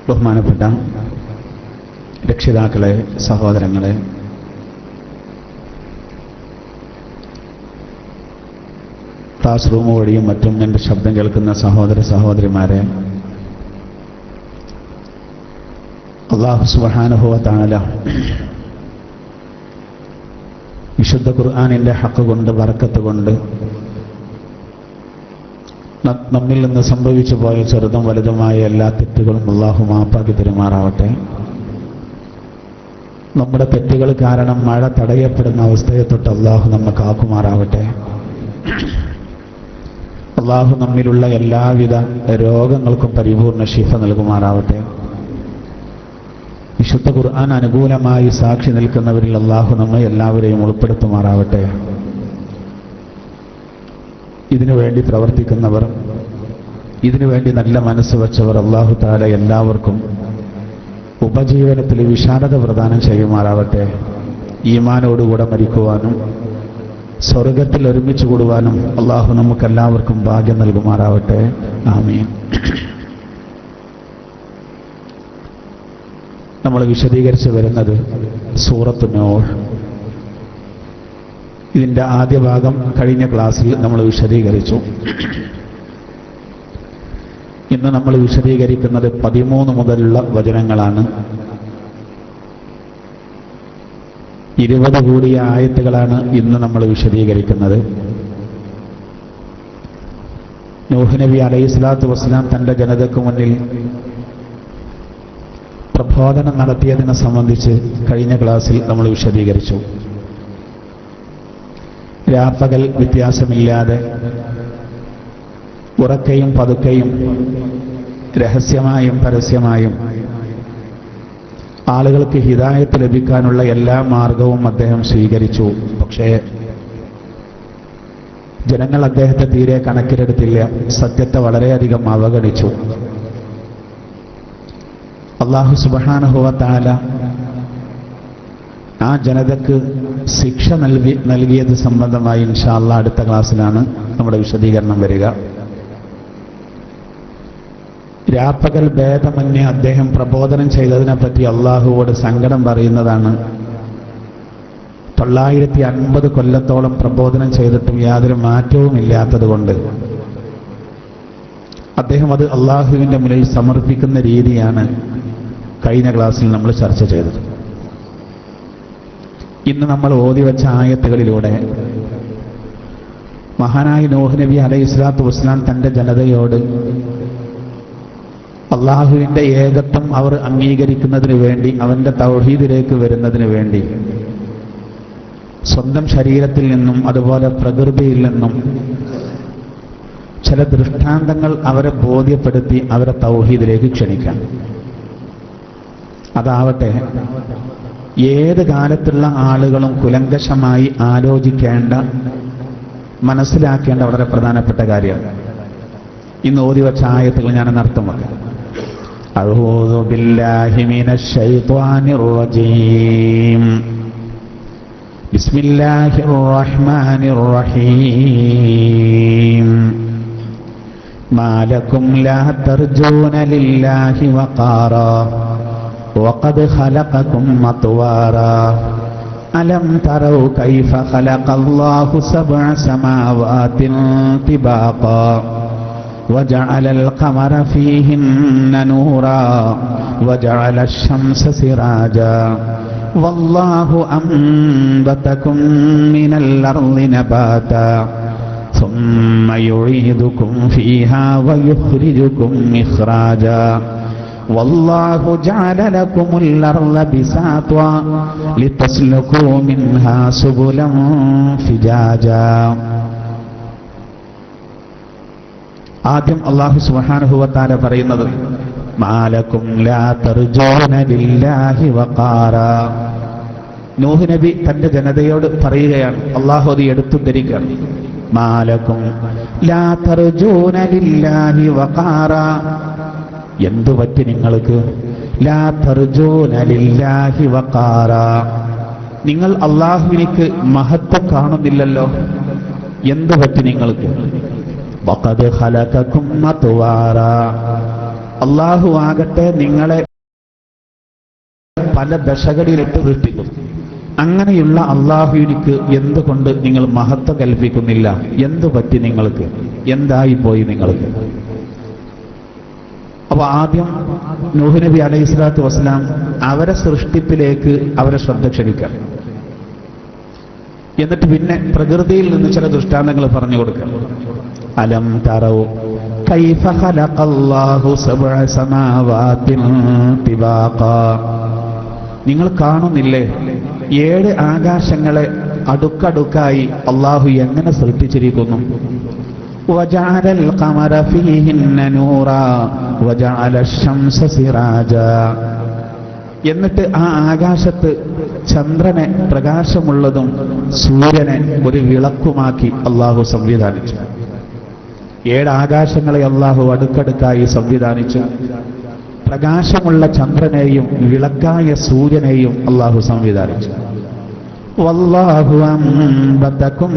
ബഹുമാനപ്പെട്ട രക്ഷിതാക്കളെ, സഹോദരങ്ങളെ, ക്ലാസ് റൂം വഴിയും മറ്റും എൻ്റെ ശബ്ദം കേൾക്കുന്ന സഹോദര സഹോദരിമാരെ, അല്ലാഹു സുബ്ഹാനഹു വ തആല വിശുദ്ധ ഖുർആനിൻ്റെ ഹഖ് കൊണ്ട്, ബറക്കത്ത് കൊണ്ട് നമ്മിൽ നിന്ന് സംഭവിച്ചു പോയ ചെറുതും വലുതുമായ എല്ലാ തെറ്റുകളും അല്ലാഹു മാപ്പാക്കി പെരുമാറാവട്ടെ. നമ്മുടെ തെറ്റുകൾ കാരണം മഴ തടയപ്പെടുന്ന അവസ്ഥയെ തൊട്ട് അല്ലാഹു നമ്മെ കാക്കുമാറാവട്ടെ. അല്ലാഹു നമ്മിലുള്ള എല്ലാവിധ രോഗങ്ങൾക്കും പരിപൂർണ ശിഫ നൽകുമാറാവട്ടെ. വിശുദ്ധ ഖുർആൻ അനുകൂലമായി സാക്ഷി നിൽക്കുന്നവരിൽ അല്ലാഹു നമ്മെ എല്ലാവരെയും ഉൾപ്പെടുത്തുമാറാവട്ടെ. ഇതിനുവേണ്ടി പ്രവർത്തിക്കുന്നവർ, ഇതിനുവേണ്ടി നല്ല മനസ്സ് വച്ചവർ അല്ലാഹു തആല എല്ലാവർക്കും ഉപജീവനത്തിൽ വിശാലത പ്രദാനം ചെയ്യുമാറാവട്ടെ. ഈമാനോടുകൂടെ മരിക്കുവാനും സ്വർഗത്തിൽ ഒരുമിച്ച് കൂടുവാനും അല്ലാഹു നമുക്കെല്ലാവർക്കും ഭാഗ്യം നൽകുമാറാവട്ടെ. ആമീൻ. നമ്മൾ വിശദീകരിച്ച് വരുന്നത് സൂറത്ത് നൂഹ്. ഇതിൻ്റെ ആദ്യ ഭാഗം കഴിഞ്ഞ ക്ലാസ്സിൽ നമ്മൾ വിശദീകരിച്ചു. ഇന്ന് നമ്മൾ വിശദീകരിക്കുന്നത് 13 മുതലുള്ള വചനങ്ങളാണ്. 20 കൂടിയ ആയത്തുകളാണ് ഇന്ന് നമ്മൾ വിശദീകരിക്കുന്നത്. നൂഹ് നബി അലൈഹിസ്സലാത്തു വസ്സലാം തൻ്റെ ജനതയ്ക്ക് മുന്നിൽ പ്രബോധനം നടത്തിയതിനെ സംബന്ധിച്ച് കഴിഞ്ഞ ക്ലാസ്സിൽ നമ്മൾ വിശദീകരിച്ചു. രാപ്പകൽ വ്യത്യാസമില്ലാതെ ഉറക്കയും പതുക്കയും രഹസ്യമായും പരസ്യമായും ആളുകൾക്ക് ഹിദായത്ത് ലഭിക്കാനുള്ള എല്ലാ മാർഗവും അദ്ദേഹം സ്വീകരിച്ചു. പക്ഷേ ജനങ്ങൾ അദ്ദേഹത്തെ തീരെ കണക്കിലെടുത്തില്ല, സത്യത്തെ വളരെയധികം അവഗണിച്ചു. അല്ലാഹു സുബ്ഹാനഹു വ തആല ആ ജനതയ്ക്ക് ശിക്ഷ നൽകിയത് സംബന്ധമായി ഇൻഷാ അല്ലാഹ് അടുത്ത ക്ലാസ്സിലാണ് നമ്മുടെ വിശദീകരണം വരിക. രാപ്പകൽ ഭേദമന്യേ അദ്ദേഹം പ്രബോധനം ചെയ്തതിനെ പറ്റി അള്ളാഹുവോട് സങ്കടം പറയുന്നതാണ്. 950 കൊല്ലത്തോളം പ്രബോധനം ചെയ്തിട്ടും യാതൊരു മാറ്റവും ഇല്ലാത്തത് കൊണ്ട് അദ്ദേഹം അത് അള്ളാഹുവിൻ്റെ മുന്നിൽ സമർപ്പിക്കുന്ന രീതിയാണ് കഴിഞ്ഞ ക്ലാസ്സിൽ നമ്മൾ ചർച്ച ചെയ്തത്. ഇന്ന് നമ്മൾ ഓതിവെച്ച ആയത്തുകളിലൂടെ മഹാനായ നൂഹ് നബി അലൈഹിസ്സലാത്തു വസ്സലാം തൻ്റെ ജനതയോട് അള്ളാഹുവിൻ്റെ ഏകത്വം അവർ അംഗീകരിക്കുന്നതിന് വേണ്ടി, അവൻ്റെ തൗഹീദിലേക്ക് വരുന്നതിന് വേണ്ടി സ്വന്തം ശരീരത്തിൽ നിന്നും അതുപോലെ പ്രകൃതിയിൽ നിന്നും ചില ദൃഷ്ടാന്തങ്ങൾ അവരെ ബോധ്യപ്പെടുത്തി അവരെ തൗഹീദിലേക്ക് ക്ഷണിക്കാം. അതാവട്ടെ ഏത് കാലത്തുള്ള ആളുകളും കുലങ്കഷമായി ആലോചിക്കേണ്ട, മനസ്സിലാക്കേണ്ട വളരെ പ്രധാനപ്പെട്ട കാര്യമാണ്. ഇന്ന് ഓതിവച്ച ആയത്തുകൾ ഞാൻ അർത്ഥം പറയാം. അഊദു ബില്ലാഹി മിനശ് ശൈത്വാനിർ റജീം. ബിസ്മില്ലാഹിർ റഹ്മാനിർ റഹീം. മാ ലക്കും ലാ തർജൂന ലില്ലാഹി വഖാറാ വഖദ് ഖലഖകും അത്വാറാ അലം തറൗ കൈഫ ഖലഖല്ലാഹു സബ്അ സമാവാതിൻ തിബാഖാ وجعل القمر فيهن نورا وجعل الشمس سراجا والله أنبتكم من الأرض نباتا ثم يعيدكم فيها ويخرجكم إخراجا والله جعل لكم الأرض بساطا لتسلكوا منها سبلا فجاجا. ആദ്യം അല്ലാഹു സുബ്ഹാനഹു വ തആല പറയുന്നത് മാലക്കും ലാ തർജൂന ലില്ലാഹി വഖാറാ. നൂഹ് നബി തന്റെ ജനതയോട് പറയുകയാണ്, അല്ലാഹു അത് എടുത്തുദ്ധരിക്കുകയാണ്. മാലക്കും ലാ തർജൂന ലില്ലാഹി വഖാറാ. എന്തു പറ്റി നിങ്ങൾക്ക്? ലാ തർജൂന ലില്ലാഹി വഖാറാ. നിങ്ങൾ അല്ലാഹുവിനിക്ക് മഹത്വം കാണുന്നില്ലല്ലോ. എന്തു പറ്റി നിങ്ങൾക്ക്? വഖദ് ഖലഖകും അത്വാറാ. അള്ളാഹു ആകട്ടെ നിങ്ങളെ പല ദശകളിലിട്ട് സൃഷ്ടിക്കും. അങ്ങനെയുള്ള അള്ളാഹുവിനിക്ക് എന്തുകൊണ്ട് നിങ്ങൾ മഹത്വം കൽപ്പിക്കുന്നില്ല? എന്തു പറ്റി നിങ്ങൾക്ക്? എന്തായിപ്പോയി നിങ്ങൾക്ക്? അപ്പൊ ആദ്യം നൂഹ് നബി അലൈഹി സ്വലാത്തു വസ്സലാം അവരെ സൃഷ്ടിപ്പിലേക്ക് അവരെ ശ്രദ്ധ ക്ഷണിക്കാം. എന്നിട്ട് പിന്നെ പ്രകൃതിയിൽ നിന്ന് ചില ദൃഷ്ടാന്തങ്ങൾ പറഞ്ഞു കൊടുക്കാം. അലം തറൗ കൈഫ ഖലഖല്ലാഹു സബ്അ സമാവാതിൻ തിബാഖാ. നിങ്ങൾ കാണുന്നില്ലേ 7 ആകാശങ്ങളെ അടുക്കടുക്കായി അള്ളാഹു എങ്ങനെ സൃഷ്ടിച്ചിരിക്കുന്നു? വജഅലൽ ഖമറ ഫീഹിന്ന നൂറാ വജഅല അശ്-ശംസ സിറാജാ. എന്നിട്ട് ആ ആകാശത്ത് ചന്ദ്രനെ പ്രകാശമുള്ളതും സൂര്യനെ ഒരു വിളക്കുമാക്കി അള്ളാഹു സംവിധാനിച്ചു. 7 ആകാശങ്ങളെ അള്ളാഹു അടുക്കടുക്കായി സംവിധാനിച്ചു. പ്രകാശമുള്ള ചന്ദ്രനെയും വിളക്കായ സൂര്യനെയും അള്ളാഹു സംവിധാനിച്ചു. വല്ലാഹു അംബതകും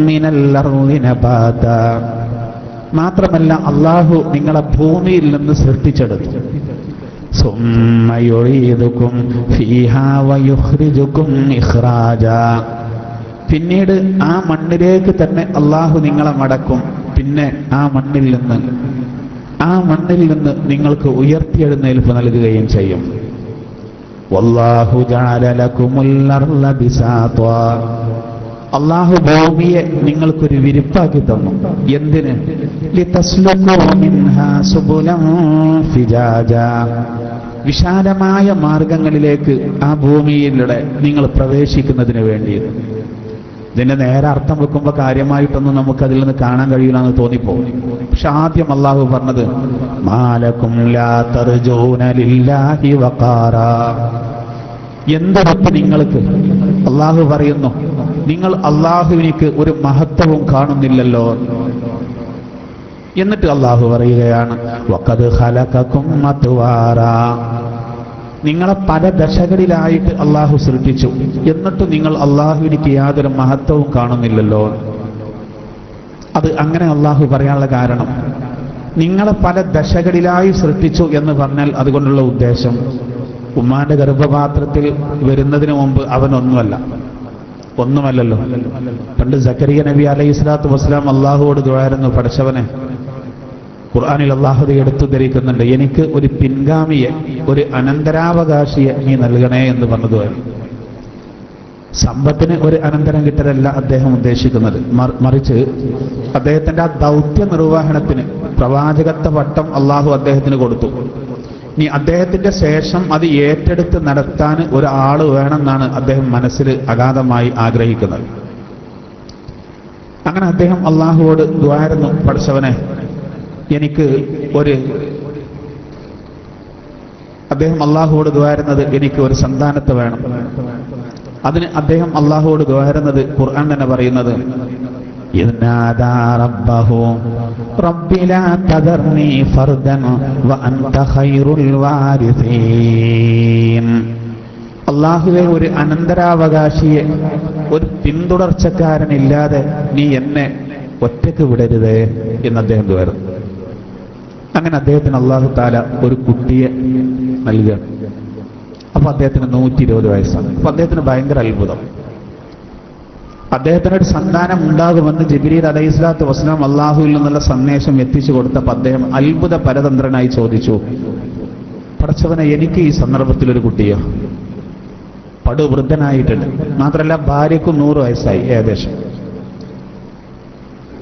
മിനൽ അർളി നബാതാ. മാത്രമല്ല അള്ളാഹു നിങ്ങളെ ഭൂമിയിൽ നിന്ന് സൃഷ്ടിച്ചെടുത്തു. സുമ്മ യുഈദുകും ഫീഹാ വയുഖ്രിജുകും ഇഖ്റാജാ. പിന്നീട് ആ മണ്ണിലേക്ക് തന്നെ അള്ളാഹു നിങ്ങളെ മടക്കും. പിന്നെ ആ മണ്ണിൽ നിന്ന് നിങ്ങൾക്ക് ഉയർത്തിയെഴുന്നേൽപ്പ് നൽകുകയും ചെയ്യും. വല്ലാഹു ജഅല ലകുമുൽ അർള ബിസാതാ. അള്ളാഹു ഭൂമിയെ നിങ്ങൾക്കൊരു വിരിപ്പാക്കി തന്നു. എന്തിന്? ലിതസ്ലുകൂ മിൻഹാ സുബുലൻ ഫിജാജാ. വിശാലമായ മാർഗങ്ങളിലേക്ക് ആ ഭൂമിയിലൂടെ നിങ്ങൾ പ്രവേശിക്കുന്നതിന് വേണ്ടി. ഇതിന്റെ നേരെ അർത്ഥം വെക്കുമ്പോൾ കാര്യമായിട്ടൊന്നും നമുക്കതിൽ നിന്ന് കാണാൻ കഴിയില്ല എന്ന് തോന്നിപ്പോകും. പക്ഷെ ആദ്യം അള്ളാഹു പറഞ്ഞത് മാലകും ലാ തർജൂന ലില്ലാഹി വഖാറാ. എന്തൊക്കെ നിങ്ങൾക്ക്? അള്ളാഹു പറയുന്നു നിങ്ങൾ അള്ളാഹുവിനിക്ക് ഒരു മഹത്വവും കാണുന്നില്ലല്ലോ. എന്നിട്ട് അള്ളാഹു പറയുകയാണ് വഖദ് ഖലഖകും അത്വാറാ. നിങ്ങളെ പല ദശകളിലായിട്ട് അള്ളാഹു സൃഷ്ടിച്ചു. എന്നിട്ട് നിങ്ങൾ അള്ളാഹുവിനിക്ക് യാതൊരു മഹത്വവും കാണുന്നില്ലല്ലോ. അത് അങ്ങനെ അള്ളാഹു പറയാനുള്ള കാരണം, നിങ്ങളെ പല ദശകളിലായി സൃഷ്ടിച്ചു എന്ന് പറഞ്ഞാൽ അതുകൊണ്ടുള്ള ഉദ്ദേശം ഉമ്മാന്റെ ഗർഭപാത്രത്തിൽ വരുന്നതിന് മുമ്പ് അവൻ ഒന്നുമല്ലല്ലോ. പണ്ട് സക്കരിയ നബി അലൈഹി സ്വലാത്തു വസ്സലാം അള്ളാഹുവോട് ദുആയിരുന്നു, പടച്ചവനെ, ഖുർആനിൽ അള്ളാഹു എടുത്തുദ്ധരിക്കുന്നുണ്ട്, എനിക്ക് ഒരു പിൻഗാമിയെ, ഒരു അനന്തരാവകാശിയെ നീ നൽകണേ എന്ന് പറഞ്ഞതുമായിരുന്നു. സമ്പത്തിന് ഒരു അനന്തരം കിട്ടലല്ല അദ്ദേഹം ഉദ്ദേശിക്കുന്നത്, മറിച്ച് അദ്ദേഹത്തിന്റെ ആ ദൗത്യ നിർവഹണത്തിന് പ്രവാചകത്വ പട്ടം അള്ളാഹു അദ്ദേഹത്തിന് കൊടുത്തു. ഇനി അദ്ദേഹത്തിന്റെ ശേഷം അത് ഏറ്റെടുത്ത് നടത്താൻ ഒരാൾ വേണമെന്നാണ് അദ്ദേഹം മനസ്സിൽ അഗാധമായി ആഗ്രഹിക്കുന്നത്. അങ്ങനെ അദ്ദേഹം അള്ളാഹുവോട് ദുആയിരുന്നു, പടച്ചവനെ എനിക്ക് അദ്ദേഹം അള്ളാഹുവോട് ദുആയിരുന്നത് എനിക്ക് ഒരു സന്താനത്തെ വേണം. അതിന് അദ്ദേഹം അള്ളാഹുവോട് ദുആയിരുന്നത് ഖുർആൻ തന്നെ പറയുന്നത് ഇദ്നാദാ റബ്ബഹു റബ്ബി ലാ തദർനി ഫർദൻ വ അൻത ഖൈറുൽ വാരിസീൻ. അള്ളാഹുവെ, ഒരു അനന്തരാവകാശിയെ, ഒരു പിന്തുടർച്ചക്കാരനില്ലാതെ നീ എന്നെ ഒറ്റയ്ക്ക് വിടരുതേ എന്ന് അദ്ദേഹം ദുആയിരുന്നു. അങ്ങനെ അദ്ദേഹത്തിന് അള്ളാഹു താല ഒരു കുട്ടിയെ നൽകുക. അപ്പൊ അദ്ദേഹത്തിന് 120 വയസ്സാണ്. അപ്പൊ അദ്ദേഹത്തിന് ഭയങ്കര അത്ഭുതം. അദ്ദേഹത്തിനൊരു സന്താനം ഉണ്ടാകുമെന്ന് ജിബ്രീൽ അലൈഹി സ്വലാത്തു വസ്സലാം അള്ളാഹുവിൽ നിന്നുള്ള സന്ദേശം എത്തിച്ചു കൊടുത്തപ്പോൾ അദ്ദേഹം അത്ഭുത പരതന്ത്രനായി ചോദിച്ചു, പടച്ചവനെ, എനിക്ക് ഈ സന്ദർഭത്തിൽ ഒരു കുട്ടിയോ? പടുവൃദ്ധനായിട്ടുണ്ട്. മാത്രമല്ല ഭാര്യയ്ക്ക് 100 വയസ്സായി ഏകദേശം.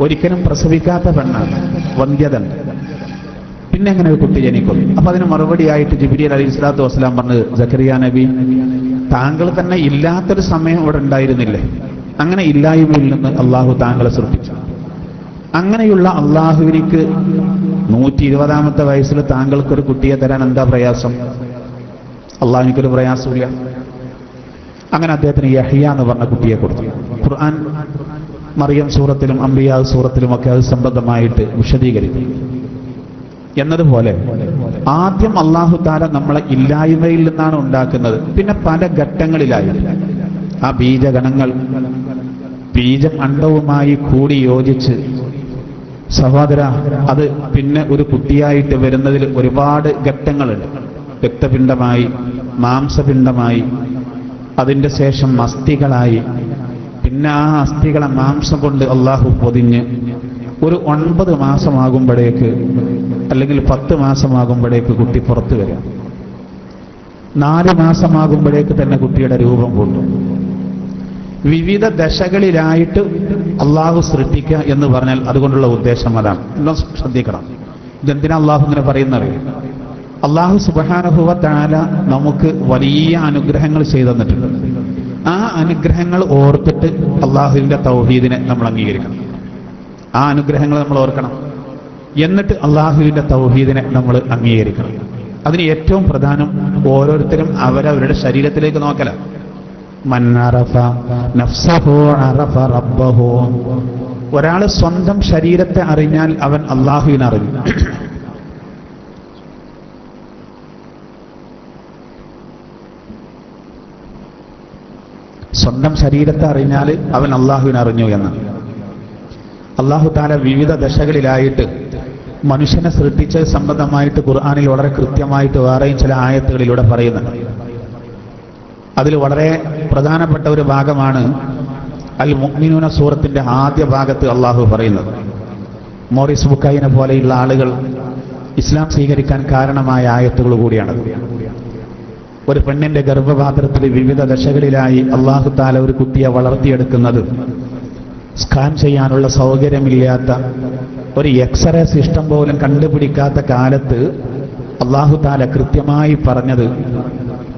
ഒരിക്കലും പ്രസവിക്കാത്ത പെണ്ണാണ്, വന്ധ്യത. പിന്നെ എങ്ങനെ ഒരു കുട്ടി ജനിക്കും? അപ്പൊ അതിന് മറുപടിയായിട്ട് ജിബ്രീൽ അലൈഹി സ്വലാത്തു വസ്സലാം പറഞ്ഞു, സക്കരിയ നബി, താങ്കൾ തന്നെ ഇല്ലാത്തൊരു സമയം ഇവിടെ ഉണ്ടായിരുന്നില്ലേ? അങ്ങനെ ഇല്ലായ്മയിൽ നിന്ന് അള്ളാഹു താങ്കളെ സൃഷ്ടിച്ചു. അങ്ങനെയുള്ള അള്ളാഹുവിനിക്ക് 120ാമത്തെ വയസ്സിൽ താങ്കൾക്കൊരു കുട്ടിയെ തരാൻ എന്താ പ്രയാസം? അള്ളാഹുവിനിക്കൊരു പ്രയാസമില്ല. അങ്ങനെ അദ്ദേഹത്തിന് യഹ്യ എന്ന് പറഞ്ഞ കുട്ടിയെ കൊടുത്തു. ഖുർആൻ മറിയം സൂറത്തിലും അംബിയാ സൂറത്തിലുമൊക്കെ അത് സംബന്ധമായിട്ട് വിശദീകരിക്കും. എന്നതുപോലെ ആദ്യം അള്ളാഹു താല നമ്മളെ ഇല്ലായ്മയിൽ നിന്നാണ് ഉണ്ടാക്കുന്നത്. പിന്നെ പല ഘട്ടങ്ങളിലായി ആ ബീജഗണങ്ങൾ ബീജം അണ്ഡവുമായി കൂടി യോജിച്ച് സഹോദര, അത് പിന്നെ ഒരു കുട്ടിയായിട്ട് വരുന്നതിൽ ഒരുപാട് ഘട്ടങ്ങളുണ്ട്. രക്തപിണ്ഡമായി, മാംസപിണ്ഡമായി, അതിൻ്റെ ശേഷം അസ്ഥികളായി, പിന്നെ ആ അസ്ഥികളെ മാംസം കൊണ്ട് അള്ളാഹു പൊതിഞ്ഞ് ഒരു 9 മാസമാകുമ്പോഴേക്ക് അല്ലെങ്കിൽ 10 മാസമാകുമ്പോഴേക്ക് കുട്ടി പുറത്തു വരും. 4 മാസമാകുമ്പോഴേക്ക് തന്നെ കുട്ടിയുടെ രൂപം കൂട്ടും. വിവിധ ദശകളിലായിട്ട് അള്ളാഹു സൃഷ്ടിക്കുക എന്ന് പറഞ്ഞാൽ അതുകൊണ്ടുള്ള ഉദ്ദേശം അതാണ്. എല്ലാം ശ്രദ്ധിക്കണം. ഇതെന്തിനാ അള്ളാഹു ഇങ്ങനെ പറയുന്നത്? അള്ളാഹു സുബ്ഹാനഹു വ തആല നമുക്ക് വലിയ അനുഗ്രഹങ്ങൾ ചെയ്തു തന്നിട്ടുണ്ട്. ആ അനുഗ്രഹങ്ങൾ ഓർത്തിട്ട് അള്ളാഹുവിന്റെ തൗഹീദിനെ നമ്മൾ അംഗീകരിക്കണം. ആ അനുഗ്രഹങ്ങൾ നമ്മൾ ഓർക്കണം. എന്നിട്ട് അള്ളാഹുവിന്റെ തൗഹീദിനെ നമ്മൾ അംഗീകരിക്കണം. അതിന് ഏറ്റവും പ്രധാനം ഓരോരുത്തരും അവരവരുടെ ശരീരത്തിലേക്ക് നോക്കല. മൻ അറഫ നഫ്സഹു അറഫ റബ്ബഹു. ഒരാൾ സ്വന്തം ശരീരത്തെ അറിഞ്ഞാൽ അവൻ അള്ളാഹുവിനെ അറിഞ്ഞു. സ്വന്തം ശരീരത്തെ അറിഞ്ഞാൽ അവൻ അള്ളാഹുവിനെ അറിഞ്ഞു എന്നാണ്. അള്ളാഹു താല വിവിധ ദശകളിലായിട്ട് മനുഷ്യനെ സൃഷ്ടിച്ച സംബന്ധമായിട്ട് ഖുർആനിൽ വളരെ കൃത്യമായിട്ട് വേറെയും ചില ആയത്തുകളിലൂടെ പറയുന്നുണ്ട്. അതിൽ വളരെ പ്രധാനപ്പെട്ട ഒരു ഭാഗമാണ് അൽ മുഅ്മിനൂന സൂറത്തിന്റെ ആദ്യ ഭാഗത്ത് അള്ളാഹു പറയുന്നത്. മോറിസ് ബുക്കായിനെ പോലെയുള്ള ആളുകൾ ഇസ്ലാം സ്വീകരിക്കാൻ കാരണമായ ആയത്തുകൾ കൂടിയാണ്. ഒരു പെണ്ണിന്റെ ഗർഭപാത്രത്തിൽ വിവിധ ദശകളിലായി അള്ളാഹു താല ഒരു കുട്ടിയെ വളർത്തിയെടുക്കുന്നത് സ്കാൻ ചെയ്യാനുള്ള സൗകര്യമില്ലാത്ത, ഒരു എക്സ്റേ സിസ്റ്റം പോലും കണ്ടുപിടിക്കാത്ത കാലത്ത് അള്ളാഹു താല കൃത്യമായി പറഞ്ഞത്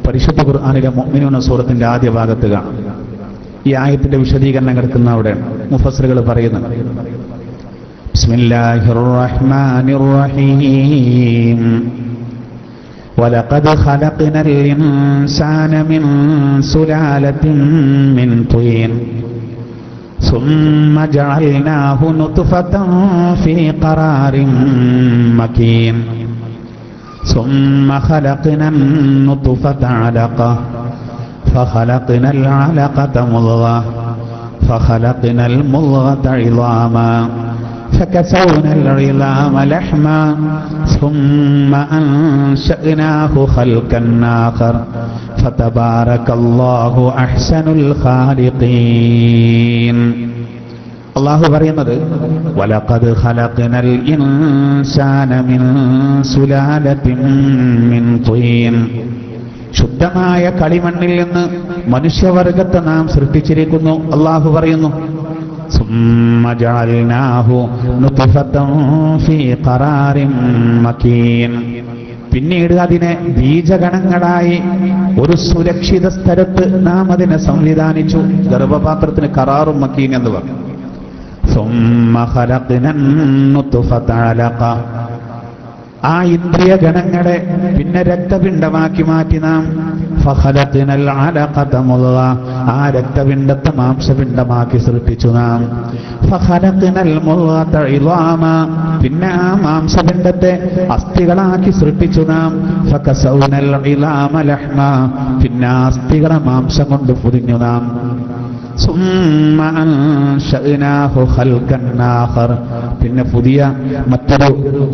പരിശുദ്ധ ഖുർആനിലെ മുഅ്മിനൂന സൂറത്തിന്റെ ആദ്യ ഭാഗത്ത് കാണാം. ഈ ആയത്തിന്റെ വിശദീകരണം കിടക്കുന്ന അവിടെ മുഫസ്സിറുകൾ പറയുന്നു. ബിസ്മില്ലാഹിർ റഹ്മാനിർ റഹീം. വലഖദ് ഖലഖ്നൽ ഇൻസാന മിൻ സുലാലത്തിൻ മിൻ തീൻ ثم جعلناه نطفة في قرار مكين ثم خلقنا النطفة علقة فخلقنا العلقة مضغة فخلقنا المضغة عظاما فكسونا العظام لحما ثم أنشأناه خلقا آخر فتبارك الله أحسن الخالقين. അള്ളാഹു പറയുന്നത് വലഖദ് ഖലഖ്നൽ ഇൻസാന മിൻ സുലാലത്തിൻ മിൻ തീൻ. ശുദ്ധമായ കളിമണ്ണിൽ നിന്ന് മനുഷ്യവർഗത്തെ നാം സൃഷ്ടിച്ചിരിക്കുന്നു. അള്ളാഹു പറയുന്നു ثم جعلناه نطفة في قرار مكين. പിന്നീട് അതിനെ ബീജഗണങ്ങളായി ഒരു സുരക്ഷിത സ്ഥലത്ത് നാം അതിനെ സംവിധാനിച്ചു. ഗർഭപാത്രത്തിന് ഖറാറും മക്കീൻ എന്ന് പറഞ്ഞു. ثم خلقنا النطفة علقة. ആ ഇന്ദ്രിയ ഗണങ്ങളെ പിന്നെ രക്തപിണ്ഡമാക്കി മാറ്റി നാം. فخلقنا العلقة مضغة. ആ രക്തപിണ്ഡത്തെ മാംസപിണ്ഡമാക്കി സൃഷ്ടിച്ചു നാം. فخلقنا المضغة عظاما. പിന്നെ ആ മാംസപിണ്ഡത്തെ അസ്ഥികളാക്കി സൃഷ്ടിച്ചു നാം. فكسونا العظام لحما. പിന്നെ ആ അസ്ഥികളെ മാംസം കൊണ്ട് പൊതിഞ്ഞു നാം. ثم أنشأناه خلقا آخر. പിന്നെ പുതിയ മറ്റൊരു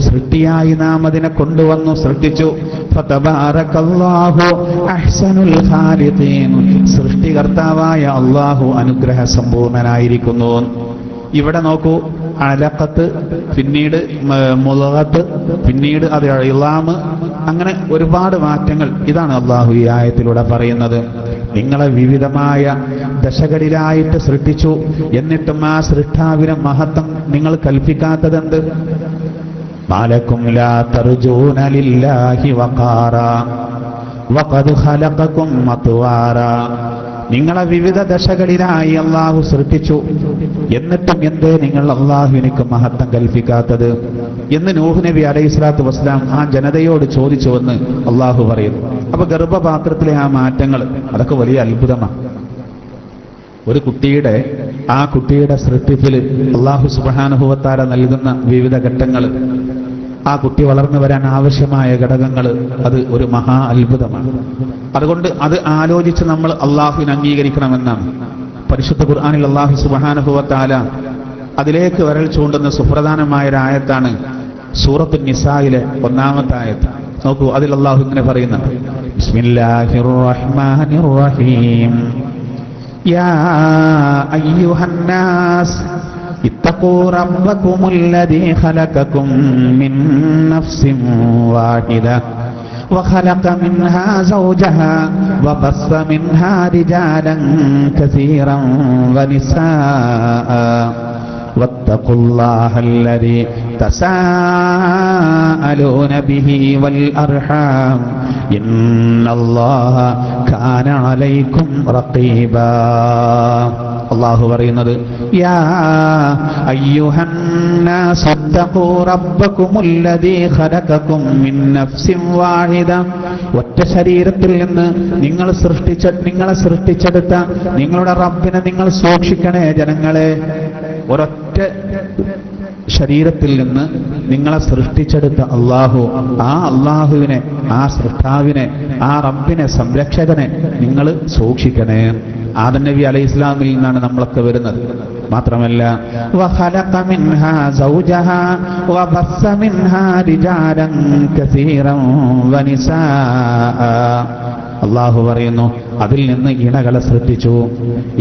സൃഷ്ടിയായി നാം അതിനെ കൊണ്ടുവന്നു, സൃഷ്ടിച്ചു. ഫതബാറകല്ലാഹു അഹ്സനുൽ ഖാലിഖീൻ. സൃഷ്ടികർത്താവായ അള്ളാഹു അനുഗ്രഹ സമ്പൂർണനായിരിക്കുന്നു. ഇവിടെ നോക്കൂ, അലഖത്ത്, പിന്നീട് മുളകത്ത്, പിന്നീട് അത് ഇളാമ്, അങ്ങനെ ഒരുപാട് മാറ്റങ്ങൾ. ഇതാണ് അള്ളാഹു ഈ ആയത്തിലൂടെ പറയുന്നത്. നിങ്ങളെ വിവിധമായ ദശകളിലായിട്ട് സൃഷ്ടിച്ചു, എന്നിട്ടും ആ സൃഷ്ടാവിനെ മഹത്വം നിങ്ങൾ കൽപ്പിക്കാത്തതെന്ത്? മാലക്കും ലാ തർജൂന ലില്ലാഹി വഖാറാ വഖദ് ഖലഖകും അത്വാറാ. നിങ്ങളെ വിവിധ ദശകളിലായി അള്ളാഹു സൃഷ്ടിച്ചു, എന്നിട്ടും എന്തേ നിങ്ങൾ അള്ളാഹുവിനിക്ക് മഹത്വം കൽപ്പിക്കാത്തത് എന്ന് നൂഹ് നബി അലൈഹിസ്സലാത്തു വസ്സലാം ആ ജനതയോട് ചോദിച്ചുവെന്ന് അള്ളാഹു പറയുന്നു. അപ്പൊ ഗർഭപാത്രത്തിലെ ആ മാറ്റങ്ങൾ അതൊക്കെ വലിയ അത്ഭുതമാണ്. ഒരു കുട്ടിയുടെ ആ കുട്ടിയുടെ സൃഷ്ടിപ്പിൽ അള്ളാഹു സുബ്ഹാനഹു വ തആല നൽകുന്ന വിവിധ ഘട്ടങ്ങൾ, ആ കുട്ടി വളർന്നു വരാൻ ആവശ്യമായ ഘടകങ്ങൾ, അത് ഒരു മഹാ അത്ഭുതമാണ്. അതുകൊണ്ട് അത് ആലോചിച്ച് നമ്മൾ അള്ളാഹുവിനെ അംഗീകരിക്കണമെന്നാണ് പരിശുദ്ധ ഖുർആനിൽ അള്ളാഹു സുബ്ഹാനഹു വ തആല അതിലേക്ക് വിരൽ ചൂണ്ടുന്ന സുപ്രധാനമായ ഒരു ആയത്താണ് സൂറത്തു നിസായിലെ 1-ാമത്തെ ആയത്ത്. നോക്കൂ, അതിൽ അല്ലാഹു ഇങ്ങനെ പറയുന്നുണ്ട്: ബിസ്മില്ലാഹിർ റഹ്മാനിർ റഹീം യാ അയ്യുഹന്നാസ് ഇത്തഖൂ റബ്ബകുമുല്ലദീ ഖലഖകും മിൻ നഫ്സിൻ വാഹിദ وخلق منها زوجها وبث منها رجالا كثيرا ونساء واتقوا الله الذي تساءلون به والأرحام إن الله كان عليكم رقيبا. അല്ലാഹു പറയുന്നത് യാ അയ്യുഹന്നാസ് ഇത്തഖൂ റബ്ബകുമുല്ലദീ ഖലഖകും മിൻ നഫ്സിൻ വാഹിദ. ഒറ്റ ശരീരത്തിൽ നിന്ന് നിങ്ങളെ സൃഷ്ടിച്ചെടുത്ത നിങ്ങളുടെ റബ്ബിനെ നിങ്ങൾ സൂക്ഷിക്കണേ ജനങ്ങളെ. ഒരൊറ്റ ശരീരത്തിൽ നിന്ന് നിങ്ങളെ സൃഷ്ടിച്ചെടുത്ത അല്ലാഹു, ആ അല്ലാഹുവിനെ, ആ സൃഷ്ടാവിനെ, ആ റബ്ബിനെ, സംരക്ഷകനെ നിങ്ങൾ സൂക്ഷിക്കണേ. ആദം നബി അലൈഹി ഇസ്ലാമിൽ നിന്നാണ് നമ്മളൊക്കെ വരുന്നത്. മാത്രമല്ല വഖലഖ മിൻഹാ സൗജഹാ വബസ്സ മിൻഹാ റിജാലൻ കസീറൻ വനിസാഅ. അല്ലാഹു പറയുന്നു, അതിൽ നിന്ന് ഇണകളെ സൃഷ്ടിച്ചു,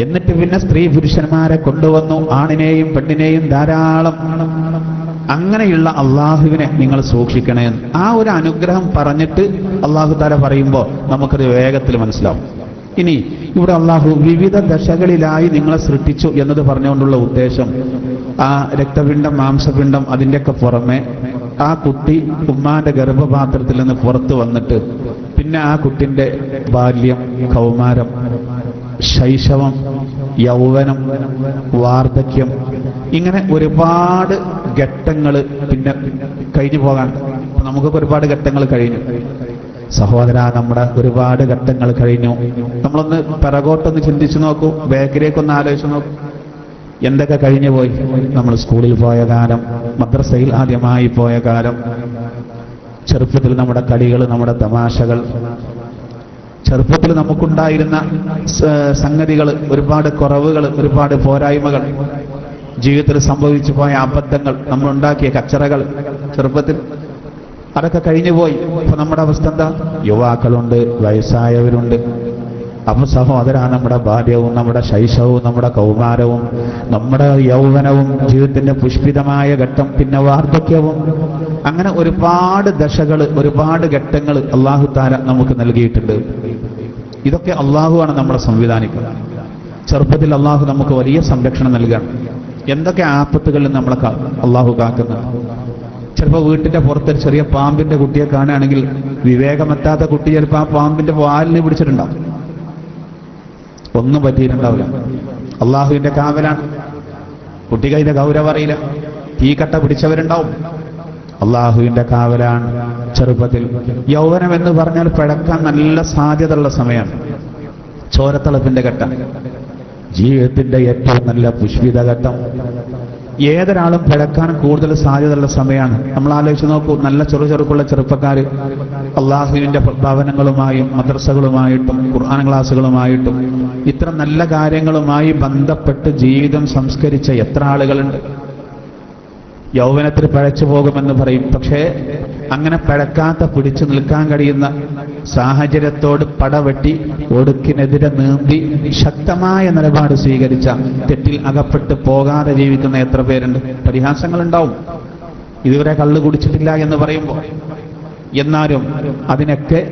എന്നിട്ട് പിന്നെ സ്ത്രീ പുരുഷന്മാരെ കൊണ്ടുവന്നു, ആണിനെയും പെണ്ണിനെയും ധാരാളം. അങ്ങനെയുള്ള അള്ളാഹുവിനെ നിങ്ങൾ സൂക്ഷിക്കണേ. ആ ഒരു അനുഗ്രഹം പറഞ്ഞിട്ട് അള്ളാഹു താല പറയുമ്പോൾ നമുക്കത് വേഗത്തിൽ മനസ്സിലാവും. ഇനി ഇവിടെ അള്ളാഹു വിവിധ ദശകളിലായി നിങ്ങളെ സൃഷ്ടിച്ചു എന്നത് പറഞ്ഞുകൊണ്ടുള്ള ഉദ്ദേശം, ആ രക്തപിണ്ഡം, മാംസപിണ്ഡം, അതിൻ്റെയൊക്കെ പുറമെ ആ കുട്ടി ഉമ്മാന്റെ ഗർഭപാത്രത്തിൽ നിന്ന് പുറത്തു വന്നിട്ട് പിന്നെ ആ കുട്ടിന്റെ ബാല്യം, കൗമാരം, ശൈശവം, യൗവനം, വാർദ്ധക്യം, ഇങ്ങനെ ഒരുപാട് ഘട്ടങ്ങൾ പിന്നെ കഴിഞ്ഞു പോകാൻ. നമുക്കൊക്കെ ഒരുപാട് ഘട്ടങ്ങൾ കഴിഞ്ഞു സഹോദര, നമ്മുടെ ഒരുപാട് ഘട്ടങ്ങൾ കഴിഞ്ഞു. നമ്മളൊന്ന് പിറകോട്ടൊന്ന് ചിന്തിച്ചു നോക്കൂ, ബാക്കിലേക്കൊന്ന് ആലോചിച്ചു നോക്കൂ, എന്തൊക്കെ കഴിഞ്ഞു പോയി. നമ്മൾ സ്കൂളിൽ പോയ കാലം, മദ്രസയിൽ ആദ്യമായി പോയ കാലം, ചെറുപ്പത്തിൽ നമ്മുടെ കളികൾ, നമ്മുടെ തമാശകൾ, ചെറുപ്പത്തിൽ നമുക്കുണ്ടായിരുന്ന സംഗതികൾ, ഒരുപാട് കുറവുകൾ, ഒരുപാട് പോരായ്മകൾ, ജീവിതത്തിൽ സംഭവിച്ചു പോയ അബദ്ധങ്ങൾ, നമ്മളുണ്ടാക്കിയ കച്ചറകൾ ചെറുപ്പത്തിൽ, അതൊക്കെ കഴിഞ്ഞു പോയി. ഇപ്പൊ നമ്മുടെ അവസ്ഥ എന്താ? യുവാക്കളുണ്ട്, വയസ്സായവരുണ്ട്. അപ്പൊ സഹോദര, നമ്മുടെ ബാല്യവും, നമ്മുടെ ശൈശവവും, നമ്മുടെ കൗമാരവും, നമ്മുടെ യൗവനവും, ജീവിതത്തിന്റെ പുഷ്പിതമായ ഘട്ടം, പിന്നെ വാർദ്ധക്യവും, അങ്ങനെ ഒരുപാട് ദശകൾ, ഒരുപാട് ഘട്ടങ്ങൾ അല്ലാഹു തആല നമുക്ക് നൽകിയിട്ടുണ്ട്. ഇതൊക്കെ അല്ലാഹുവാണ് നമ്മളെ സംവിധാനിക്കുന്നത്. ചെറുപ്പത്തിൽ അല്ലാഹു നമുക്ക് വലിയ സംരക്ഷണം നൽകുകയാണ്. എന്തൊക്കെ ആപത്തുകളിൽ നമ്മളെ അല്ലാഹു കാക്കുന്നത്. ചിലപ്പോൾ വീട്ടിന്റെ പുറത്തൊരു ചെറിയ പാമ്പിന്റെ കുട്ടിയെ കാണുകയാണെങ്കിൽ വിവേകമെത്താത്ത കുട്ടി ചിലപ്പോൾ ആ പാമ്പിന്റെ വാലിന് പിടിച്ചിട്ടുണ്ടാവും, ഒന്നും പറ്റിയിട്ടുണ്ടാവില്ല. അള്ളാഹുവിന്റെ കാവലാണ്. കുട്ടിക്ക് അതിന്റെ ഗൗരവം അറിയില്ല, തീക്കട്ട പിടിച്ചവരുണ്ടാവും. അള്ളാഹുവിന്റെ കാവലാണ്. ചെറുപ്പത്തിൽ യൗവനം എന്ന് പറഞ്ഞാൽ പിഴക്കാൻ നല്ല സാധ്യതയുള്ള സമയമാണ്. ചോരത്തിളപ്പിന്റെ ഘട്ടം, ജീവിതത്തിന്റെ ഏറ്റവും നല്ല പുഷ്പിത ഘട്ടം. ഏതൊരാളും പിഴക്കാൻ കൂടുതൽ സാധ്യതയുള്ള സമയമാണ്. നമ്മൾ ആലോചിച്ച് നോക്കൂ, നല്ല ചെറുക്കുള്ള ചെറുപ്പക്കാർ അള്ളാഹുവിന്റെ ഭവനങ്ങളുമായും മദ്രസകളുമായിട്ടും ഖുർആൻ ക്ലാസ്സുകളുമായിട്ടും ഇത്ര നല്ല കാര്യങ്ങളുമായി ബന്ധപ്പെട്ട് ജീവിതം സംസ്കരിച്ച എത്ര ആളുകളുണ്ട്. യൗവനത്തിൽ പിഴച്ചു പോകുമെന്ന് പറയും, പക്ഷേ അങ്ങനെ പിഴക്കാത്ത, പിടിച്ചു നിൽക്കാൻ കഴിയുന്ന സാഹചര്യത്തോട് പടവെട്ടി ഒടുക്കിനെതിരെ നീന്തി ശക്തമായ നിലപാട് സ്വീകരിച്ച, തെറ്റിൽ അകപ്പെട്ട് പോകാതെ ജീവിക്കുന്ന എത്ര പേരുണ്ട്. പരിഹാസങ്ങളുണ്ടാവും, ഇതുവരെ കള്ളു കുടിച്ചിട്ടില്ല എന്ന് പറയുമ്പോൾ. എന്നാലും അതിനൊക്കെ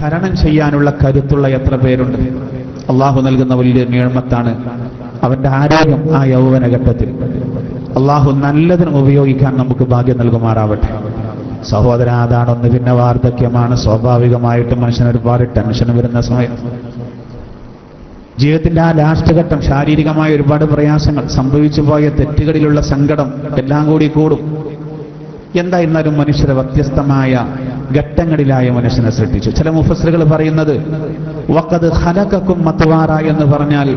തരണം ചെയ്യാനുള്ള കരുത്തുള്ള എത്ര പേരുണ്ട്. അള്ളാഹു നൽകുന്ന വലിയ നിഅമത്താണ് അവന്റെ ആരോഗ്യം. ആ യൗവന ഘട്ടത്തിൽ അള്ളാഹു നല്ലതിന് ഉപയോഗിക്കാൻ നമുക്ക് ഭാഗ്യം നൽകുമാറാവട്ടെ. സഹോദര, അതാണൊന്ന്. പിന്നെ വാർദ്ധക്യമാണ്. സ്വാഭാവികമായിട്ടും മനുഷ്യന് ഒരുപാട് ടെൻഷൻ വരുന്ന സമയം. ജീവിതത്തിന്റെ ആ ലാസ്റ്റ് ഘട്ടം, ശാരീരികമായ ഒരുപാട് പ്രയാസങ്ങൾ, സംഭവിച്ചു പോയ തെറ്റുകളിലുള്ള സങ്കടം എല്ലാം കൂടി കൂടും. എന്തായിരുന്നാലും മനുഷ്യരെ വ്യത്യസ്തമായ ഘട്ടങ്ങളിലായ മനുഷ്യനെ സൃഷ്ടിച്ചു. ചില മുഫസ്സിറുകൾ പറയുന്നത് വഖദ് ഖലഖകും മത്വാറ എന്ന് പറഞ്ഞാൽ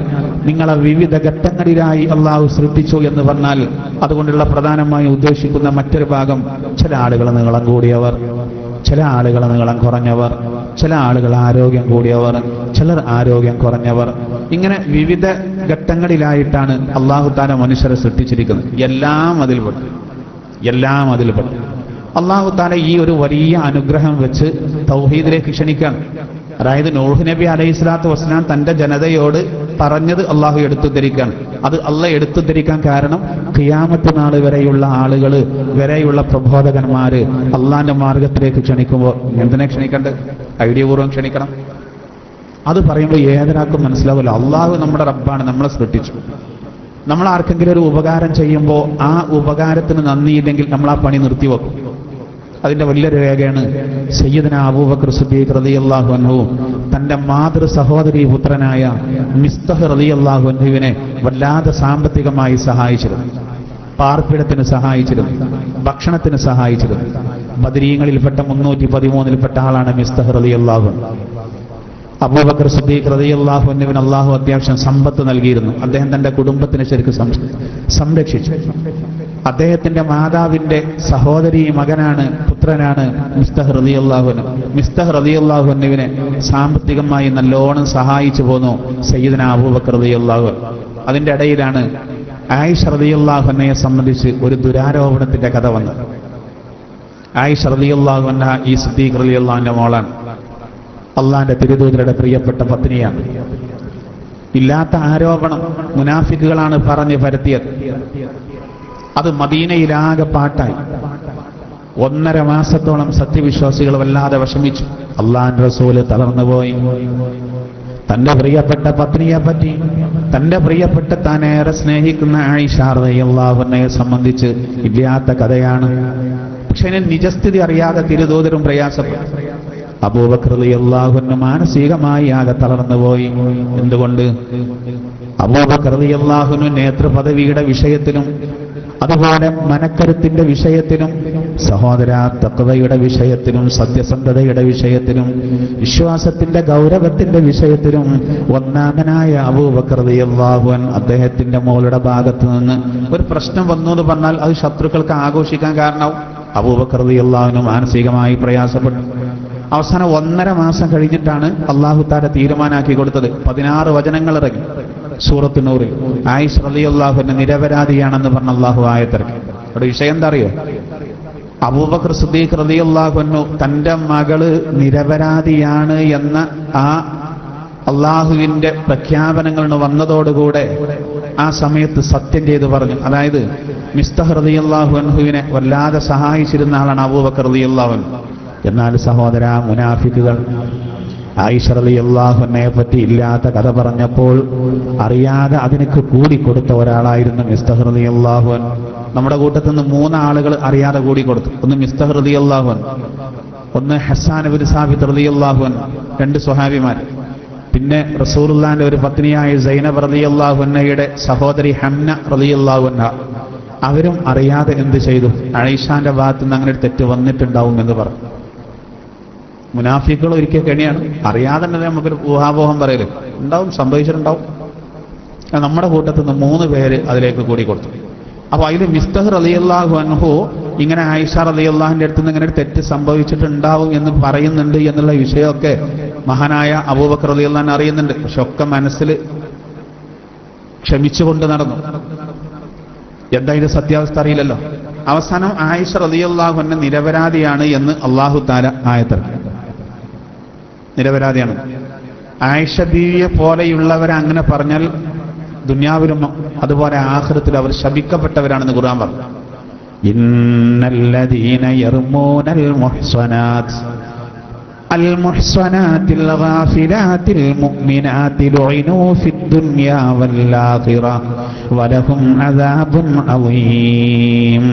നിങ്ങളെ വിവിധ ഘട്ടങ്ങളിലായി അള്ളാഹു സൃഷ്ടിച്ചു എന്ന് പറഞ്ഞാൽ അതുകൊണ്ടുള്ള പ്രധാനമായി ഉദ്ദേശിക്കുന്ന മറ്റൊരു ഭാഗം, ചില ആളുകൾ നീളം കൂടിയവർ, ചില ആളുകൾ നീളം കുറഞ്ഞവർ, ചില ആളുകൾ ആരോഗ്യം കൂടിയവർ, ചിലർ ആരോഗ്യം കുറഞ്ഞവർ. ഇങ്ങനെ വിവിധ ഘട്ടങ്ങളിലായിട്ടാണ് അല്ലാഹു തആല മനുഷ്യരെ സൃഷ്ടിച്ചിരിക്കുന്നത്. എല്ലാം അതിൽപ്പെട്ടു. അല്ലാഹു തആല ഈ ഒരു വലിയ അനുഗ്രഹം വെച്ച് തൗഹീദിലേക്ക് ക്ഷണിക്കുകയാണ്. അതായത് നൂഹ് നബി അലൈഹിസ്സലാത്തു വസ്സലാം തന്റെ ജനതയോട് പറഞ്ഞത് അള്ളാഹു എടുത്തുദ്ധരിക്കുകയാണ്. അത് അള്ളാഹ് എടുത്തുദ്ധരിക്കാൻ കാരണം ഖിയാമത്ത് നാൾ വരെയുള്ള ആളുകൾ, വരെയുള്ള പ്രബോധകന്മാര് അള്ളാന്റെ മാർഗത്തിലേക്ക് ക്ഷണിക്കുമ്പോൾ എന്തിനെ ക്ഷണിക്കേണ്ടത്? ഐഡിയപൂർവ്വം ക്ഷണിക്കണം. അത് പറയുമ്പോൾ ഏതൊരാൾക്കും മനസ്സിലാവില്ല. അള്ളാഹു നമ്മുടെ റബ്ബാണ്, നമ്മളെ സൃഷ്ടിച്ചു. നമ്മൾ ആർക്കെങ്കിലും ഒരു ഉപകാരം ചെയ്യുമ്പോൾ ആ ഉപകാരത്തിന് നന്ദിയില്ലെങ്കിൽ നമ്മൾ ആ പണി നിർത്തിവെക്കും. അതിന്റെ വലിയൊരു രേഖയാണ് സയ്യിദുനാ അബൂബക്കർ സിദ്ദീഖ് റളിയല്ലാഹു അൻഹു തന്റെ മാതൃ സഹോദരി പുത്രനായ മിസ്തഹ് റളിയല്ലാഹു അൻഹുവിനെ വല്ലാതെ സാമ്പത്തികമായി സഹായിച്ചിരുന്നു. പാർപ്പിടത്തിന് സഹായിച്ചിരുന്നു, ഭക്ഷണത്തിന് സഹായിച്ചിരുന്നു. ബദരീങ്ങളിൽപ്പെട്ട 313 ആളാണ് മിസ്തഹ് റളിയല്ലാഹു അൻഹു. അബൂബക്കർ സിദ്ദീഖ് റളിയല്ലാഹു അൻഹുവിന് അല്ലാഹു അത്യാവശ്യം സമ്പത്ത് നൽകിയിരുന്നു. അദ്ദേഹം തന്റെ കുടുംബത്തിനെ ശരിക്കും സംരക്ഷിച്ചു. അദ്ദേഹത്തിന്റെ മാതാവിന്റെ സഹോദരി മകനാണ്, പുത്രനാണ് മിസ്തഹ് റളിയല്ലാഹു അൻഹു. മിസ്തഹ് റളിയല്ലാഹു അൻഹുവിനെ സാമ്പത്തികമായി നല്ലോണം സഹായിച്ചു പോന്നു സയ്യിദുനാ അബൂബക്കർ റളിയല്ലാഹു അൻഹു. അതിന്റെ ഇടയിലാണ് ആയിഷ റളിയല്ലാഹു അൻഹയെ സംബന്ധിച്ച് ഒരു ദുരാരോപണത്തിന്റെ കഥ വന്നത്. ആയിഷ റളിയല്ലാഹു അൻഹ ഈ സിദ്ദീഖ് റളിയല്ലാഹു അൻഹുവിന്റെ മോളാണ്. അള്ളാന്റെ തിരുദൂതരുടെ പ്രിയപ്പെട്ട പത്നിയാണ്. ഇല്ലാത്ത ആരോപണം മുനാഫിക്കുകളാണ് പറഞ്ഞു പരത്തിയത്. അത് മദീനയിലാകെ പാട്ടായി. 1.5 മാസത്തോളം സത്യവിശ്വാസികൾ വല്ലാതെ വിഷമിച്ചു. അള്ളാന്റെ റസൂല് തളർന്നുപോയി. തന്റെ പ്രിയപ്പെട്ട പത്നിയെ പറ്റി, തന്റെ പ്രിയപ്പെട്ട താനേറെ സ്നേഹിക്കുന്ന ആയിഷ റളിയല്ലാഹു അൻഹയെ സംബന്ധിച്ച് ഇല്ലാത്ത കഥയാണ്. പക്ഷെ നിജസ്ഥിതി അറിയാതെ തിരുദൂതരും പ്രയാസപ്പെട്ടു. അബൂബക്കർ റളിയല്ലാഹു അൻഹു മാനസികമായി ആകെ തളർന്നുപോയി. എന്തുകൊണ്ട്? അബൂബക്കർ റളിയല്ലാഹു അൻഹു നേതൃപദവിയുടെ വിഷയത്തിലും അതുപോലെ മനക്കരുത്തിന്റെ വിഷയത്തിലും സഹോദര തഖ്വയുടെ വിഷയത്തിലും സത്യസന്ധതയുടെ വിഷയത്തിലും വിശ്വാസത്തിന്റെ ഗൗരവത്തിന്റെ വിഷയത്തിലും ഒന്നാമനായ അബൂബക്കർ റളിയല്ലാഹു അൻഹു അദ്ദേഹത്തിന്റെ മോളുടെ ഭാഗത്ത് നിന്ന് ഒരു പ്രശ്നം വന്നു എന്ന് പറഞ്ഞാൽ അത് ശത്രുക്കൾക്ക് ആഘോഷിക്കാൻ കാരണമാവും. അബൂബക്കർ റളിയല്ലാഹു അൻഹു മാനസികമായി പ്രയാസപ്പെട്ടു. അവസാനം 1.5 മാസം കഴിഞ്ഞിട്ടാണ് അല്ലാഹു തആല തീരുമാനാക്കി കൊടുത്തത്. 16 വചനങ്ങൾ ഇറങ്ങി സൂറത്ത് നൂറിൽ. ആയിഷ റളിയല്ലാഹു അൻഹ നിരപരാധിയാണെന്ന് പറഞ്ഞ അല്ലാഹു ആയത്തിറക്കി. അവിടെ വിഷയം എന്താ അറിയോ? അബൂബക്കർ സിദ്ദീഖ് റളിയല്ലാഹു അൻഹു തന്റെ മകള് നിരപരാധിയാണ് എന്ന ആ അള്ളാഹുവിന്റെ പ്രഖ്യാപനങ്ങൾ വന്നതോടുകൂടെ ആ സമയത്ത് സത്യം ചെയ്ത് പറഞ്ഞു. അതായത് മിസ്തഹ് റളിയല്ലാഹു അൻഹുവിനെ വല്ലാതെ സഹായിച്ചിരുന്ന ആളാണ് അബൂബക്കർ റളിയല്ലാഹു അൻഹു. എന്നാൽ സഹോദര മുനാഫിക്കുകൾ ആയിഷ റളിയല്ലാഹു അൻഹയെ പറ്റി ഇല്ലാത്ത കഥ പറഞ്ഞപ്പോൾ അറിയാതെ അതിനൊക്കെ കൂടിക്കൊടുത്ത ഒരാളായിരുന്നു മിസ്തഹ് റളിയല്ലാഹു അൻഹു. നമ്മുടെ കൂട്ടത്തിൽ നിന്ന് 3 ആളുകൾ അറിയാതെ കൂടിക്കൊടുത്തു. ഒന്ന് മിസ്തഹ് റളിയല്ലാഹു അൻഹു, ഒന്ന് ഹസ്സാൻ ഇബ്നു സാബിത്ത് റളിയല്ലാഹു അൻഹു, 2 സ്വഹാബിമാർ. പിന്നെ റസൂലുള്ളാഹിന്റെ ഒരു പത്നിയായ സൈനബ് റളിയല്ലാഹു അൻഹയുടെ സഹോദരി ഹംന റളിയല്ലാഹു അൻഹ, അവരും അറിയാതെ എന്ത് ചെയ്തു? ആയിഷാന്റെ ഭാഗത്ത് നിന്ന് അങ്ങനെ ഒരു തെറ്റ് വന്നിട്ടുണ്ടാവും എന്ന് പറഞ്ഞു. മുനാഫിക്കുകൾ ഒരിക്കൽ കെണിയാണ്. അറിയാതെ തന്നെ നമുക്കൊരു ഊഹാപോഹം പറയല് ഉണ്ടാവും, സംഭവിച്ചിട്ടുണ്ടാവും. നമ്മുടെ കൂട്ടത്തിൽ നിന്ന് 3 പേര് അതിലേക്ക് കൂടി കൊടുത്തു. അപ്പൊ അതിൽ മിസ്തഹ് റളിയല്ലാഹു അൻഹു ഇങ്ങനെ ആയിഷ റളിയല്ലാഹുവിന്റെ അടുത്ത് നിന്ന് ഇങ്ങനെ ഒരു തെറ്റ് സംഭവിച്ചിട്ടുണ്ടാവും എന്ന് പറയുന്നുണ്ട് എന്നുള്ള വിഷയമൊക്കെ മഹാനായ അബൂബക്കർ റളിയല്ലാഹു അൻഹു അറിയുന്നുണ്ട്. പക്ഷെ ഒക്കെ മനസ്സിൽ ക്ഷമിച്ചുകൊണ്ട് നടന്നു. എന്താ ഇത് സത്യാവസ്ഥ അറിയില്ലല്ലോ. അവസാനം ആയിഷ റളിയല്ലാഹു അൻഹ നിരപരാധിയാണ് എന്ന് അല്ലാഹു തആല ആയത്തിറക്കി. നിരപരാധിയാണ്. ആയിഷ ബീവിയെ പോലെയുള്ളവരെ അങ്ങനെ പറഞ്ഞാൽ ദുനിയാവിലും അതുപോലെ ആഖിറത്തിലും അവർ ശപിക്കപ്പെട്ടവരാണെന്ന് ഖുർആൻ പറഞ്ഞു. ഇന്നല്ലദീന യർമൂനൽ മുഹ്സനാത്ത് المحصنات الغافلات المؤمنات لعنوا في الدنيا والآخرة ولهم عذاب عظيم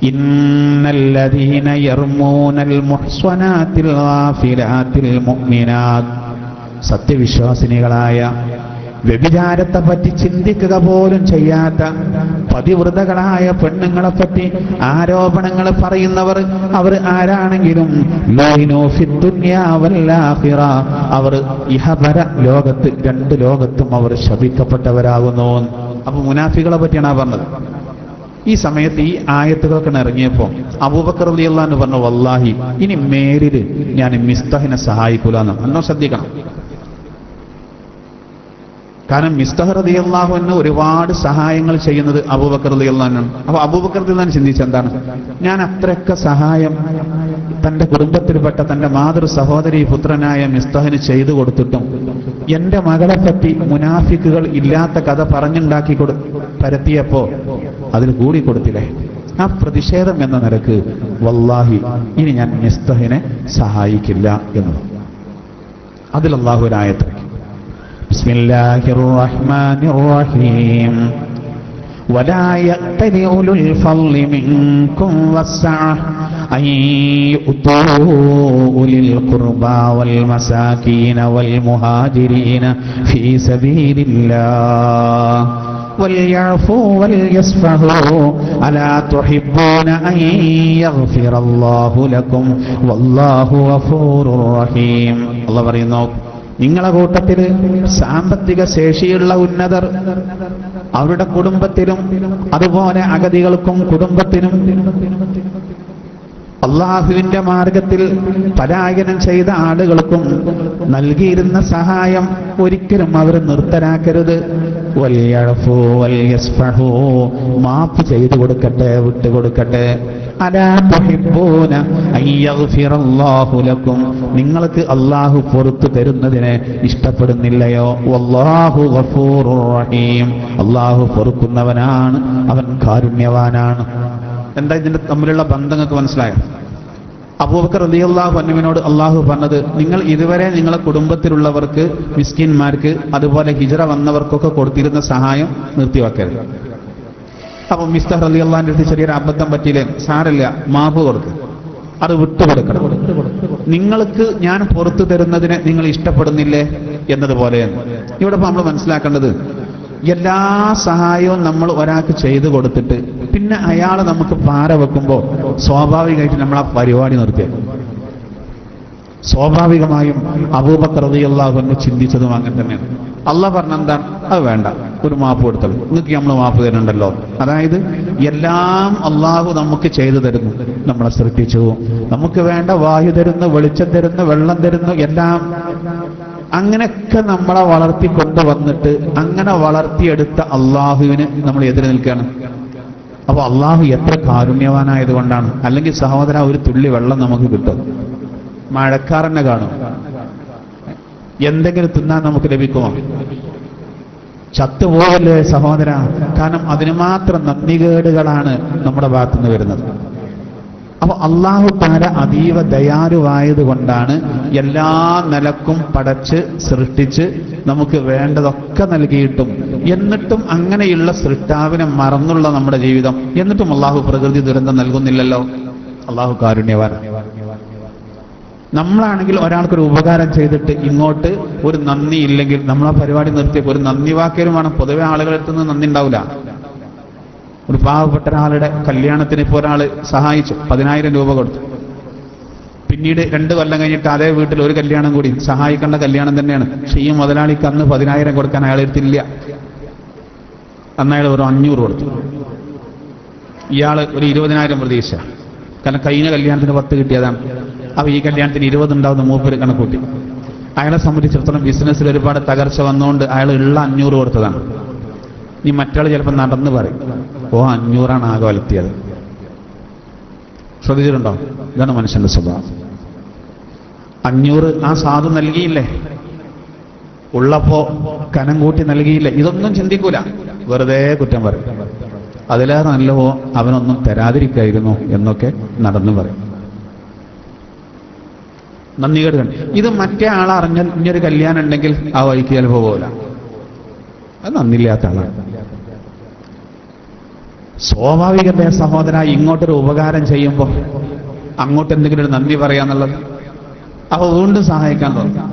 إن الذين يرمون المحصنات الغافلات المؤمنات സത്യവിശ്വാസിനികളായ വ്യഭിചാരത്തെ പറ്റി ചിന്തിക്കുക പോലും ചെയ്യാത്ത പതിവ്രതകളായ പെണ്ണുങ്ങളെപ്പറ്റി ആരോപണങ്ങൾ പറയുന്നവർ അവർ ആരാണെങ്കിലും അവർ ഇഹപര ലോകത്ത് 2 ലോകത്തും അവർ ശപിക്കപ്പെട്ടവരാകുന്നു. അപ്പൊ മുനാഫികളെ പറ്റിയാണ് പറഞ്ഞത്. ഈ സമയത്ത് ഈ ആയത്തുകളൊക്കെ ഇറങ്ങിയപ്പോൾ അബൂബക്കർ റളിയല്ലാഹു അൻഹു പറഞ്ഞു, വല്ലാഹി ഇനി മേലില് ഞാൻ മിസ്തഹിനെ സഹായിക്കൂല എന്ന്. എന്നോ ശ്രദ്ധിക്കണം. കാരണം മിസ്തഹ് റളിയല്ലാഹു അൻഹു ഒരുപാട് സഹായങ്ങൾ ചെയ്യുന്നത് അബൂബക്കർ റളിയല്ലാഹു അൻഹു. അപ്പൊ അബൂബക്കർ റളിയല്ലാഹു അൻഹു ചിന്തിച്ചെന്താണ്, ഞാൻ അത്രയൊക്കെ സഹായം തന്റെ കുടുംബത്തിൽപ്പെട്ട തന്റെ മാതൃ സഹോദരി പുത്രനായ മിസ്തഹിന് ചെയ്തു കൊടുത്തിട്ടും എന്റെ മകളെ പറ്റി മുനാഫിക്കുകൾ ഇല്ലാത്ത കഥ പറഞ്ഞുണ്ടാക്കി പരത്തിയപ്പോ അതിൽ കൂടി കൊടുത്തില്ലേ? ആ പ്രതിഷേധം എന്ന നിലക്ക് വല്ലാഹി ഇനി ഞാൻ മിസ്തഹിനെ സഹായിക്കില്ല എന്ന്. അതിൽ അല്ലാഹു ഒരു ആയത്ത്, ബിസ്മില്ലാഹിർ റഹ്മാനിർ റഹീം ولا يأتل أولو الفضل منكم والسعة أن يؤتوا أولي القربى والمساكين والمهاجرين في سبيل الله وليعفوا وليصفحوا ألا تحبون أن يغفر الله لكم والله غفور رحيم. الله പറയുന്നു, നിങ്ങളെ കൂട്ടത്തിൽ സാമ്പത്തിക ശേഷിയുള്ള ഉന്നതർ അവരുടെ കുടുംബത്തിലും അതുപോലെ അഗതികൾക്കും കുടുംബത്തിനും അള്ളാഹുവിന്റെ മാർഗത്തിൽ പലായനം ചെയ്ത ആളുകൾക്കും നൽകിയിരുന്ന സഹായം ഒരിക്കലും അവർ നിർത്തലാക്കരുത്. വൽയഅഫു വൽയസ്ഫഹു, മാഫ് ചെയ്തു കൊടുക്കട്ടെ, വിട്ടുകൊടുക്കട്ടെ. അലാ തുഹിബ്ബൂന അൻ യഗ്ഫിറല്ലാഹു ലക്കും, നിങ്ങൾക്ക് അള്ളാഹു പുറത്തു തരുന്നതിനെ ഇഷ്ടപ്പെടുന്നില്ലയോ? വല്ലാഹു ഗഫൂറുർ റഹീം, അള്ളാഹു പൊറുക്കുന്നവനാണ്, അവൻ കാരുണ്യവാനാണ്. എന്താ ഇതിന്റെ തമ്മിലുള്ള ബന്ധങ്ങൾക്ക് മനസ്സിലായോ? അബൂബക്കർ റളിയല്ലാഹു അൻഹുവിനോട് അള്ളാഹു പറഞ്ഞത്, നിങ്ങൾ ഇതുവരെ നിങ്ങളെ കുടുംബത്തിലുള്ളവർക്ക്, മിസ്കിന്മാർക്ക്, അതുപോലെ ഹിജ്റ വന്നവർക്കൊക്കെ കൊടുത്തിരുന്ന സഹായം നിർത്തിവെക്കരുത്. അപ്പൊ മിസ്തഹ് റളിയല്ലാഹു അൻഹു ചെറിയൊരു അബദ്ധം പറ്റിയില്ലേ, സാരല്ല, മാപ്പ് കൊടുക്കുക, അത് വിട്ടുകൊടുക്കണം. നിങ്ങൾക്ക് ഞാൻ പുറത്തു തരുന്നതിനെ നിങ്ങൾ ഇഷ്ടപ്പെടുന്നില്ലേ എന്നതുപോലെ. ഇവിടെ നമ്മൾ മനസ്സിലാക്കേണ്ടത്, എല്ലാ സഹായവും നമ്മൾ ഒരാൾക്ക് ചെയ്തു കൊടുത്തിട്ട് പിന്നെ അയാൾ നമുക്ക് പാര വെക്കുമ്പോൾ സ്വാഭാവികമായിട്ട് നമ്മൾ ആ പരിപാടി നിർത്തിയേക്കും. സ്വാഭാവികമായും അബൂബക്കർ റളിയല്ലാഹു അൻഹു ചിന്തിച്ചതും അങ്ങനെ തന്നെയാണ്. അള്ളാഹ് പറഞ്ഞെന്താണ്, അത് വേണ്ട, ഒരു മാപ്പ് കൊടുത്തത്, നിങ്ങൾക്ക് നമ്മൾ മാപ്പ് തരുന്നുണ്ടല്ലോ. അതായത് എല്ലാം അള്ളാഹു നമുക്ക് ചെയ്തു തരുന്നു. നമ്മളെ സൃഷ്ടിച്ചു, നമുക്ക് വേണ്ട വായു തരുന്നു, വെളിച്ചം തരുന്നു, വെള്ളം തരുന്നു, എല്ലാം അങ്ങനെയൊക്കെ നമ്മളെ വളർത്തിക്കൊണ്ടുവന്നിട്ട് അങ്ങനെ വളർത്തിയെടുത്ത അള്ളാഹുവിന് നമ്മൾ എതിരെ നിൽക്കുകയാണ്. അപ്പൊ അള്ളാഹു എത്ര കാരുണ്യവാനായത് കൊണ്ടാണ്. അല്ലെങ്കിൽ സഹോദര, ഒരു തുള്ളി വെള്ളം നമുക്ക് കിട്ടും, മഴക്കാരനെ കാണും, എന്തെങ്കിലും തിന്നാൻ നമുക്ക് ലഭിക്കുമോ? ചത്തുപോകല്ലേ സഹോദര. കാരണം അതിന് മാത്രം നന്ദികേടുകളാണ് നമ്മുടെ ഭാഗത്തുനിന്ന് വരുന്നത്. അപ്പൊ അള്ളാഹു തആല അതീവ ദയാലുവായത് കൊണ്ടാണ് എല്ലാ നിലക്കും പടച്ച് സൃഷ്ടിച്ച് നമുക്ക് വേണ്ടതൊക്കെ നൽകിയിട്ടും എന്നിട്ടും അങ്ങനെയുള്ള സൃഷ്ടാവിനെ മറന്നുള്ള നമ്മുടെ ജീവിതം, എന്നിട്ടും അള്ളാഹു പ്രകൃതി ദുരന്തം നൽകുന്നില്ലല്ലോ. അള്ളാഹു കാരുണ്യവാൻ. നമ്മളാണെങ്കിൽ ഒരാൾക്കൊരു ഉപകാരം ചെയ്തിട്ട് ഇങ്ങോട്ട് ഒരു നന്ദി ഇല്ലെങ്കിൽ നമ്മളാ പരിപാടി നിർത്തിയപ്പോൾ ഒരു നന്ദി വാക്കേലും വേണം. പൊതുവെ ആളുകളെടുത്തൊന്നും നന്ദി ഉണ്ടാവില്ല. ഒരു പാവപ്പെട്ട ഒരാളുടെ കല്യാണത്തിന് ഇപ്പോൾ ഒരാൾ സഹായിച്ചു, 10,000 രൂപ കൊടുത്തു. പിന്നീട് 2 കൊല്ലം കഴിഞ്ഞിട്ട് അതേ വീട്ടിൽ ഒരു കല്യാണം കൂടി, സഹായിക്കേണ്ട കല്യാണം തന്നെയാണ്. പക്ഷെ ഈ മുതലാളിക്ക് അന്ന് 10,000 കൊടുക്കാൻ അയാൾ എടുത്തില്ല. അന്ന് അയാൾ ഒരു 500 കൊടുത്തു. ഇയാൾ ഒരു 20,000 പ്രതീക്ഷ. കാരണം കഴിഞ്ഞ കല്യാണത്തിന് 10 കിട്ടിയതാണ്. അപ്പൊ ഈ കല്യാണത്തിന് 20 ഉണ്ടാവുന്ന മൂപ്പര് കണക്കൂട്ടി. അയാളെ സംബന്ധിച്ചിടത്തോളം ബിസിനസ്സിൽ ഒരുപാട് തകർച്ച വന്നുകൊണ്ട് അയാൾ ഉള്ള 500 കൊടുത്തതാണ്. ഈ മറ്റാൾ ചിലപ്പോൾ നടന്ന് പറയും, ഓ 500 ആകെ വലത്തിയത്. ശ്രദ്ധിച്ചിട്ടുണ്ടോ? ഇതാണ് മനുഷ്യന്റെ സ്വഭാവം. 500 ആ സാധു നൽകിയില്ലേ, ഉള്ളപ്പോ കനം കൂട്ടി നൽകിയില്ലേ, ഇതൊന്നും ചിന്തിക്കൂല, വെറുതെ കുറ്റം പറയും. അതിലേറെ നല്ലവോ അവനൊന്നും തരാതിരിക്കായിരുന്നു എന്നൊക്കെ നടന്നു പറയും. നന്ദി കേട്. ഇത് മറ്റേ ആളറിഞ്ഞാൽ ഇനിയൊരു കല്യാണം ഉണ്ടെങ്കിൽ ആ വഴിക്ക് ചിലപ്പോൾ പോകില്ല. അത് നന്ദില്ലാത്ത ആളാണ്. സ്വാഭാവികത്തെ സഹോദര, ഇങ്ങോട്ടൊരു ഉപകാരം ചെയ്യുമ്പോൾ അങ്ങോട്ട് എന്തെങ്കിലും ഒരു നന്ദി പറയാന്നുള്ളത്. അപ്പൊ വീണ്ടും സഹായിക്കാൻ തോന്നും.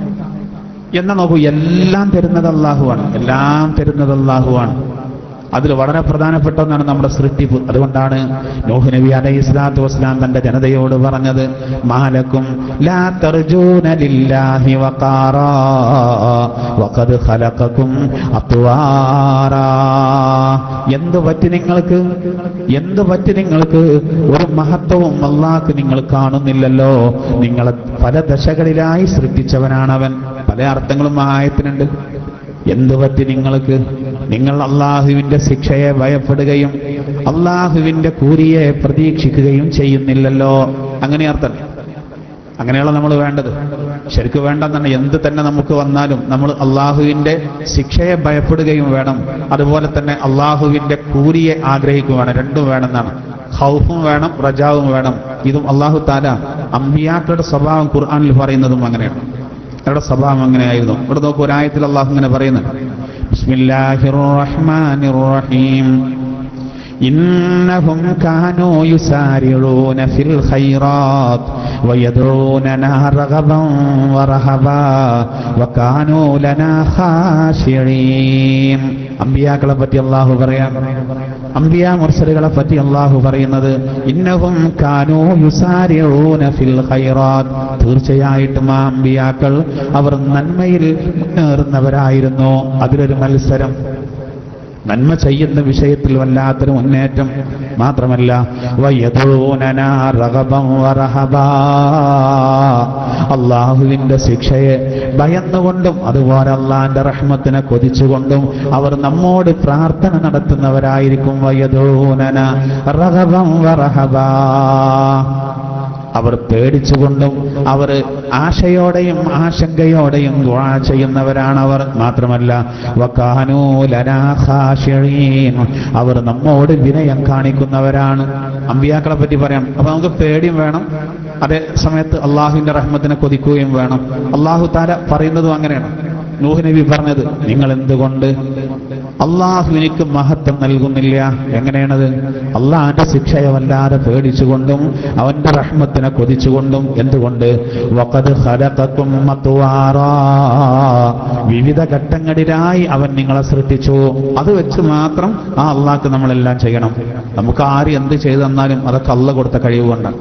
എന്നാ നോക്കൂ, എല്ലാം തരുന്നത് അല്ലാഹുവാണ്, എല്ലാം തരുന്നത് അല്ലാഹുവാണ്. അതിൽ വളരെ പ്രധാനപ്പെട്ട ഒന്നാണ് നമ്മുടെ സൃഷ്ടിപ്പ്. അതുകൊണ്ടാണ് നൂഹ് നബി അലൈഹിസ്സലാത്തു വസ്സലാം തന്റെ ജനതയോട് പറഞ്ഞത്, മാലക്കും ലാ തർജൂന ലില്ലാഹി വഖാറാ വഖദ് ഖലഖകും അത്വാറാ. എന്തു പറ്റി നിങ്ങൾക്ക് ഒരു മഹത്വവും അല്ലാഹ് നിങ്ങൾ കാണുന്നില്ലല്ലോ? നിങ്ങളെ പല ദശകളിലായി സൃഷ്ടിച്ചവനാണവൻ. പല അർത്ഥങ്ങളും ആയത്തിനുണ്ട്. എന്തുപറ്റി നിങ്ങൾ അള്ളാഹുവിന്റെ ശിക്ഷയെ ഭയപ്പെടുകയും അള്ളാഹുവിന്റെ കൂലിയെ പ്രതീക്ഷിക്കുകയും ചെയ്യുന്നില്ലല്ലോ. അങ്ങനെ അർത്ഥം. അങ്ങനെയുള്ള നമ്മൾ വേണ്ടത്. ശരിക്കും വേണ്ടെന്നാണ്. എന്ത് തന്നെ നമുക്ക് വന്നാലും നമ്മൾ അള്ളാഹുവിന്റെ ശിക്ഷയെ ഭയപ്പെടുകയും വേണം, അതുപോലെ തന്നെ അള്ളാഹുവിന്റെ കൂലിയെ ആഗ്രഹിക്കുകയും വേണം. രണ്ടും വേണമെന്നാണ്. ഖൗഫും വേണം, റജാവും വേണം. ഇതും അള്ളാഹു തആല അമ്പിയാക്കളുടെ സ്വഭാവം ഖുർആനിൽ പറയുന്നതും അങ്ങനെയാണ്. അവരുടെ സ്വഭാവം അങ്ങനെയായിരുന്നു. ഇവിടെ നോക്കൂ, ഒരായത്തിൽ അള്ളാഹു ഇങ്ങനെ പറയുന്നുണ്ട്, ബിസ്മില്ലാഹിർ റഹ്മാനിർ റഹീം, ഇന്നഹും കാനൂ യുസാരിഊന ഫിൽ ഖൈറാത്ത് വയദഊനനാ റഗബൻ വറഹബാ വകാനൂ ലനാ ഖാശിഈൻ. അമ്പിയാക്കളെ പറ്റി അള്ളാഹു പറയാം. അമ്പിയാ മുർസലുകളെ പറ്റി അള്ളാഹു പറയുന്നത്, ഇന്നഹും കാനൂ യുസാരിഊന ഫിൽ ഖൈറാത്ത്, തീർച്ചയായിട്ടും ആ അമ്പിയാക്കൾ അവർ നന്മയിൽ മുന്നേറുന്നവരായിരുന്നു. അതിലൊരു മത്സരം, നന്മ ചെയ്യുന്ന വിഷയത്തിൽ വല്ലാത്തൊരു മുന്നേറ്റം. മാത്രമല്ല വയദഊനനാ റഗബൻ വറഹബാ, അള്ളാഹുവിന്റെ ശിക്ഷയെ ഭയന്നുകൊണ്ടും അതുപോലെ അള്ളാഹിന്റെ റഹ്മത്തിനെ കൊതിച്ചുകൊണ്ടും അവർ നമ്മോട് പ്രാർത്ഥന നടത്തുന്നവരായിരിക്കും. വയദഊനനാ റഗബൻ വറഹബാ, അവർ പേടിച്ചുകൊണ്ടും അവർ ആശയോടെയും ആശങ്കയോടെയും ദുആ ചെയ്യുന്നവരാണവർ. മാത്രമല്ല വകാനൂ ലനാ ഖാശിഈൻ, അവർ നമ്മോട് വിനയം കാണിക്കുന്നവരാണ്. അമ്പിയാക്കളെ പറ്റി പറയാം. അപ്പൊ നമുക്ക് പേടിയും വേണം, അതേ സമയത്ത് അള്ളാഹുവിന്റെ റഹ്മത്തിനെ കൊതിക്കുകയും വേണം. അള്ളാഹു തആല പറയുന്നതും അങ്ങനെയാണ്. നൂഹ് നബി പറഞ്ഞത്, നിങ്ങൾ എന്തുകൊണ്ട് അള്ളാഹുവിനിക്ക് മഹത്വം നൽകുന്നില്ല? എങ്ങനെയാണത്? അള്ളാഹിന്റെ ശിക്ഷയെ വല്ലാതെ പേടിച്ചുകൊണ്ടും അവന്റെ റഹ്മത്തിനെ കൊതിച്ചുകൊണ്ടും. എന്തുകൊണ്ട്? വഖദ് ഖലഖകും അത്വാറാ, വിവിധ ഘട്ടങ്ങളിലായി അവൻ നിങ്ങളെ സൃഷ്ടിച്ചു. അത് വെച്ച് മാത്രം ആ അള്ളാഹ്ക്ക് നമ്മളെല്ലാം ചെയ്യണം. നമുക്ക് ആര് എന്ത് ചെയ്തു തന്നാലും അതൊക്കെ അള്ളാഹ് കൊടുത്ത കഴിവ് കൊണ്ടാണ്.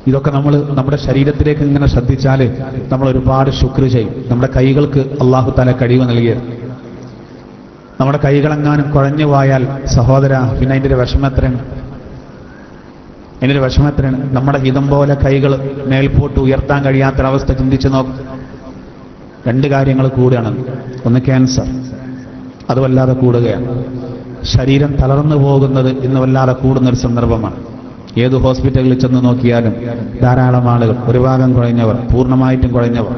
ഇതൊക്കെ നമ്മൾ നമ്മുടെ ശരീരത്തിലേക്ക് ഇങ്ങനെ ശ്രദ്ധിച്ചാൽ നമ്മൾ ഒരുപാട് ശുക്ർ ചെയ്യും. നമ്മുടെ കൈകൾക്ക് അള്ളാഹു തആല കഴിവ് നൽകിയത്. നമ്മുടെ കൈകളെങ്ങാനും കുഴഞ്ഞു പോയാൽ സഹോദര, പിന്നെ അതിൻ്റെ ഒരു വിഷമത്രയാണ്. നമ്മുടെ ഹിതം പോലെ കൈകൾ മേൽപോട്ട് ഉയർത്താൻ കഴിയാത്തൊരവസ്ഥ ചിന്തിച്ചു നോക്കും. രണ്ട് കാര്യങ്ങൾ കൂടുകയാണ്. ഒന്ന് ക്യാൻസർ, അത് വല്ലാതെ കൂടുകയാണ്. ശരീരം തളർന്നു പോകുന്നത് ഇന്ന് വല്ലാതെ കൂടുന്നൊരു സന്ദർഭമാണ്. ഏത് ഹോസ്പിറ്റലിൽ ചെന്ന് നോക്കിയാലും ധാരാളം ആളുകൾ, ഒരു ഭാഗം കുഴഞ്ഞവർ, പൂർണ്ണമായിട്ടും കുഴഞ്ഞവർ.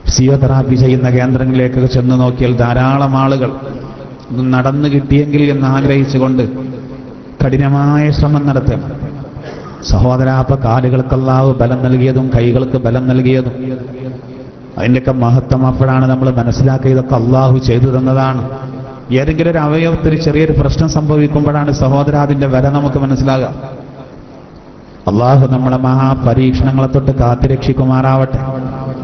ഫിസിയോതെറാപ്പി ചെയ്യുന്ന കേന്ദ്രങ്ങളിലേക്കൊക്കെ ചെന്ന് നോക്കിയാൽ ധാരാളം ആളുകൾ നടന്നു കിട്ടിയെങ്കിൽ എന്ന് ആഗ്രഹിച്ചുകൊണ്ട് കഠിനമായ ശ്രമം നടത്തുക. സഹോദരാ, അപ്പൊ കാലുകൾക്ക് അല്ലാഹു ബലം നൽകിയതും കൈകൾക്ക് ബലം നൽകിയതും അതിൻ്റെയൊക്കെ മഹത്വം അപ്പോഴാണ് നമ്മൾ മനസ്സിലാക്കുക, ഇതൊക്കെ അള്ളാഹു ചെയ്തു തന്നതാണ്. ഏതെങ്കിലും ഒരു അവയവത്തിൽ ചെറിയൊരു പ്രശ്നം സംഭവിക്കുമ്പോഴാണ് സഹോദര അതിന്റെ വില നമുക്ക് മനസ്സിലാകുക. അള്ളാഹു നമ്മളെ മഹാപരീക്ഷണങ്ങളെ തൊട്ട് കാത്തുരക്ഷിക്കുമാറാവട്ടെ.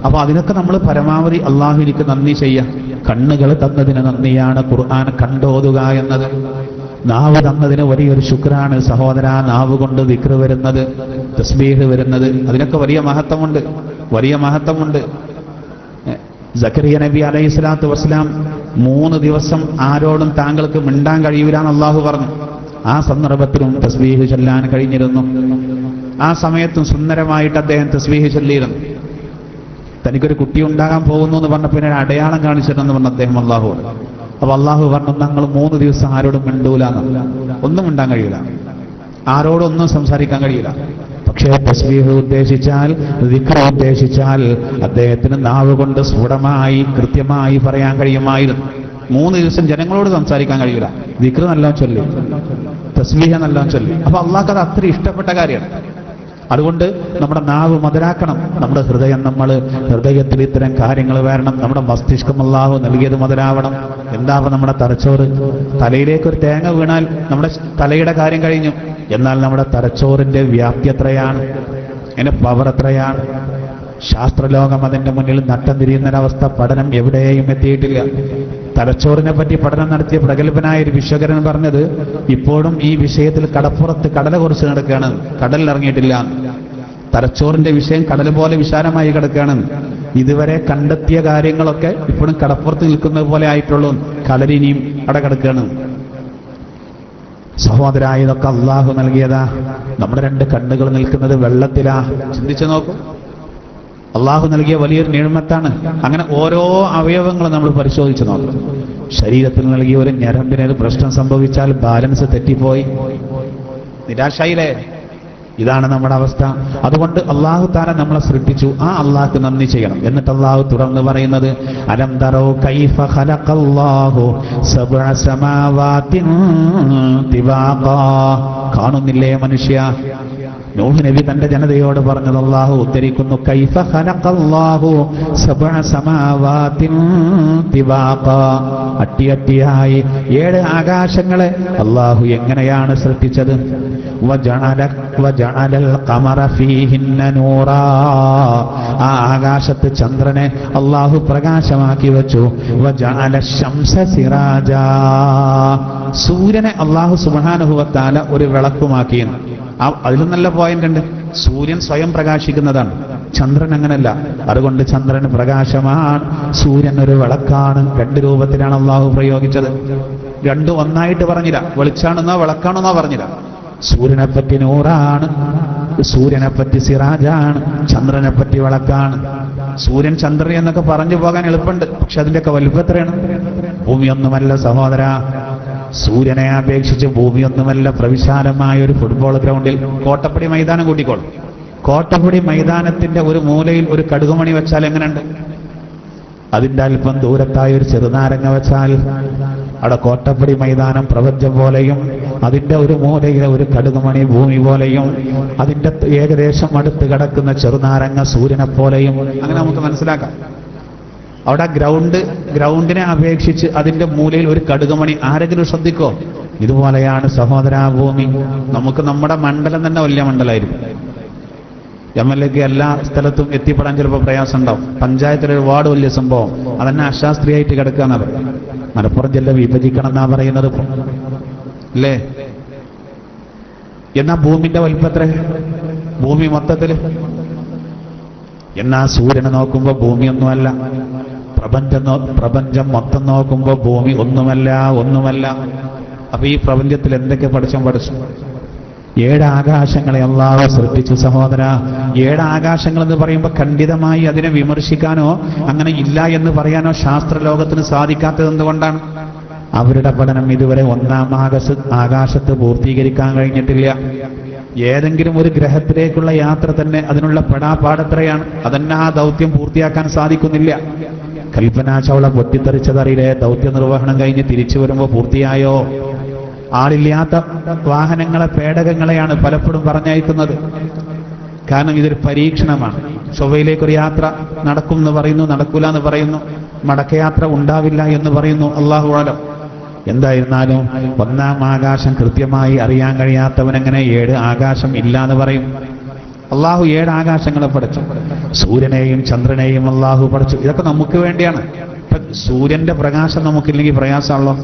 അപ്പൊ അതിനൊക്കെ നമ്മൾ പരമാവധി അള്ളാഹുവിനിക്ക് നന്ദി ചെയ്യാം. കണ്ണുകൾ തന്നതിന് നന്ദിയാണ് ഖുർആൻ കണ്ടോതുക എന്നത്. നാവ് തന്നതിന് വലിയൊരു ശുക്രാണ് സഹോദര. നാവ് കൊണ്ട് ദിക്ർ വരുന്നത്, തസ്ബീഹ് വരുന്നത്, അതിനൊക്കെ വലിയ മഹത്വമുണ്ട്. സക്കരിയ നബി അലൈഹിസ്സലാത്തു വസ്സലാം 3 ദിവസം ആരോടും താങ്കൾക്ക് മിണ്ടാൻ കഴിയൂല എന്ന് അള്ളാഹു പറഞ്ഞു. ആ സന്ദർഭത്തിലും തസ്ബീഹ് ചൊല്ലാൻ കഴിഞ്ഞിരുന്നു. ആ സമയത്തും സുന്ദരമായിട്ട് അദ്ദേഹം തസ്ബീഹ് ചൊല്ലിയിരുന്നു. തനിക്കൊരു കുട്ടി ഉണ്ടാകാൻ പോകുന്നു എന്ന് പറഞ്ഞ പിന്നെ അടയാളം കാണിച്ചിട്ടെന്ന് പറഞ്ഞ അദ്ദേഹം അള്ളാഹു. അപ്പൊ അള്ളാഹു പറഞ്ഞു, ഞങ്ങൾ 3 ദിവസം ആരോടും മിണ്ടൂലെന്ന്. ഒന്നും മിണ്ടാൻ കഴിയില്ല, ആരോടൊന്നും സംസാരിക്കാൻ കഴിയില്ല. പക്ഷേ തസ്ബീഹ് ഉദ്ദേശിച്ചാൽ, ദിക്ർ ഉദ്ദേശിച്ചാൽ അദ്ദേഹത്തിന് നാവ് കൊണ്ട് സ്ഫുടമായി കൃത്യമായി പറയാൻ കഴിയുമായിരുന്നു. 3 ദിവസം ജനങ്ങളോട് സംസാരിക്കാൻ കഴിയില്ല. ദിക്ർ നല്ലോണം ചൊല്ലി, തസ്ബീഹ് നല്ലോണം ചൊല്ലി. അപ്പൊ അള്ളാഹ്ക്ക് അത് അത്ര ഇഷ്ടപ്പെട്ട കാര്യമാണ്. അതുകൊണ്ട് നമ്മുടെ നാവ് മധുരാക്കണം. നമ്മുടെ ഹൃദയത്തിൽ ഇത്തരം കാര്യങ്ങൾ വരണം. നമ്മുടെ മസ്തിഷ്കം അല്ലാഹു നൽകിയത് മധുരാവണം. എന്താവും നമ്മുടെ തലച്ചോറ്? തലയിലേക്ക് ഒരു തേങ്ങ വീണാൽ നമ്മുടെ തലയുടെ കാര്യം കഴിഞ്ഞു. എന്നാൽ നമ്മുടെ തലച്ചോറിന്റെ വ്യാപ്തി എത്രയാണ്, അതിന്റെ പവർ എത്രയാണ്? ശാസ്ത്രലോകം അതിന്റെ മുന്നിൽ നട്ടം തിരിയുന്നൊരവസ്ഥ പഠനം എവിടെയും എത്തിയിട്ടില്ല. തലച്ചോറിനെ പറ്റി പഠനം നടത്തിയ പ്രഗത്ഭനായ ഒരു വിശ്വകരൻ പറഞ്ഞത്, ഇപ്പോഴും ഈ വിഷയത്തിൽ കടപ്പുറത്ത് കടല കുറിച്ച് നടക്കുകയാണ്, കടലിൽ ഇറങ്ങിയിട്ടില്ല. തലച്ചോറിന്റെ വിഷയം കടൽ പോലെ വിശാലമായി കിടക്കുകയാണ്. ഇതുവരെ കണ്ടെത്തിയ കാര്യങ്ങളൊക്കെ ഇപ്പോഴും കടപ്പുറത്ത് നിൽക്കുന്നത് പോലെ ആയിട്ടുള്ളൂ, കടലിനിയും അവിടെ കിടക്കുകയാണ്. സഹോദരാ, ഇതൊക്കെ അള്ളാഹു നൽകിയതാ. നമ്മുടെ രണ്ട് കണ്ണുകൾ നിൽക്കുന്നത് വെള്ളത്തിലാ. ചിന്തിച്ചു നോക്കൂ, അള്ളാഹു നൽകിയ വലിയൊരു നിഴമത്താണ്. അങ്ങനെ ഓരോ അവയവങ്ങളും നമ്മൾ പരിശോധിച്ച് നോക്കും. ശരീരത്തിൽ നൽകിയ ഒരു ഞരമ്പിന് ഒരു പ്രശ്നം സംഭവിച്ചാൽ ബാലൻസ് തെറ്റിപ്പോയി, നിരാശയിലെ. ഇതാണ് നമ്മുടെ അവസ്ഥ. അതുകൊണ്ട് അള്ളാഹു താല നമ്മളെ സൃഷ്ടിച്ചു, ആ അള്ളാഹ്ക്ക് നന്ദി ചെയ്യണം. എന്നിട്ട് അള്ളാഹു തുടർന്ന് പറയുന്നത്, അലം തറൗ കൈഫ ഖലഖല്ലാഹു സബ്അ സമാവാതിൻ തിബാഖാ. കാണുന്നില്ലേ മനുഷ്യ? നൂഹ് നബി തന്റെ ജനതയോട് പറഞ്ഞത് അള്ളാഹു ഉദ്ധരിക്കുന്നു, കൈഫ ഖലഖല്ലാഹു സബ്അ സമാവാതിൻ തിബാഖാ. അട്ടിയട്ടിയായി 7 ആകാശങ്ങളെ അള്ളാഹു എങ്ങനെയാണ് സൃഷ്ടിച്ചത്? വജഅലൽ ഖമറ ഫീഹിന്ന നൂറാ. ആ ആകാശത്ത് ചന്ദ്രനെ അള്ളാഹു പ്രകാശമാക്കി വെച്ചു. വജഅല ശംസ സിറാജാ. സൂര്യനെ അള്ളാഹു സുബ്ഹാനഹു വ തആല ഒരു വിളക്കുമാക്കി. അതിലും നല്ല പോയിന്റ് ഉണ്ട്. സൂര്യൻ സ്വയം പ്രകാശിക്കുന്നതാണ്, ചന്ദ്രൻ അങ്ങനല്ല. അതുകൊണ്ട് ചന്ദ്രൻ പ്രകാശമാണ്, സൂര്യൻ ഒരു വിളക്കാണ്. 2 രൂപത്തിലാണ് അള്ളാഹു പ്രയോഗിച്ചത്. രണ്ടും ഒന്നായിട്ട് പറഞ്ഞില്ല. വെളിച്ചാണെന്നോ വിളക്കാണെന്നോ പറഞ്ഞില്ല. സൂര്യനെ പറ്റി നൂറാണ്, സൂര്യനെ പറ്റി സിറാജാണ്, ചന്ദ്രനെ പറ്റി വിളക്കാണ്. സൂര്യൻ ചന്ദ്രൻ എന്നൊക്കെ പറഞ്ഞു പോകാൻ എളുപ്പമുണ്ട്, പക്ഷെ അതിന്റെയൊക്കെ വലുപ്പത്രയാണ്. ഭൂമിയൊന്നുമല്ല സഹോദര, സൂര്യനെ അപേക്ഷിച്ച് ഭൂമിയൊന്നുമല്ല. പ്രവിശാലമായ ഒരു ഫുട്ബോൾ ഗ്രൗണ്ടിൽ കോട്ടപ്പടി മൈതാനം കൂട്ടിക്കോളും. കോട്ടപ്പടി മൈതാനത്തിന്റെ ഒരു മൂലയിൽ ഒരു കടുകുമണി വെച്ചാൽ എങ്ങനെയുണ്ട്? അതിന്റെ അല്പം ദൂരത്തായ ഒരു ചെറുനാരങ്ങ വെച്ചാൽ അവിടെ കോട്ടപ്പടി മൈതാനം പ്രപഞ്ചം പോലെയും, അതിന്റെ ഒരു മൂലയിലെ ഒരു കടുകുമണി ഭൂമി പോലെയും, അതിന്റെ ഏകദേശം അടുത്ത് കിടക്കുന്ന ചെറുനാരങ്ങ സൂര്യനെ പോലെയും. അങ്ങനെ നമുക്ക് മനസ്സിലാക്കാം. അവിടെ ഗ്രൗണ്ടിനെ അപേക്ഷിച്ച് അതിന്റെ മൂലയിൽ ഒരു കടുകുമണി. ആരെങ്കിലും ശ്രദ്ധിക്കോ? ഇതുപോലെയാണ് സഹോദരാ ഭൂമി. നമുക്ക് നമ്മുടെ മണ്ഡലം തന്നെ വലിയ മണ്ഡലമായിരിക്കും. MLA-ക്ക് എല്ലാ സ്ഥലത്തും എത്തിപ്പെടാൻ ചിലപ്പോൾ പ്രയാസം ഉണ്ടാവും. പഞ്ചായത്തിലെ ഒരു വാർഡ് വലിയ സംഭവം, അതന്നെ അശാസ്ത്രീയായിട്ട് കിടക്കാന്നാ പറയും. മലപ്പുറം ജില്ല വിഭജിക്കണം എന്നാ പറയുന്നത് അല്ലേ? എന്നാ ഭൂമിന്റെ വലിപ്പത്ര? ഭൂമി മൊത്തത്തില്. എന്നാ സൂര്യനെ നോക്കുമ്പോ ഭൂമിയൊന്നുമല്ല, പ്രപഞ്ചം മൊത്തം നോക്കുമ്പോ ഭൂമി ഒന്നുമല്ല. അപ്പൊ ഈ പ്രപഞ്ചത്തിൽ എന്തൊക്കെ പഠിച്ചു? 7 ആകാശങ്ങളെ അല്ലാഹു സൃഷ്ടിച്ചു സഹോദര. 7 ആകാശങ്ങൾ എന്ന് പറയുമ്പോൾ ഖണ്ഡിതമായി അതിനെ വിമർശിക്കാനോ അങ്ങനെ ഇല്ല എന്ന് പറയാനോ ശാസ്ത്രലോകത്തിന് സാധിക്കാത്തത് എന്തുകൊണ്ടാണ്? അവരുടെ പഠനം ഇതുവരെ 1-ാം ആകാശത്ത് പൂർത്തീകരിക്കാൻ കഴിഞ്ഞിട്ടില്ല. ഏതെങ്കിലും ഒരു ഗ്രഹത്തിലേക്കുള്ള യാത്ര തന്നെ അതിനുള്ള പെടാപ്പാടത്രയാണ്. അതന്നെ ആ ദൗത്യം പൂർത്തിയാക്കാൻ സാധിക്കുന്നില്ല. കൽപ്പനാ ചൗള പൊട്ടിത്തെറിച്ചതറിയില്ലേ? ദൗത്യ നിർവഹണം കഴിഞ്ഞ് തിരിച്ചു വരുമ്പോൾ പൂർത്തിയായോ? ആളില്ലാത്ത വാഹനങ്ങളെ, പേടകങ്ങളെയാണ് പലപ്പോഴും പറഞ്ഞയക്കുന്നത്. കാരണം ഇതൊരു പരീക്ഷണമാണ്. ചൊവ്വയിലേക്കൊരു യാത്ര നടക്കും എന്ന് പറയുന്നു, നടക്കൂല എന്ന് പറയുന്നു, മടക്കയാത്ര ഉണ്ടാവില്ല എന്ന് പറയുന്നു. അല്ലാഹു അലം. എന്തായിരുന്നാലും 1-ാം ആകാശം കൃത്യമായി അറിയാൻ കഴിയാത്തവനെങ്ങനെ 7 ആകാശം ഇല്ല എന്ന് പറയും? അള്ളാഹു 7 ആകാശങ്ങളെ പഠിച്ചു. സൂര്യനെയും ചന്ദ്രനെയും അള്ളാഹു പഠിച്ചു. ഇതൊക്കെ നമുക്ക് വേണ്ടിയാണ്. സൂര്യന്റെ പ്രകാശം നമുക്കില്ലെങ്കിൽ പ്രയാസമുള്ളോ?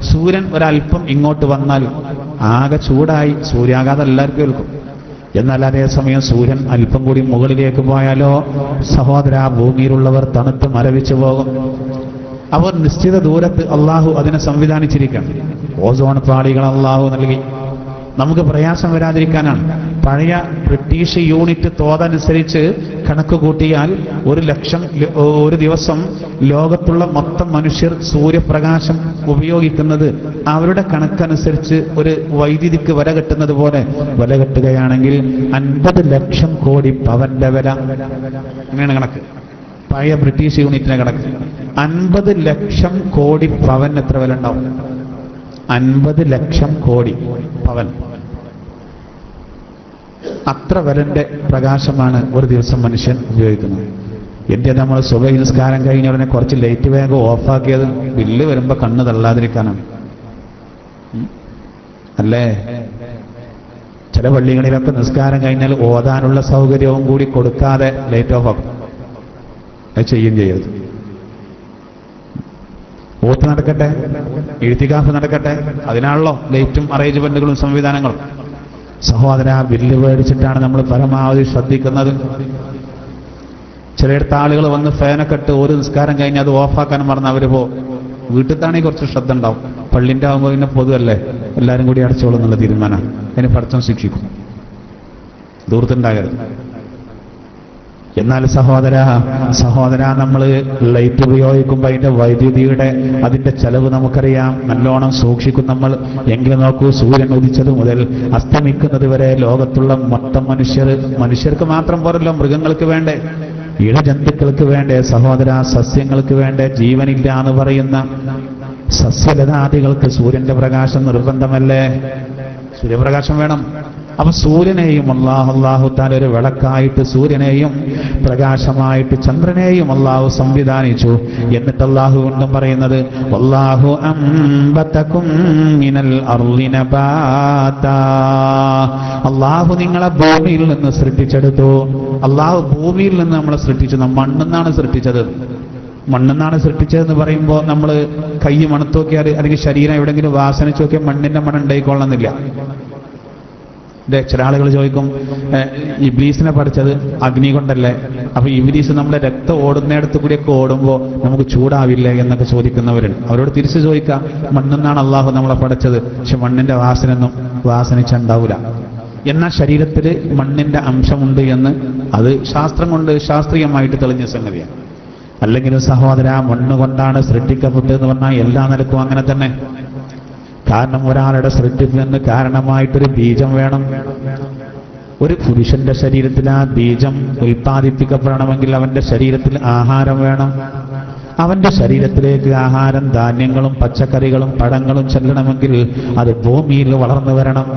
സൂര്യൻ ഒരല്പം ഇങ്ങോട്ട് വന്നാലും ആകെ ചൂടായി, സൂര്യാഘാതം എല്ലാവർക്കും ഏൽക്കും. എന്നാൽ അതേസമയം സൂര്യൻ അല്പം കൂടി മുകളിലേക്ക് പോയാലോ സഹോദര, ഭൂമിയിലുള്ളവർ തണുത്ത് മരവിച്ചു പോകും. അവർ നിശ്ചിത ദൂരത്ത് അള്ളാഹു അതിനെ സംവിധാനിച്ചിരിക്കണം. ഓസോൺ പാളികൾ അള്ളാഹു നൽകി. നമുക്ക് പ്രയാസം വരാതിരിക്കാനാണ്. പഴയ ബ്രിട്ടീഷ് യൂണിറ്റ് തോതനുസരിച്ച് കണക്ക് കൂട്ടിയാൽ 1,00,000 ഒരു ദിവസം ലോകത്തുള്ള മൊത്തം മനുഷ്യർ സൂര്യപ്രകാശം ഉപയോഗിക്കുന്നത് അവരുടെ കണക്കനുസരിച്ച് ഒരു വൈദ്യുതിക്ക് വില കെട്ടുന്നത് പോലെ വില കെട്ടുകയാണെങ്കിൽ 50 ലക്ഷം കോടി പവന്റെ വില. അങ്ങനെയാണ് കണക്ക്. പഴയ ബ്രിട്ടീഷ് യൂണിറ്റിന്റെ കണക്ക് 50 ലക്ഷം കോടി പവൻ. എത്ര വില ഉണ്ടാവും? 50 ലക്ഷം കോടി പവൻ. അത്ര വിലന്റെ പ്രകാശമാണ് ഒരു ദിവസം മനുഷ്യൻ ഉപയോഗിക്കുന്നത്. എന്തിനാ നമ്മൾ സുബഹി നിസ്കാരം കഴിഞ്ഞ ഉടനെ കുറച്ച് ലൈറ്റ് വേഗം ഓഫാക്കിയത്? ബില്ല് വരുമ്പോ കണ്ണ് തള്ളാതിരിക്കാനാണ് അല്ലേ? ചില പള്ളികളിലൊക്കെ നിസ്കാരം കഴിഞ്ഞാൽ ഓതാനുള്ള സൗകര്യവും കൂടി കൊടുക്കാതെ ലൈറ്റ് ഓഫ് ആക്കും. അത് ചെയ്യുകയും ചെയ്യരുത്. ഓത്ത് നടക്കട്ടെ, ഇഴ്തികാഫ് നടക്കട്ടെ, അതിനാണല്ലോ ലൈറ്റും അറേഞ്ച്മെന്റുകളും സംവിധാനങ്ങളും. സഹോദര, ബില്ല് മേടിച്ചിട്ടാണ് നമ്മൾ പരമാവധി ശ്രദ്ധിക്കുന്നത്. ചിലയിടത്ത് ആളുകൾ വന്ന് ഫാനൊക്കെ ഇട്ട് ഒരു നിസ്കാരം കഴിഞ്ഞ് അത് ഓഫാക്കാൻ പറഞ്ഞ് അവർ വീട്ടിലത്താണെങ്കിൽ കുറച്ച് ശ്രദ്ധ ഉണ്ടാവും. പള്ളിൻ്റെ ആകുമ്പോൾ പിന്നെ പൊതുവല്ലേ, എല്ലാവരും കൂടി അടച്ചോളും എന്നുള്ള തീരുമാനം. അതിന് പഠിത്തം ശിക്ഷിക്കും, ദൂരത്തുണ്ടാകരുത്. എന്നാൽ സഹോദര നമ്മൾ ലൈറ്റ് ഉപയോഗിക്കുമ്പോൾ അതിന്റെ വൈദ്യുതിയുടെ അതിന്റെ ചെലവ് നമുക്കറിയാം, നല്ലോണം സൂക്ഷിക്കും നമ്മൾ. എങ്കിലും നോക്കൂ, സൂര്യൻ ഉദിച്ചത് മുതൽ അസ്തമിക്കുന്നത് വരെ ലോകത്തുള്ള മൊത്തം മനുഷ്യർക്ക് മാത്രം പോരല്ലോ, മൃഗങ്ങൾക്ക് വേണ്ടേ, ഇഴജന്തുക്കൾക്ക് വേണ്ടേ, സഹോദര സസ്യങ്ങൾക്ക് വേണ്ടേ, ജീവനില്ല എന്ന് പറയുന്ന സസ്യലതാദികൾക്ക് സൂര്യന്റെ പ്രകാശം നിർബന്ധമല്ലേ? സൂര്യപ്രകാശം വേണം. അപ്പൊ സൂര്യനെയും അല്ലാഹു തആല ഒരു വിളക്കായിട്ട്, സൂര്യനെയും പ്രകാശമായിട്ട്, ചന്ദ്രനെയും അല്ലാഹു സംവിധാനിച്ചു. എന്നിട്ട് അല്ലാഹു വീണ്ടും പറയുന്നത്, വല്ലാഹു അംബതകും മിനൽ അർളി നബാതാ, അല്ലാഹു നിങ്ങളെ ഭൂമിയിൽ നിന്ന് സൃഷ്ടിച്ചെടുത്തു. അല്ലാഹു ഭൂമിയിൽ നിന്ന് നമ്മളെ സൃഷ്ടിച്ചു. മണ്ണെന്നാണ് സൃഷ്ടിച്ചത്. മണ്ണെന്നാണ് സൃഷ്ടിച്ചതെന്ന് പറയുമ്പോൾ നമ്മൾ കൈ മണത്ത് നോക്കിയാൽ, അല്ലെങ്കിൽ ശരീരം എവിടെയെങ്കിലും വാസനിച്ച് നോക്കിയാൽ മണ്ണിന്റെ മണം ഉണ്ടായിക്കൊള്ളണമെന്നില്ല. ചില ആളുകൾ ചോദിക്കും, ഇബ്ലീസിനെ പഠിച്ചത് അഗ്നി കൊണ്ടല്ലേ, അപ്പൊ ഇബ്ലീസ് നമ്മുടെ രക്തം ഓടുന്നിടത്ത് കൂടിയൊക്കെ ഓടുമ്പോൾ നമുക്ക് ചൂടാവില്ലേ എന്നൊക്കെ ചോദിക്കുന്നവരുണ്ട്. അവരോട് തിരിച്ചു ചോദിക്കാം, മണ്ണെന്നാണ് അള്ളാഹു നമ്മളെ പഠിച്ചത്, പക്ഷെ മണ്ണിന്റെ വാസനൊന്നും വാസനിച്ചുണ്ടാവില്ല. എന്നാൽ ശരീരത്തിൽ മണ്ണിന്റെ അംശമുണ്ട് എന്ന് അത് ശാസ്ത്രം കൊണ്ട് ശാസ്ത്രീയമായിട്ട് തെളിഞ്ഞ സംഗതിയാണ്. അല്ലെങ്കിലും സഹോദര, മണ്ണ് കൊണ്ടാണ് സൃഷ്ടിക്കപ്പെട്ടതെന്ന് പറഞ്ഞാൽ എല്ലാ നിലക്കും അങ്ങനെ തന്നെ. കാരണം ഒരാളുടെ സൃഷ്ടിപ്പിന് കാരണമായിട്ടൊരു ബീജം വേണം. ഒരു പുരുഷന്റെ ശരീരത്തിൽ ആ ബീജം ഉൽപ്പാദിപ്പിക്കപ്പെടണമെങ്കിൽ അവന്റെ ശരീരത്തിൽ ആഹാരം വേണം. അവന്റെ ശരീരത്തിലേക്ക് ആഹാരം, ധാന്യങ്ങളും പച്ചക്കറികളും പഴങ്ങളും ചെല്ലണമെങ്കിൽ അത് ഭൂമിയിൽ വളർന്നു വരണം.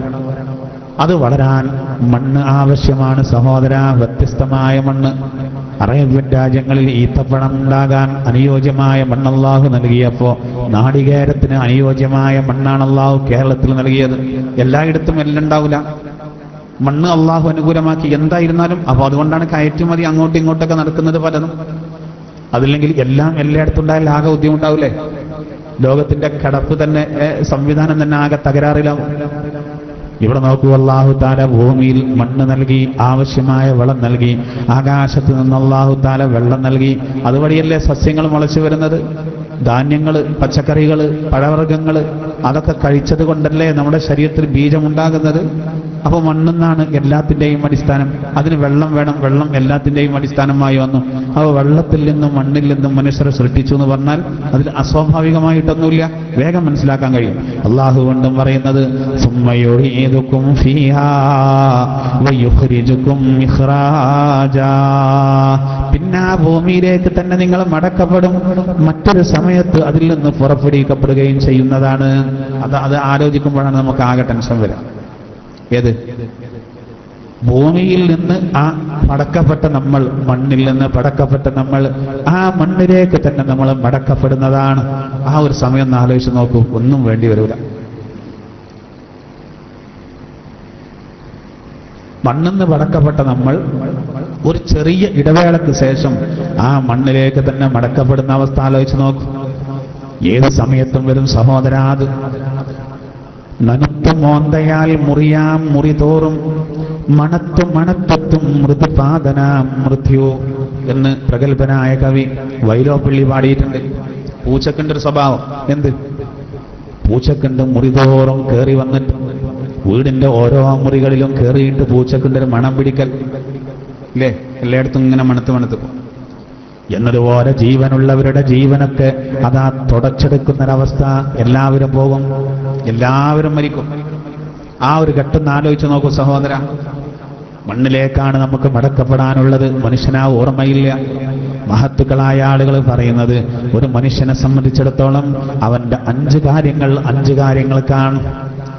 അത് വളരാൻ മണ്ണ് ആവശ്യമാണ് സഹോദര. വ്യത്യസ്തമായ മണ്ണ്. അറേബ്യൻ രാജ്യങ്ങളിൽ ഈത്തപ്പഴം ഉണ്ടാകാൻ അനുയോജ്യമായ മണ്ണ് അല്ലാഹു നൽകിയപ്പോ നാളികേരത്തിന് അനുയോജ്യമായ മണ്ണാണ് അല്ലാഹു കേരളത്തിൽ നൽകിയത്. എല്ലായിടത്തും എല്ലാം ഉണ്ടാവില്ല. മണ്ണ് അല്ലാഹു അനുകൂലമാക്കി. എന്തായിരുന്നാലും അപ്പൊ അതുകൊണ്ടാണ് കയറ്റുമതി അങ്ങോട്ടും ഇങ്ങോട്ടൊക്കെ നടക്കുന്നത് പലതും. അതില്ലെങ്കിൽ എല്ലാം എല്ലായിടത്തും ഉണ്ടായാൽ ആകെ ബുദ്ധിമുട്ടാവില്ലേ? ലോകത്തിന്റെ കിടപ്പ് തന്നെ, സംവിധാനം തന്നെ ആകെ തകരാറിലാവും. ഇവിടെ നോക്കൂ, അല്ലാഹു തആല ഭൂമിയിൽ മണ്ണ് നൽകി, ആവശ്യമായ വളം നൽകി. ആകാശത്ത് നിന്ന് അല്ലാഹു തആല വെള്ളം നൽകി. അതുവഴിയല്ലേ സസ്യങ്ങൾ മുളച്ചു വരുന്നത്. ധാന്യങ്ങള്, പച്ചക്കറികള്, പഴവർഗ്ഗങ്ങള് അതൊക്കെ കഴിച്ചത് കൊണ്ടല്ലേ നമ്മുടെ ശരീരത്തിൽ ബീജമുണ്ടാകുന്നത്. അപ്പോൾ മണ്ണെന്നാണ് എല്ലാത്തിൻ്റെയും അടിസ്ഥാനം. അതിന് വെള്ളം വേണം. വെള്ളം എല്ലാത്തിൻ്റെയും അടിസ്ഥാനമായി വന്നു. അപ്പോൾ വെള്ളത്തിൽ നിന്നും മണ്ണിൽ നിന്നും മനുഷ്യരെ സൃഷ്ടിച്ചു എന്ന് പറഞ്ഞാൽ അതിൽ അസ്വാഭാവികമായിട്ടൊന്നുമില്ല. വേഗം മനസ്സിലാക്കാൻ കഴിയും. അല്ലാഹു വീണ്ടും പറയുന്നത്, സുമ്മയുഈദുകും ഫീഹാ വയുഖ്രിജുകും ഇഖ്റാജാ, പിന്നെ ആ ഭൂമിയിലേക്ക് തന്നെ നിങ്ങൾ മടക്കപ്പെടും. മറ്റൊരു സമയത്ത് അതിൽ നിന്ന് പുറപ്പെടുവിക്കപ്പെടുകയും ചെയ്യുന്നതാണ്. അത് ആലോചിക്കുമ്പോഴാണ് നമുക്ക് ആകെ ടെൻഷൻ വരാം. ഏത് ഭൂമിയിൽ നിന്ന് ആ പടക്കപ്പെട്ട നമ്മൾ, മണ്ണിൽ നിന്ന് പടക്കപ്പെട്ട നമ്മൾ ആ മണ്ണിലേക്ക് തന്നെ നമ്മൾ മടക്കപ്പെടുന്നതാണ്. ആ ഒരു സമയം ഒന്ന് ആലോചിച്ച് നോക്കൂ, ഒന്നും വേണ്ടി വരില്ല. മണ്ണിന്ന് പടക്കപ്പെട്ട നമ്മൾ ഒരു ചെറിയ ഇടവേളയ്ക്ക് ശേഷം ആ മണ്ണിലേക്ക് തന്നെ മടക്കപ്പെടുന്ന അവസ്ഥ ആലോചിച്ച് നോക്കൂ. ഏത് സമയത്തും വരും സഹോദരാ. അത് നനുത്തു മോന്തയാൽ മുറിയാം മുറിതോറും മണത്തു മണത്വത്തും മൃദുപാദനാം മൃത്യു എന്ന് പ്രഗത്ഭനായ കവി വൈലോപ്പിള്ളി പാടിയിട്ടുണ്ട്. പൂച്ചക്കുണ്ട് ഒരു സ്വഭാവം. എന്ത്? പൂച്ചക്കുണ്ട് മുറിതോറും കയറി വന്നിട്ട് വീടിന്റെ ഓരോ മുറികളിലും കയറിയിട്ട് പൂച്ചക്കുണ്ട് ഒരു മണം പിടിക്കൽ ഇല്ലേ? എല്ലായിടത്തും ഇങ്ങനെ മണത്ത് എന്നതുപോലെ ജീവനുള്ളവരുടെ ജീവനൊക്കെ അതാ തുടച്ചെടുക്കുന്നൊരവസ്ഥ. എല്ലാവരും പോകും, എല്ലാവരും മരിക്കും. ആ ഒരു ഘട്ടം ആലോചിച്ച് നോക്കൂ സഹോദര. മണ്ണിലേക്കാണ് നമുക്ക് മടക്കപ്പെടാനുള്ളത്. മനുഷ്യനാ ഓർമ്മയില്ല. മഹത്തുക്കളായ ആളുകൾ പറയുന്നത്, ഒരു മനുഷ്യനെ സംബന്ധിച്ചിടത്തോളം അവന്റെ 5 കാര്യങ്ങൾക്കാണ്.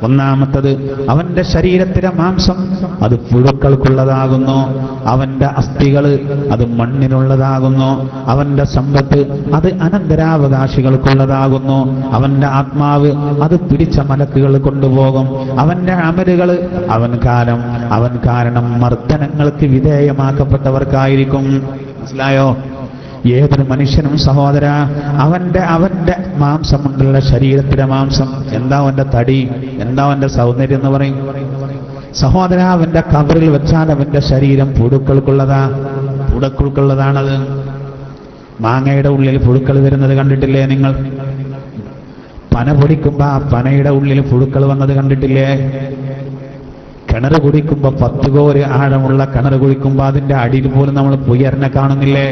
ഒന്നാമത്തത്, അവന്റെ ശരീരത്തിലെ മാംസം അത് പുഴുക്കൾക്കുള്ളതാകുന്നു. അവന്റെ അസ്ഥികള് അത് മണ്ണിനുള്ളതാകുന്നു. അവന്റെ സമ്പത്ത് അത് അനന്തരാവകാശികൾക്കുള്ളതാകുന്നു. അവന്റെ ആത്മാവ് അത് പിടിച്ച മലക്കുകൾ കൊണ്ടുപോകും. അവന്റെ അമലുകൾ അവൻ കാരണം മർദ്ദനങ്ങൾക്ക് വിധേയമാക്കപ്പെട്ടവർക്കായിരിക്കും. മനസ്സിലായോ? ഏതൊരു മനുഷ്യനും സഹോദര അവന്റെ മാംസമുണ്ടുള്ള ശരീരത്തിലെ മാംസം എന്താ അവന്റെ തടി, എന്താ അവന്റെ സൗന്ദര്യം എന്ന് പറയും സഹോദര. അവന്റെ കബറിൽ വെച്ചാൽ അവന്റെ ശരീരം പുഴുക്കൾക്കുള്ളതാണത്. മാങ്ങയുടെ ഉള്ളിൽ പുഴുക്കൾ വരുന്നത് കണ്ടിട്ടില്ലേ നിങ്ങൾ? പന പൊടിക്കുമ്പോ ആ പനയുടെ ഉള്ളിൽ പുഴുക്കൾ വന്നത് കണ്ടിട്ടില്ലേ? കിണർ കുടിക്കുമ്പോ 10 കോര് ആഴമുള്ള കിണർ കുടിക്കുമ്പോ അതിന്റെ അടിയിൽ പോലും നമ്മൾ പുയറിനെ കാണുന്നില്ലേ?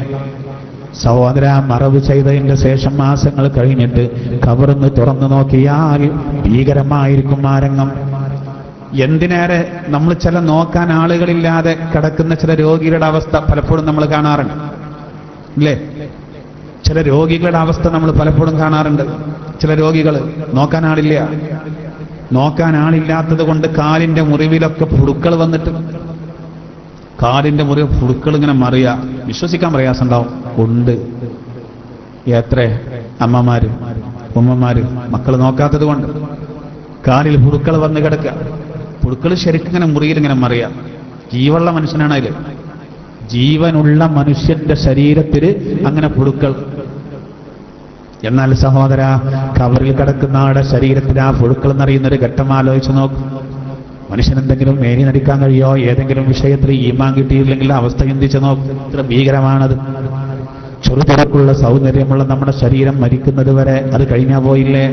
സഹോദര, മറവ് ചെയ്തതിന്റെ ശേഷം മാസങ്ങൾ കഴിഞ്ഞിട്ട് കബറിന്ന് തുറന്നു നോക്കിയാൽ ഭീകരമായിരിക്കും ആ രംഗം. എന്തിനേറെ നമ്മൾ ചില നോക്കാൻ ആളുകളില്ലാതെ കിടക്കുന്ന ചില രോഗികളുടെ അവസ്ഥ പലപ്പോഴും നമ്മൾ കാണാറുണ്ട്, ഇല്ലേ? ചില രോഗികളുടെ അവസ്ഥ നമ്മൾ പലപ്പോഴും കാണാറുണ്ട്. ചില രോഗികൾ നോക്കാൻ ആളില്ലാത്തത് കൊണ്ട് കാലിന്റെ മുറിവിലൊക്കെ പുഴുക്കൾ വന്നിട്ട് കാലിന്റെ മുറിവ് പുഴുക്കൾ ഇങ്ങനെ മറിയ, വിശ്വസിക്കാൻ പ്രയാസമുണ്ടാവും. ഉണ്ട് എത്ര അമ്മമാര് ഉമ്മമാര് മക്കൾ നോക്കാത്തത് കൊണ്ട് കാലിൽ പുഴുക്കൾ വന്ന് കിടക്കുക. പുഴുക്കൾ ശരിക്കും ഇങ്ങനെ മുറിയിൽ ഇങ്ങനെ മറിയ. ജീവനുള്ള മനുഷ്യനാണ് അതിൽ. ജീവനുള്ള മനുഷ്യന്റെ ശരീരത്തിൽ അങ്ങനെ പുഴുക്കൾ. എന്നാൽ സഹോദര, കബറിൽ കിടക്കുന്ന ആളുടെ ശരീരത്തിൽ ആ പുഴുക്കൾ എന്നറിയുന്നൊരു ഘട്ടം ആലോചിച്ച് നോക്കും. മനുഷ്യനെന്തെങ്കിലും മേനി നടിക്കാൻ കഴിയോ? ഏതെങ്കിലും വിഷയത്തിൽ ഈമാൻ കിട്ടിയില്ലെങ്കിൽ അവസ്ഥ ചിന്തിച്ച് നോക്കും. ഇത്ര ഭീകരമാണത്. ചെറുതിരക്കുള്ള സൗന്ദര്യമുള്ള നമ്മുടെ ശരീരം മരിക്കുന്നത് വരെ അത് കഴിഞ്ഞാ പോയില്ലേ?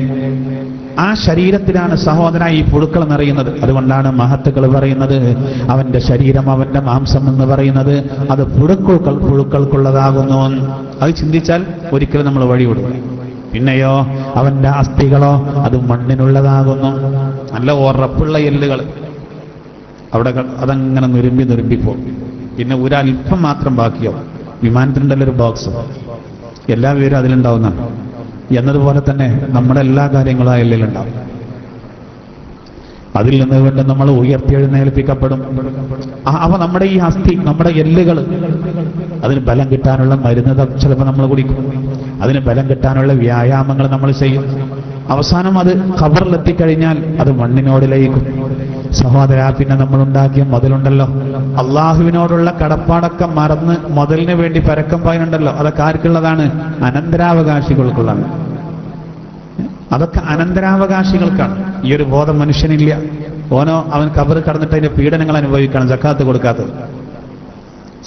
ആ ശരീരത്തിലാണ് സഹോദര ഈ പുഴുക്കൾ നിറയുന്നത്. അതുകൊണ്ടാണ് മഹത്തുക്കൾ പറയുന്നത് അവന്റെ ശരീരം, അവന്റെ മാംസം എന്ന് പറയുന്നത് അത് പുഴുക്കൾക്കുള്ളതാകുന്നു. അത് ചിന്തിച്ചാൽ ഒരിക്കലും നമ്മൾ വഴിവിടും. പിന്നെയോ അവന്റെ അസ്ഥികളോ അത് മണ്ണിനുള്ളതാകുന്നു. നല്ല ഉറപ്പുള്ള എല്ലുകൾ അവിടെ അതങ്ങനെ നുരുമ്പിപ്പോ. പിന്നെ ഒരല്പം മാത്രം ബാക്കിയോ. വിമാനത്തിനുണ്ടല്ലോ ഒരു ബോക്സ്, എല്ലാ പേരും അതിലുണ്ടാവുന്നതാണ്. എന്നതുപോലെ തന്നെ നമ്മുടെ എല്ലാ കാര്യങ്ങളും ആ എല്ലിലുണ്ടാവും. അതിൽ നിന്ന് വീണ്ടും നമ്മൾ ഉയർത്തിയെഴുന്നേൽപ്പിക്കപ്പെടും. അവ നമ്മുടെ ഈ അസ്ഥി, നമ്മുടെ എല്ലുകൾ, അതിന് ബലം കിട്ടാനുള്ള മരുന്ന് ചിലപ്പോൾ നമ്മൾ കുടിക്കും. അതിന് ബലം കിട്ടാനുള്ള വ്യായാമങ്ങൾ നമ്മൾ ചെയ്യും. അവസാനം അത് ഖബറിലെത്തിക്കഴിഞ്ഞാൽ അത് മണ്ണിനോട് ലയിക്കും. സഹോദര, പിന്നെ നമ്മൾ ഉണ്ടാക്കിയ മുതലുണ്ടല്ലോ, അള്ളാഹുവിനോടുള്ള കടപ്പാടൊക്കെ മറന്ന് മുതലിന് വേണ്ടി പരക്കം പായുണ്ടല്ലോ, അതൊക്കെ ആർക്കുള്ളതാണ്? അനന്തരാവകാശികൾക്കുള്ളതാണ്. അതൊക്കെ അനന്തരാവകാശികൾക്കാണ്. ഈ ഒരു ബോധം മനുഷ്യനില്ല. അവൻ കബറ് കടന്നിട്ട് അതിന്റെ പീഡനങ്ങൾ അനുഭവിക്കണം. സക്കാത്ത് കൊടുക്കാത്തത്,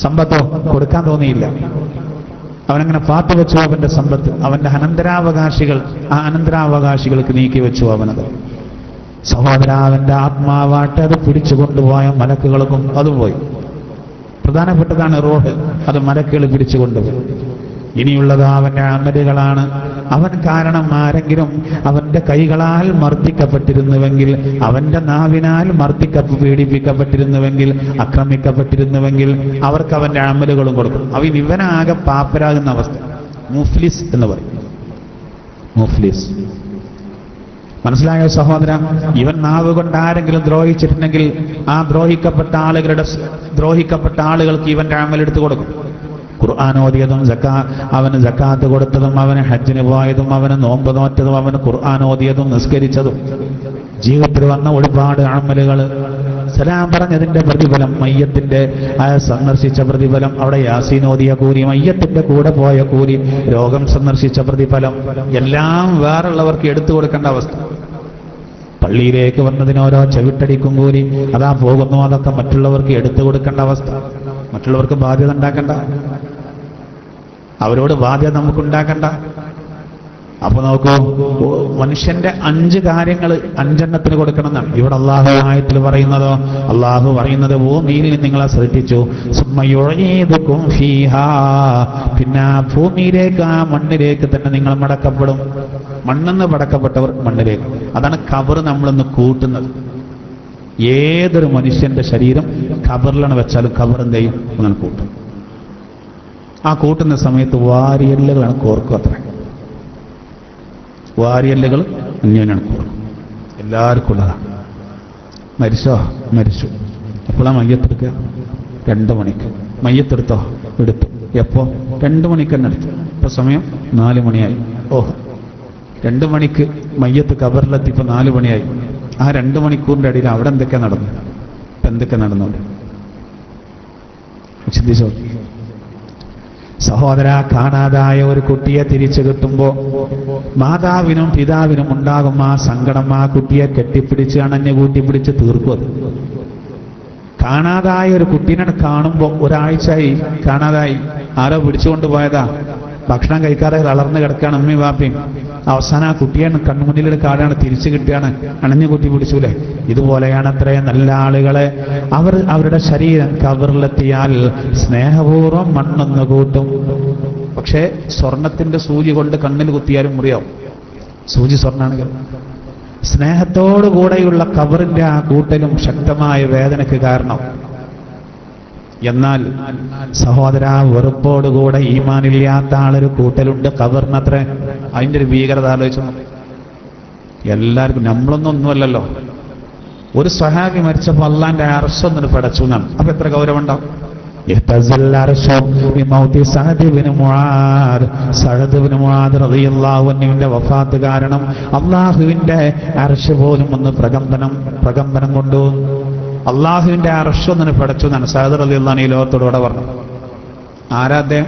സമ്പത്തോ കൊടുക്കാൻ തോന്നിയില്ല. അവനങ്ങനെ പാത്തു വെച്ചു അവന്റെ സമ്പത്ത്. അവന്റെ അനന്തരാവകാശികൾ, ആ അനന്തരാവകാശികൾക്ക് നീക്കി വെച്ചു അവനത്. സഹോദര, അവന്റെ ആത്മാവാട്ടെ അത് പിടിച്ചു കൊണ്ടുപോയ മലക്കുകൾക്കും അതും പോയി. പ്രധാനപ്പെട്ടതാണ് റൂഹ്. അത് മലക്കുകൾ പിടിച്ചു കൊണ്ടുപോയി. ഇനിയുള്ളത് അവന്റെ അമലുകളാണ്. അവൻ കാരണം ആരെങ്കിലും അവന്റെ കൈകളാൽ മർദ്ദിക്കപ്പെട്ടിരുന്നുവെങ്കിൽ, അവന്റെ നാവിനാൽ പീഡിപ്പിക്കപ്പെട്ടിരുന്നുവെങ്കിൽ, ആക്രമിക്കപ്പെട്ടിരുന്നുവെങ്കിൽ അവർക്ക് അവന്റെ അമലുകളും കൊടുക്കും. ഇവനാകെ പാപ്പരാകുന്ന അവസ്ഥ. മുഫ്ലിസ് എന്ന് പറയും. മുഫ്ലിസ് മനസ്സിലായോ സഹോദര? ഇവൻ നാവ് കൊണ്ട് ആരെങ്കിലും ദ്രോഹിച്ചിട്ടുണ്ടെങ്കിൽ ആ ദ്രോഹിക്കപ്പെട്ട ആളുകൾക്ക് ഇവന്റെ അമലെടുത്ത് കൊടുക്കും. ഖുർആൻ ഓതിയതും അവന് സക്കാത്ത് കൊടുത്തതും, അവന് ഹജ്ജിന് പോയതും, അവന് നോമ്പ് നോറ്റതും, അവന് ഖുർആൻ ഓതിയതും നിസ്കരിച്ചതും, ജീവിതത്തിൽ വന്ന ഒരുപാട് അമലുകൾ, സലാം പറഞ്ഞതിന്റെ പ്രതിഫലം, മയ്യത്തിന്റെ സന്ദർശിച്ച പ്രതിഫലം, അവിടെ യാസീൻ ഓതിയ കൂലി, മയ്യത്തിന്റെ കൂടെ പോയ കൂലി, രോഗം സന്ദർശിച്ച പ്രതിഫലം, എല്ലാം വേറുള്ളവർക്ക് എടുത്തു കൊടുക്കേണ്ട അവസ്ഥ. പള്ളിയിലേക്ക് വന്നതിന് ഓരോ ചെവിട്ടടിക്കും കൂലി, അതാ പോകുന്നു, അതൊക്കെ മറ്റുള്ളവർക്ക് എടുത്തു കൊടുക്കേണ്ട അവസ്ഥ. മറ്റുള്ളവർക്ക് ബാധ്യത ഉണ്ടാക്കണ്ട, അവരോട് ബാധ്യത നമുക്കുണ്ടാക്കണ്ട. അപ്പൊ നോക്കൂ, മനുഷ്യന്റെ 5 കാര്യങ്ങൾ 5 കൊടുക്കണം എന്നാണ് ഇവിടെ അള്ളാഹു ആയത്തിൽ പറയുന്നതോ. അള്ളാഹു പറയുന്നത് ഭൂമിയിൽ നിങ്ങളെ സൃഷ്ടിച്ചു, പിന്നെ ആ ഭൂമിയിലേക്ക്, ആ മണ്ണിലേക്ക് തന്നെ നിങ്ങൾ മടക്കപ്പെടും. മണ്ണെന്ന് പടക്കപ്പെട്ടവർ മണ്ണിലേക്ക്. അതാണ് ഖബർ നമ്മളൊന്ന് കൂട്ടുന്നത്. ഏതൊരു മനുഷ്യന്റെ ശരീരം ഖബറിലാണ് വെച്ചാലും ഖബർ എന്ത് ചെയ്യും? അങ്ങനെ കൂട്ടും. ആ കൂട്ടുന്ന സമയത്ത് വാരിയല്ലുകളാണ് കോർക്കും. അത്ര വാരിയല്ലുകൾ അന്യോന്യാണ് കോർക്കും. എല്ലാവർക്കും ഉള്ളതാണ്. മരിച്ചു. എപ്പോഴാണ് മയ്യത്തെടുക്കുക? 2 മണിക്ക്. മയ്യത്തെടുത്തോ? എടുത്തു. എപ്പോ? 2 മണിക്ക് തന്നെ എടുത്തു. ഇപ്പൊ സമയം 4 മണിയായി. 2 മണിക്ക് മയ്യത്ത് ഖബറിലെത്തി. ഇപ്പൊ 4 മണിയായി. ആ 2 മണിക്കൂറിന്റെ ഇടയിൽ അവിടെ എന്തൊക്കെ നടന്നു? ഇപ്പൊ എന്തൊക്കെ നടന്നോണ്ട് ചിന്തിച്ചോ? സഹോദര, കാണാതായ ഒരു കുട്ടിയെ തിരിച്ചു കിട്ടുമ്പോ മാതാവിനും പിതാവിനും ഉണ്ടാകും ആ സങ്കടം. ആ കുട്ടിയെ കെട്ടിപ്പിടിച്ച് അണഞ്ഞു കൂട്ടിപ്പിടിച്ച് തീർക്കും. അത് കാണാതായ ഒരു കുട്ടീനെ കാണുമ്പോൾ ഒരാഴ്ചയായി കാണാതായി, ആരോ പിടിച്ചുകൊണ്ട് പോയതാ, ഭക്ഷണം കഴിക്കാതെ വളർന്നു കിടക്കുകയാണ് അമ്മയും വാപ്പയും. അവസാനം ആ കുട്ടിയാണ് കൺമുന്നിൽ കാടാണ്, തിരിച്ചു കിട്ടുകയാണ്, അണഞ്ഞു കൂട്ടി പിടിച്ചൂലേ. ഇതുപോലെയാണ് അത്രയും നല്ല ആളുകളെ അവരുടെ ശരീരം കബറിലെത്തിയാൽ സ്നേഹപൂർവ്വം മണ്ണൊന്ന് കൂട്ടും. പക്ഷേ സ്വർണത്തിന്റെ സൂചി കൊണ്ട് കണ്ണിൽ കുത്തിയാലും മുറിയാവും. സൂചി സ്വർണ്ണാണെങ്കിൽ സ്നേഹത്തോടുകൂടെയുള്ള കബറിന്റെ ആ കൂട്ടലും ശക്തമായ വേദനയ്ക്ക് കാരണം. എന്നാൽ സഹോദര, വെറുപ്പോടുകൂടെ ഈമാനില്ലാത്ത ആളൊരു കൂട്ടലുണ്ട് കബറിനത്രേ. അതിന്റെ ഒരു ഭീകരത ആലോചിച്ചു. എല്ലാവർക്കും നമ്മളൊന്നൊന്നുമല്ലല്ലോ. ഒരു സ്വഹാബി മരിച്ചപ്പോൾ അള്ളാന്റെ അർശൊന്നിന് പടച്ചു എന്നാണ്. അപ്പൊ എത്ര ഗൗരവം ഉണ്ടാവും. വഫാത്ത് കാരണം അള്ളാഹുവിന്റെ അർശ് പോലും ഒന്ന് പ്രകമ്പനം കൊണ്ടു. അള്ളാഹുവിന്റെ അർശ് ഒന്നിന് പടച്ചു എന്നാണ് സഅദ് റളിയല്ലാഹു ഈ ലോകത്തോടുകൂടെ പറഞ്ഞു. ആരാധ്യം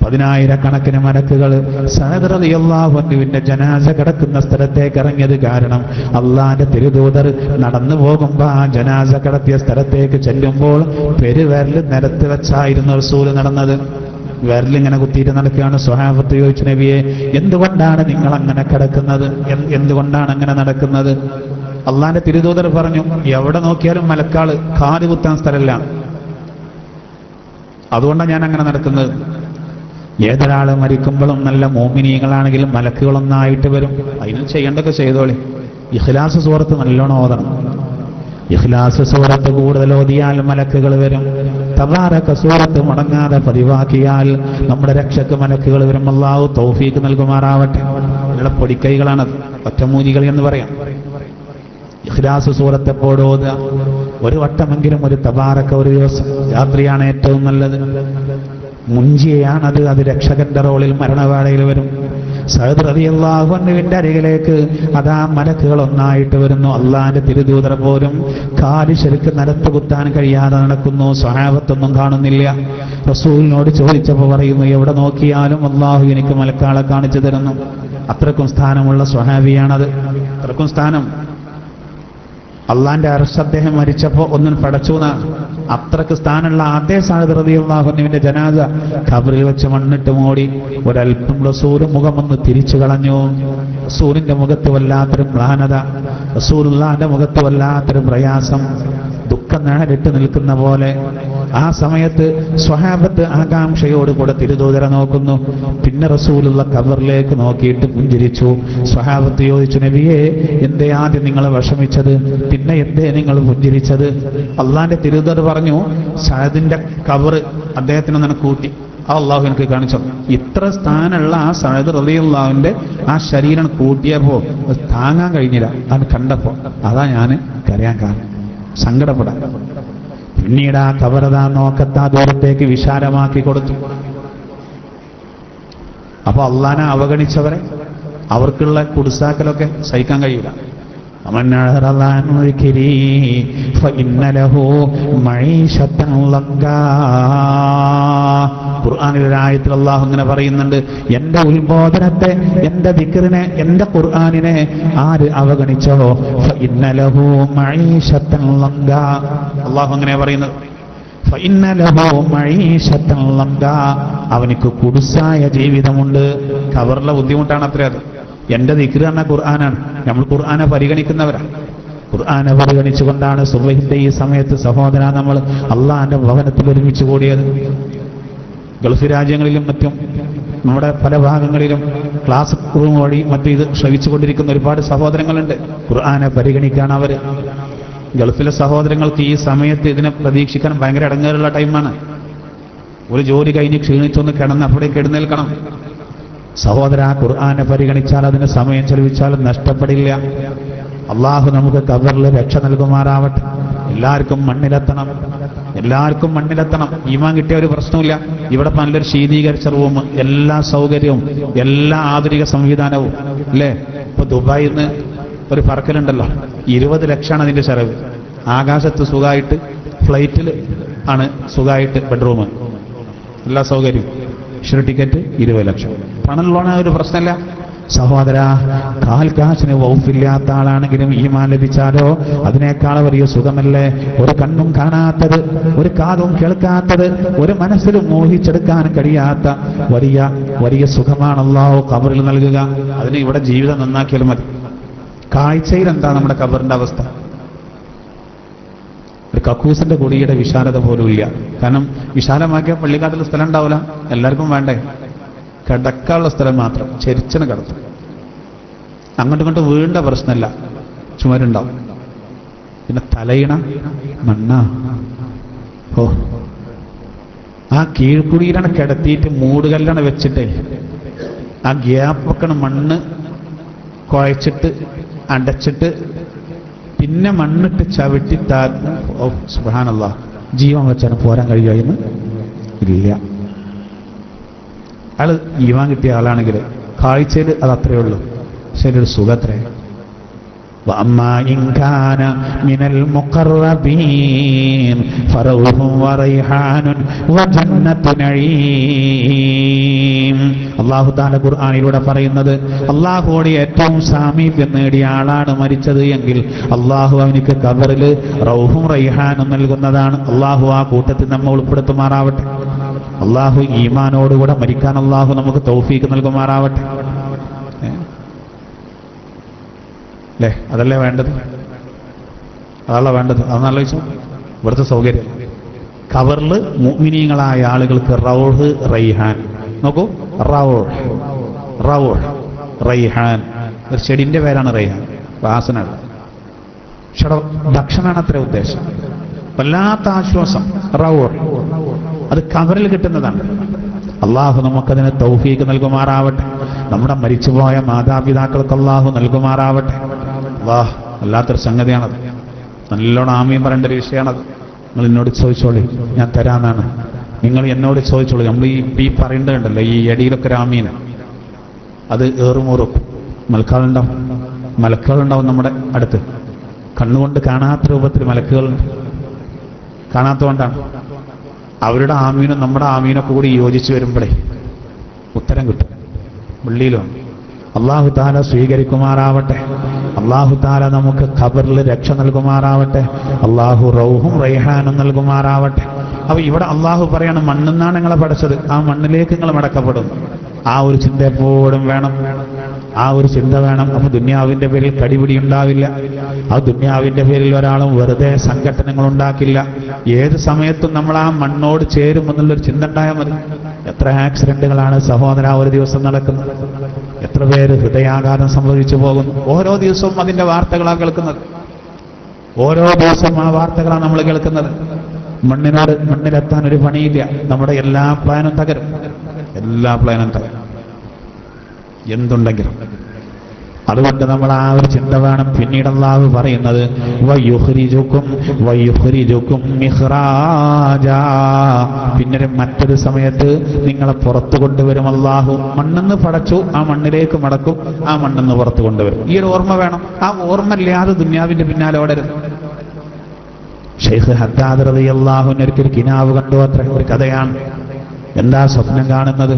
10,000-കണക്കിന് മലക്കുകൾ സഅദ് റളിയല്ലാഹു അൻഹുവിന്റെ ജനാസ കിടക്കുന്ന സ്ഥലത്തേക്ക് ഇറങ്ങിയത് കാരണം അള്ളാന്റെ തിരുദൂതർ നടന്നു പോകുമ്പോ ആ ജനാസ കിടത്തിയ സ്ഥലത്തേക്ക് ചെല്ലുമ്പോൾ പെരുവിരൽ നിരത്ത് വെച്ചായിരുന്നു റസൂൽ നടന്നത്. വിരലിങ്ങനെ കുത്തിയിട്ട് നടക്കുകയാണ്. സ്വഹാബത്ത് ചോദിച്ചു, നബിയെ, എന്തുകൊണ്ടാണ് നിങ്ങൾ അങ്ങനെ കിടക്കുന്നത്? എന്തുകൊണ്ടാണ് അങ്ങനെ നടക്കുന്നത്? അള്ളാന്റെ തിരുദൂതർ പറഞ്ഞു, എവിടെ നോക്കിയാലും മലക്കാള്, കാല് കുത്താൻ സ്ഥലമില്ല, അതുകൊണ്ടാണ് ഞാൻ അങ്ങനെ നടക്കുന്നത്. ഏതൊരാൾ മരിക്കുമ്പോഴും നല്ല മോമിനീകളാണെങ്കിലും മലക്കുകളൊന്നായിട്ട് വരും. അതിന് ചെയ്യേണ്ടതൊക്കെ ചെയ്തോളി. ഇഖ്ലാസ് സൂറത്ത് നല്ലോണം ഓതണം. ഇഖ്ലാസ് സൂറത്ത് കൂടുതൽ ഓതിയാൽ മലക്കുകൾ വരും. തബാറക സൂറത്ത് മുടങ്ങാതെ പതിവാക്കിയാൽ നമ്മുടെ രക്ഷക്ക് മലക്കുകൾ വരും. അല്ലാഹു തൗഫീഖ് നൽകുമാറാവട്ടെ. നിങ്ങളുടെ പൊടിക്കൈകളാണത്, ഒറ്റമൂലികൾ എന്ന് പറയാം. ഇഖ്ലാസ് സൂറത്ത് എപ്പോഴും ഓതുക. ഒരു വട്ടമെങ്കിലും ഒരു തബാറക ഒരു ദിവസം. രാത്രിയാണ് ഏറ്റവും നല്ലത്. മുഞ്ചിയാണത്. അത് രക്ഷകന്റെ റോളിൽ മരണവേളയിൽ വരും. സഅദ് റളിയല്ലാഹു അൻഹുവിന്റെ അരികിലേക്ക് അതാ മലക്കുകൾ ഒന്നായിട്ട് വരുന്നു. അള്ളാന്റെ തിരുദൂതർ പോലും കാല് ശരിക്ക് നിലത്ത് കുത്താൻ കഴിയാതെ നടക്കുന്നു. സ്വഹാബത്തൊന്നും കാണുന്നില്ല. റസൂലിനോട് ചോദിച്ചപ്പോൾ പറയുന്നു, എവിടെ നോക്കിയാലും അള്ളാഹു എനിക്ക് മലക്കാളെ കാണിച്ചു തരുന്നു. അത്രക്കും സ്ഥാനമുള്ള സ്വഹാബിയാണത്. അത്രക്കും സ്ഥാനം. അള്ളാന്റെ അർശ് അദ്ദേഹം മരിച്ചപ്പോ ഒന്നും പടച്ചുന്നാണ്. അത്രക്ക് സ്ഥാനമുള്ള അതേ സഅദ് റളിയല്ലാഹു അൻഹുവിന്റെ ജനാസ ഖബറിൽ വെച്ച് മണ്ണിട്ട് മൂടി. ഒരൽപ്പം റസൂൽ മുഖമൊന്ന് തിരിച്ചു കളഞ്ഞു. റസൂലിന്റെ മുഖത്ത് വല്ലാത്തൊരു മ്ലാനത, റസൂലുള്ളാഹിന്റെ മുഖത്ത് വല്ലാത്തൊരു പ്രയാസം, ദുഃഖം നേരിട്ട് നിൽക്കുന്ന പോലെ. ആ സമയത്ത് സ്വഹാബത്ത് ആകാംക്ഷയോടുകൂടെ തിരുദൂതരെ നോക്കുന്നു. പിന്നെ റസൂലുള്ള ഖബറിലേക്ക് നോക്കിയിട്ട് പുഞ്ചിരിച്ചു. സ്വഹാബത്ത് ചോദിച്ചു, നബിയെ, എന്തേ ആദ്യം നിങ്ങൾ വിഷമിച്ചത്, പിന്നെ എന്തേ നിങ്ങൾ പുഞ്ചിരിച്ചത്? അള്ളാന്റെ തിരുദൂതർ പറഞ്ഞു, സഅദിന്റെ ഖബർ അദ്ദേഹത്തിനൊന്ന് കൂട്ടി. അള്ളാഹു എനിക്ക് കാണിച്ചു. ഇത്ര സ്ഥാനമുള്ള ആ സഅദ് റളിയല്ലാഹുവിന്റെ ആ ശരീരം കൂട്ടിയപ്പോ താങ്ങാൻ കഴിഞ്ഞില്ല. അത് കണ്ടപ്പോ അതാ ഞാൻ കരയാൻ കാരണം, സങ്കടപ്പെടാൻ. പിന്നീട് ആ ഖബറതാ നോക്കത്താ ദൂരത്തേക്ക് വിശാലമാക്കി കൊടുത്തു. അപ്പൊ അള്ളാനെ അവഗണിച്ചവരെ അവർക്കുള്ള കുടുസാക്കലൊക്കെ സഹിക്കാൻ കഴിയില്ല. ഖുർആനിൽ അല്ലാഹു ഇങ്ങനെ പറയുന്നുണ്ട്, എന്റെ ഉത്ബോധനത്തെ, എന്റെ ദിക്റിനെ, എന്റെ ഖുർആനിനെ ആര് അവഗണിച്ചോ ഫഇന്ന ലഹു മഈശത്തൻ ലങ്കാ. അല്ലാഹു അങ്ങനെ പറയുന്നത്. ഫഇന്ന ലഹു മഈശത്തൻ ലങ്കാ. അവനിക്ക് കുടുസായ ജീവിതമുണ്ട്. ഖബറിലെ ബുദ്ധിമുട്ടാണ് അത്രേ അത്. എന്റെ ദിക്ർ എന്ന ഖുർആനാണ്. നമ്മൾ ഖുർആനെ പരിഗണിക്കുന്നവരാണ്. ഖുർആനെ പരിഗണിച്ചുകൊണ്ടാണ് സുബഹിന്റെ ഈ സമയത്ത് സഹോദര നമ്മൾ അള്ളാന്റെ ഭവനത്തിൽ ഒരുമിച്ച് കൂടിയത്. ഗൾഫ് രാജ്യങ്ങളിലും മറ്റും നമ്മുടെ പല ഭാഗങ്ങളിലും ക്ലാസ് റൂം വഴി മറ്റും ഇത് ശ്രവിച്ചുകൊണ്ടിരിക്കുന്ന ഒരുപാട് സഹോദരങ്ങളുണ്ട്. ഖുർആനെ പരിഗണിക്കാൻ അവർ. ഗൾഫിലെ സഹോദരങ്ങൾക്ക് ഈ സമയത്ത് ഇതിനെ പ്രതീക്ഷിക്കാൻ ഭയങ്കര ഇടങ്ങേറുള്ള ടൈമാണ്. ഒരു ജോലി കഴിഞ്ഞ് ക്ഷീണിച്ചൊന്ന് കിടന്ന് അപ്പോഴേക്ക് എഴുന്നേൽക്കണം. സഹോദര, ഖുർആനെ പരിഗണിച്ചാൽ, അതിന് സമയം ചെലവിച്ചാലും നഷ്ടപ്പെടില്ല. അള്ളാഹു നമുക്ക് ഖബറിൽ രക്ഷ നൽകുമാറാവട്ടെ. എല്ലാവർക്കും മണ്ണിലെത്തണം, എല്ലാവർക്കും മണ്ണിലെത്തണം. ഈമാൻ കിട്ടിയ ഒരു പ്രശ്നമില്ല. ഇവിടെ നല്ലൊരു ശീതീകരിച്ച റൂം, എല്ലാ സൗകര്യവും, എല്ലാ ആധുനിക സംവിധാനവും അല്ലേ. ഇപ്പൊ ദുബായിൽ നിന്ന് ഒരു പറക്കലുണ്ടല്ലോ, 20 ലക്ഷമാണ് അതിന്റെ ചെലവ്. ആകാശത്ത് സുഖമായിട്ട്, ഫ്ലൈറ്റിൽ ആണ് സുഖമായിട്ട് ബെഡ്റൂം. എല്ലാ സൗകര്യവും. ഷെയർ ടിക്കറ്റ് 20 ലക്ഷം. പണമുള്ളവണ ഒരു പ്രശ്നമില്ല. സഹോദര, കാൽക്കാശിന് വൗഫില്ലാത്ത ആളാണെങ്കിലും ഈമാൻ ലഭിച്ചാലോ അതിനേക്കാൾ വലിയ സുഖമല്ലേ? ഒരു കണ്ണും കാണാത്തത്, ഒരു കാതും കേൾക്കാത്തത്, ഒരു മനസ്സിലും മോഹിച്ചെടുക്കാൻ കഴിയാത്ത വലിയ വലിയ സുഖമാണ് അല്ലാഹു ഖബറിൽ നൽകുക. അതിന് ഇവിടെ ജീവിതം നന്നാക്കിയാലും മതി. കാഴ്ചയിൽ എന്താ നമ്മുടെ ഖബറിന്റെ അവസ്ഥ? ഒരു കക്കൂസിന്റെ കുടിയുടെ വിശാലത പോലും ഇല്ല. കാരണം വിശാലമാക്കിയ പള്ളിക്കാട്ടിൽ സ്ഥലം ഉണ്ടാവില്ല, എല്ലാവർക്കും വേണ്ടേ? കിടക്കാനുള്ള സ്ഥലം മാത്രം, ചെരിച്ചന് കിടത്തും. അങ്ങോട്ടും ഇങ്ങോട്ടും വീണ്ട പ്രശ്നമല്ല, ചുമരുണ്ടാവും. പിന്നെ തലയിണ മണ്ണാ. ഓ, ആ കീഴ്ക്കുടിയിലാണ് കിടത്തിയിട്ട് മൂടുകല്ലാണ് വെച്ചിട്ടേ ആ ഗ്യാപ്പൊക്കെ മണ്ണ് കുഴച്ചിട്ട് അടച്ചിട്ട് പിന്നെ മണ്ണിട്ട് ചവിട്ടി ഓ സുബ്ഹാനല്ലാഹ്, ജീവൻ വെച്ചാണ് പോരാൻ കഴിയുമെന്ന് ഇല്ല. അയാള് ജീവൻ കിട്ടിയ ആളാണെങ്കിൽ കാഴ്ചയിൽ അത് അത്രയേ ഉള്ളൂ, പക്ഷെ ഒരു സുഖത്രേ. وأما إن كان من المقربين فروح وريحان وجنة نعيم. അല്ലാഹു തആല ഖുർആനിലൂടെ പറയുന്നത്, അല്ലാഹുവോട് ഏറ്റവും സാമീപ്യം നേടിയ ആളാണ് മരിച്ചത് എങ്കിൽ അല്ലാഹു അവനിക്ക് ഖബറിൽ റൗഹും റൈഹാനും നൽകുന്നതാണ്. അല്ലാഹു ആ കൂട്ടത്തിൽ നമ്മെ ഉൾപ്പെടുത്തുമാറാവട്ടെ. അല്ലാഹു ഈമാനോടുകൂടെ മരിക്കാൻ അല്ലാഹു നമുക്ക് തൗഫീഖ് നൽകുമാറാവട്ടെ. അല്ലേ? അതല്ലേ വേണ്ടത്? അതല്ല വേണ്ടത്. അതൊന്നാലോചിച്ചു. ഇവിടുത്തെ സൗകര്യം ഖബറിൽ മുഅ്മിനീങ്ങളായ ആളുകൾക്ക് റൗഹ് റൈഹാൻ. നോക്കൂ, റൗഹ് റൈഹാൻ ഒരു ചെടിന്റെ പേരാണ് റൈഹാൻ, വാസന. പക്ഷെ ഭക്ഷണമാണ് അത്ര ഉദ്ദേശം. വല്ലാത്ത ആശ്വാസം. റൗഹ് അത് ഖബറിൽ കിട്ടുന്നതാണ്. അള്ളാഹു നമുക്കതിന് തൗഫീഖ് നൽകുമാറാവട്ടെ. നമ്മുടെ മരിച്ചുപോയ മാതാപിതാക്കൾക്ക് അള്ളാഹു നൽകുമാറാവട്ടെ. അല്ലാഹ്, വല്ലാത്തൊരു സംഗതിയാണത്. നല്ലോണം ആമീൻ പറയേണ്ട ഒരു വിഷയമാണത്. നിങ്ങൾ എന്നോട് ചോദിച്ചോളി, ഞാൻ തരാന്നാണ്. നിങ്ങൾ എന്നോട് ചോദിച്ചോളൂ. നമ്മൾ ഈ പറയേണ്ടതുണ്ടല്ലോ, ഈ എടിയിലൊക്കെ ഒരു ആമീന്, അത് ഏറുമൂറും മലക്കുകളുണ്ടാവും നമ്മുടെ അടുത്ത്. കണ്ണുകൊണ്ട് കാണാത്ത രൂപത്തിൽ മലക്കുകളുണ്ട്. കാണാത്തതുകൊണ്ടാണ്. അവരുടെ ആമീനും നമ്മുടെ ആമീനൊക്കെ കൂടി യോജിച്ച് വരുമ്പോഴേ ഉത്തരം കിട്ടും. വെള്ളിയിലും അല്ലാഹു തആല സ്വീകരിക്കുമാറാവട്ടെ. അല്ലാഹു തആല നമുക്ക് ഖബറിൽ രക്ഷ നൽകുമാറാവട്ടെ. അല്ലാഹു റൗഹും റൈഹാനും നൽകുമാറാവട്ടെ. അപ്പൊ ഇവിടെ അല്ലാഹു പറയാണ്, മണ്ണെന്നാണ് നിങ്ങളെ പഠിച്ചത്, ആ മണ്ണിലേക്ക് നിങ്ങൾ മടക്കപ്പെടും. ആ ഒരു ചിന്ത എപ്പോഴും വേണം. ആ ഒരു ചിന്ത വേണം. അപ്പൊ ദുന്യാവിന്റെ പേരിൽ കടിപിടി ഉണ്ടാവില്ല. ആ ദുന്യാവിന്റെ പേരിൽ ഒരാളും വെറുതെ സംഘടനകൾ ഉണ്ടാക്കില്ല. ഏത് സമയത്തും നമ്മൾ ആ മണ്ണോട് ചേരുമെന്നുള്ളൊരു ചിന്ത ഉണ്ടായാൽ മതി. എത്ര ആക്സിഡന്റുകളാണ് സഹോദര ഒരു ദിവസം നടക്കുന്നത്? എത്ര പേര് ഹൃദയാഘാതം സംഭവിച്ചു പോകുന്നു? ഓരോ ദിവസവും അതിന്റെ വാർത്തകളാണ് കേൾക്കുന്നത്. ഓരോ ദിവസവും ആ വാർത്തകളാണ് നമ്മൾ കേൾക്കുന്നത്. മണ്ണിലെത്താൻ ഒരു പണിയില്ല. നമ്മുടെ എല്ലാ പ്ലാനും തകരും. എന്തുണ്ടെങ്കിലും. അതുകൊണ്ട് നമ്മൾ ആ ഒരു ചിന്ത വേണം. പിന്നീട് അല്ലാഹു പറയുന്നത്, വയുഖ്രിജുക്കും മിഖ്റാജാ, പിന്നീട് മറ്റൊരു സമയത്ത് നിങ്ങളെ പുറത്തു കൊണ്ടുവരും. അല്ലാഹു മണ്ണെന്ന് പടച്ചു, ആ മണ്ണിലേക്ക് മടക്കും, ആ മണ്ണെന്ന് പുറത്തു കൊണ്ടുവരും. ഈ ഒരു ഓർമ്മ വേണം. ആ ഓർമ്മ ഇല്ലാതെ ദുന്യാവിന്റെ പിന്നാലെ ഓടരുത്. ഷെയ്ഖ് ഹദ്ദാദ് റളിയല്ലാഹു അൻഹു ഒരിക്കൽ കിനാവ് കണ്ടു. അത്ര ഒരു കഥയാണ്. എന്താ സ്വപ്നം കാണുന്നത്?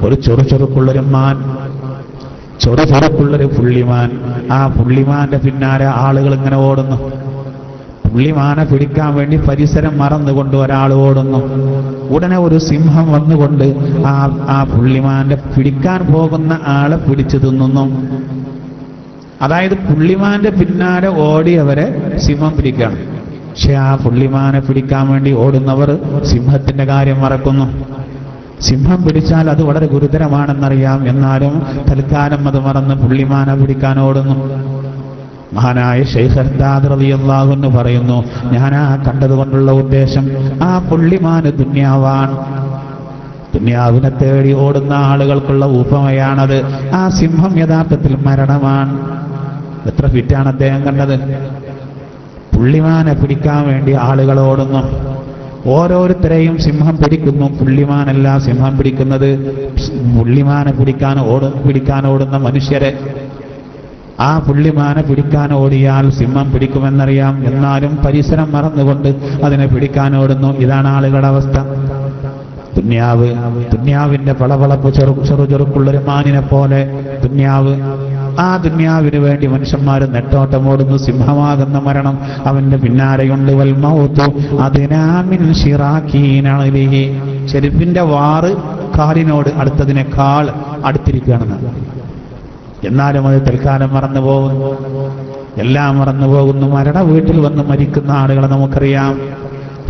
ഒരു ചൊറുചൊറുക്കുള്ളൊരു മാൻ, ചൊറുചൊറുക്കുള്ളൊരു പുള്ളിമാൻ. ആ പുള്ളിമാന്റെ പിന്നാലെ ആളുകൾ ഇങ്ങനെ ഓടുന്നു. പുള്ളിമാനെ പിടിക്കാൻ വേണ്ടി പരിസരം മറന്നുകൊണ്ട് ഒരാൾ ഓടുന്നു. ഉടനെ ഒരു സിംഹം വന്നുകൊണ്ട് ആ പുള്ളിമാന്റെ പിടിക്കാൻ പോകുന്ന ആളെ പിടിച്ചു തിന്നുന്നു. അതായത് പുള്ളിമാന്റെ പിന്നാലെ ഓടിയവരെ സിംഹം പിടിക്കുകയാണ്. പക്ഷെ ആ പുള്ളിമാനെ പിടിക്കാൻ വേണ്ടി ഓടുന്നവർ സിംഹത്തിന്റെ കാര്യം മറക്കുന്നു. സിംഹം പിടിച്ചാൽ അത് വളരെ ഗുരുതരമാണെന്നറിയാം. എന്നാലും തൽക്കാലം അത് മറന്ന് പുള്ളിമാനെ പിടിക്കാൻ ഓടുന്നു. മഹാനായ ഷെയ്ഖ് ഹദ്ദാദ് റളിയല്ലാഹു അൻഹു പറയുന്നു, ഞാൻ ആ കണ്ടതുകൊണ്ടുള്ള ഉദ്ദേശം ആ പുള്ളിമാന് ദുന്യാവാൻ. ദുന്യാവിനെ തേടി ഓടുന്ന ആളുകൾക്കുള്ള ഉപമയാണത്. ആ സിംഹം യഥാർത്ഥത്തിൽ മരണമാണ്. എത്ര ഫിറ്റാണ് അദ്ദേഹം കണ്ടത്. പുള്ളിമാനെ പിടിക്കാൻ വേണ്ടി ആളുകൾ ഓടുന്നു. ഓരോരുത്തരെയും സിംഹം പിടിക്കുന്നു. പുള്ളിമാനല്ല സിംഹം പിടിക്കുന്നത്, പുള്ളിമാനെ പിടിക്കാൻ ഓടുന്ന മനുഷ്യരെ. ആ പുള്ളിമാനെ പിടിക്കാൻ ഓടിയാൽ സിംഹം പിടിക്കുമെന്നറിയാം. എന്നാലും പരിസരം മറന്നുകൊണ്ട് അതിനെ പിടിക്കാൻ ഓടുന്നു. ഇതാണ് ആളുകളുടെ അവസ്ഥ. ദുന്യാവിന്റെ പളവളപ്പ് ചെറുചെറുക്കുള്ളൊരു മാനിനെ പോലെ ദുന്യാവ്. ആ ദുന്യാവിന് വേണ്ടി മനുഷ്യന്മാർ നെട്ടോട്ടമോടുന്നു. സിംഹമാകുന്ന മരണം അവന്റെ പിന്നാലെയുണ്ട്. വൽ മൗതു അദ്നാ മിൻ ശിറാക്കീനഅലിഹി. ചെരുപ്പിന്റെ വാറ് കാലിനോട് അടുത്തതിനേക്കാൾ അടുത്തിരിക്കുകയാണെന്ന്. എന്നാലും അത് തൽക്കാലം മറന്നു പോകുന്നു. എല്ലാം മറന്നു പോകുന്നു. മരണ വീട്ടിൽ വന്ന് മരിക്കുന്ന ആളുകളെ നമുക്കറിയാം.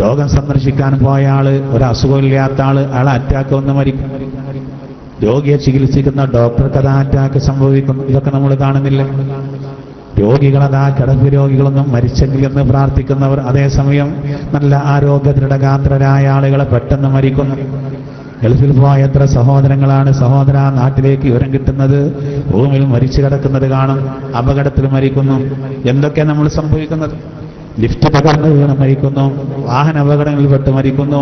രോഗം സന്ദർശിക്കാൻ പോയ ആള്, ഒരു അസുഖമില്ലാത്ത ആള്, അയാളെ അറ്റാക്ക് വന്ന് മരിക്കും. രോഗിയെ ചികിത്സിക്കുന്ന ഡോക്ടർക്ക് അത് അറ്റാക്ക് സംഭവിക്കുന്നു. ഇതൊക്കെ നമ്മൾ കാണുന്നില്ല. രോഗികളതാ കിടപ്പ് രോഗികളൊന്നും മരിച്ചെങ്കിൽ എന്ന് പ്രാർത്ഥിക്കുന്നവർ, അതേസമയം നല്ല ആരോഗ്യ ദൃഢഗാത്രരായ ആളുകളെ പെട്ടെന്ന് മരിക്കുന്നു. ഗൾഫിൽ പോയ എത്ര സഹോദരങ്ങളാണ് സഹോദര നാട്ടിലേക്ക് വിവരം കിട്ടുന്നത്, റൂമിൽ മരിച്ചു കിടക്കുന്നത് കാണും, അപകടത്തിൽ മരിക്കുന്നു. എന്തൊക്കെ നമ്മൾ സംഭവിക്കുന്നത്? ലിഫ്റ്റ് തകർന്ന് വീണ് മരിക്കുന്നു, വാഹന അപകടങ്ങളിൽപ്പെട്ട് മരിക്കുന്നു.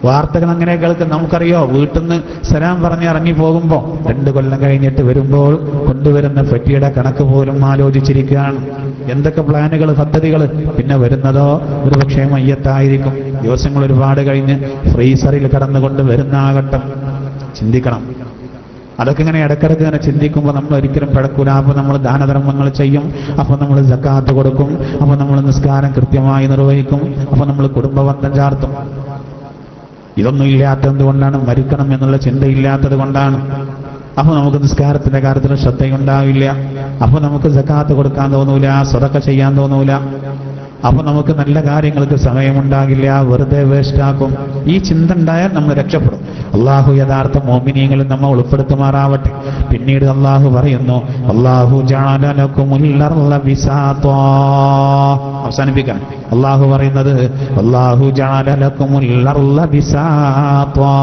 വാർത്തകൾ അങ്ങനെ കേൾക്കും. നമുക്കറിയോ, വീട്ടിൽ നിന്ന് സലാം പറഞ്ഞ് ഇറങ്ങി പോകുമ്പോൾ 2 കൊല്ലം കഴിഞ്ഞിട്ട് വരുമ്പോൾ കൊണ്ടുവരുന്ന പെട്ടിയുടെ കണക്ക് പോലും ആലോചിച്ചിരിക്കുകയാണ്. എന്തൊക്കെ പ്ലാനുകൾ, പദ്ധതികൾ. പിന്നെ വരുന്നതോ ഒരുപക്ഷേ മയ്യത്തായിരിക്കും. ദിവസങ്ങൾ ഒരുപാട് കഴിഞ്ഞ് ഫ്രീസറിൽ കടന്നുകൊണ്ട് വരുന്ന ആ ഘട്ടം ചിന്തിക്കണം. അതൊക്കെ ഇങ്ങനെ ഇടയ്ക്കിടയ്ക്ക് ഇങ്ങനെ ചിന്തിക്കുമ്പോൾ നമ്മൾ ഒരിക്കലും പിഴക്കൂല. അപ്പോൾ നമ്മൾ ദാനധർമ്മങ്ങൾ ചെയ്യും, അപ്പോൾ നമ്മൾ സക്കാത്ത് കൊടുക്കും, അപ്പോൾ നമ്മൾ നിസ്കാരം കൃത്യമായി നിർവഹിക്കും, അപ്പോൾ നമ്മൾ കുടുംബബന്ധം ചാർത്തും. ഇതൊന്നും ഇല്ലാത്തത് കൊണ്ടാണ്, മരിക്കണം എന്നുള്ള ചിന്തയില്ലാത്തത് കൊണ്ടാണ്. അപ്പോൾ നമുക്ക് നിസ്കാരത്തിന്റെ കാര്യത്തിൽ ശ്രദ്ധയുണ്ടാവില്ല. അപ്പോൾ നമുക്ക് സക്കാത്ത് കൊടുക്കാൻ തോന്നൂല, സദഖ ചെയ്യാൻ തോന്നൂല. അപ്പൊ നമുക്ക് നല്ല കാര്യങ്ങൾക്ക് സമയമുണ്ടാകില്ല, വെറുതെ വേസ്റ്റാക്കും. ഈ ചിന്ത ഉണ്ടായാൽ നമ്മൾ രക്ഷപ്പെടും. അള്ളാഹു യഥാർത്ഥ മോമിനീങ്ങളിൽ നമ്മെ ഉൾപ്പെടുത്തുമാറാവട്ടെ. പിന്നീട് അള്ളാഹു പറയുന്നു, അള്ളാഹു ജഅല ലക്കുമുൽ അർള ബിസാത്താ. അവസാനിപ്പിക്കാൻ അള്ളാഹു പറയുന്നത്, അള്ളാഹു ജഅല ലക്കുമുൽ അർള ബിസാത്താ.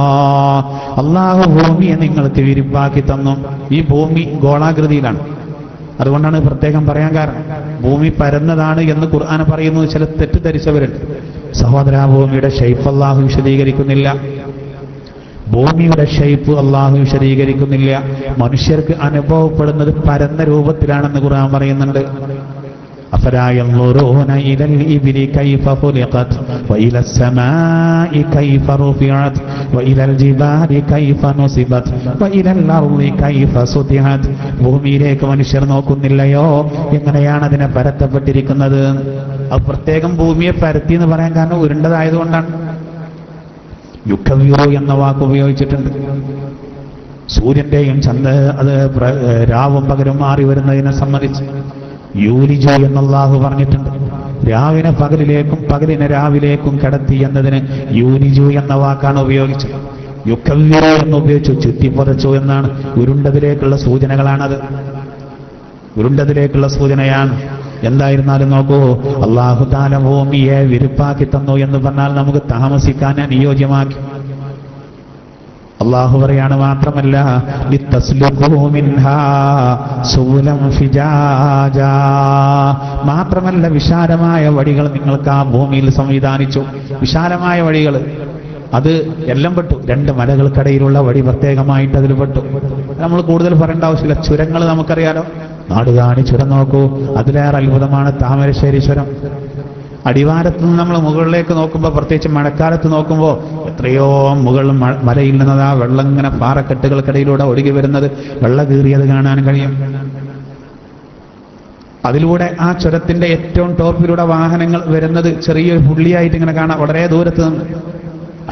അള്ളാഹു ഭൂമിയെ നിങ്ങൾക്ക് വിരിപ്പാക്കി തന്നു. ഈ ഭൂമി ഗോളാകൃതിയിലാണ്. അതുകൊണ്ടാണ് പ്രത്യേകം പറയാൻ കാരണം. ഭൂമി പരന്നതാണ് എന്ന് ഖുർആൻ പറയുന്നു. ചില തെറ്റിദ്ധരിച്ചവരുണ്ട്. സഹോദരാ, ഭൂമിയുടെ ഷെയ്പ്പ് അള്ളാഹു വിശദീകരിക്കുന്നില്ല. ഭൂമിയുടെ ഷെയ്പ്പ് അള്ളാഹു വിശദീകരിക്കുന്നില്ല. മനുഷ്യർക്ക് അനുഭവപ്പെടുന്നത് പരന്ന രൂപത്തിലാണെന്ന് ഖുർആൻ പറയുന്നുണ്ട്. أفلا ينظرون إلى الإبل كيف خلقت وإلى السماء كيف رفعت وإلى الجبال كيف نصبت وإلى الأرض كيف سطحت. ഭൂമിയിലേക്ക് മനുഷ്യർ നോക്കുന്നില്ലയോ, എങ്ങനെയാണ് അതിനെ പരത്തപ്പെട്ടിരിക്കുന്നത്? അത് പ്രത്യേകം ഭൂമിയെ പരത്തി എന്ന് പറയാൻ കാരണം ഉരുണ്ടതായതുകൊണ്ടാണ്. യുക്കവ്യോ എന്ന വാക്ക് ഉപയോഗിച്ചിട്ടുണ്ട്. സൂര്യന്റെയും അത് രാവും പകലും മാറി വരുന്നതിനെ സംബന്ധിച്ച് യൂലിജു എന്നല്ലാഹു പറഞ്ഞിട്ടുണ്ട്. രാവിനെ പകലിലേക്കും പകലിനെ രാവിലേക്കും കടത്തി എന്നതിന് യൂലിജു എന്ന വാക്കാണ് ഉപയോഗിച്ചത്. യുക്കവ്യോ എന്ന് ഉപയോഗിച്ചു, ചുറ്റിപ്പുതച്ചു എന്നാണ്. ഉരുണ്ടതിലേക്കുള്ള സൂചനകളാണത്, ഉരുണ്ടതിലേക്കുള്ള സൂചനയാണ്. എന്തായിരുന്നാലും നോക്കൂ, അല്ലാഹു തആല ഭൂമിയെ വിരിപ്പാക്കി തന്നു എന്ന് പറഞ്ഞാൽ നമുക്ക് താമസിക്കാൻ അനുയോജ്യമാക്കി. അള്ളാഹു പറയാണ്, മാത്രമല്ല മാത്രമല്ല വിശാലമായ വഴികൾ നിങ്ങൾക്ക് ആ ഭൂമിയിൽ സംവിധാനിച്ചു. വിശാലമായ വഴികൾ, അത് എല്ലാം പെട്ടു. 2 മലകൾക്കിടയിലുള്ള വഴി പ്രത്യേകമായിട്ട് അതിൽ പെട്ടു. നമ്മൾ കൂടുതൽ പറയേണ്ട ആവശ്യമില്ല. ചുരങ്ങൾ നമുക്കറിയാലോ. നാടുകാണി ചുരം നോക്കൂ, അതിലേറെ അത്ഭുതമാണ് താമരശ്ശേരി ചുരം. അടിവാരത്ത് നിന്ന് നമ്മൾ മുകളിലേക്ക് നോക്കുമ്പോൾ, പ്രത്യേകിച്ച് മഴക്കാലത്ത് നോക്കുമ്പോൾ, എത്രയോ മുകൾ മലയിൽ നിന്നതാ വെള്ളം ഇങ്ങനെ പാറക്കെട്ടുകൾക്കിടയിലൂടെ ഒഴുകി വരുന്നത്, വെള്ള കീറിയത് കാണാൻ കഴിയും. അതിലൂടെ ആ ചുരത്തിന്റെ ഏറ്റവും ടോപ്പിലൂടെ വാഹനങ്ങൾ വരുന്നത് ചെറിയൊരു പുള്ളിയായിട്ട് ഇങ്ങനെ കാണാം, വളരെ ദൂരത്ത് നിന്ന്.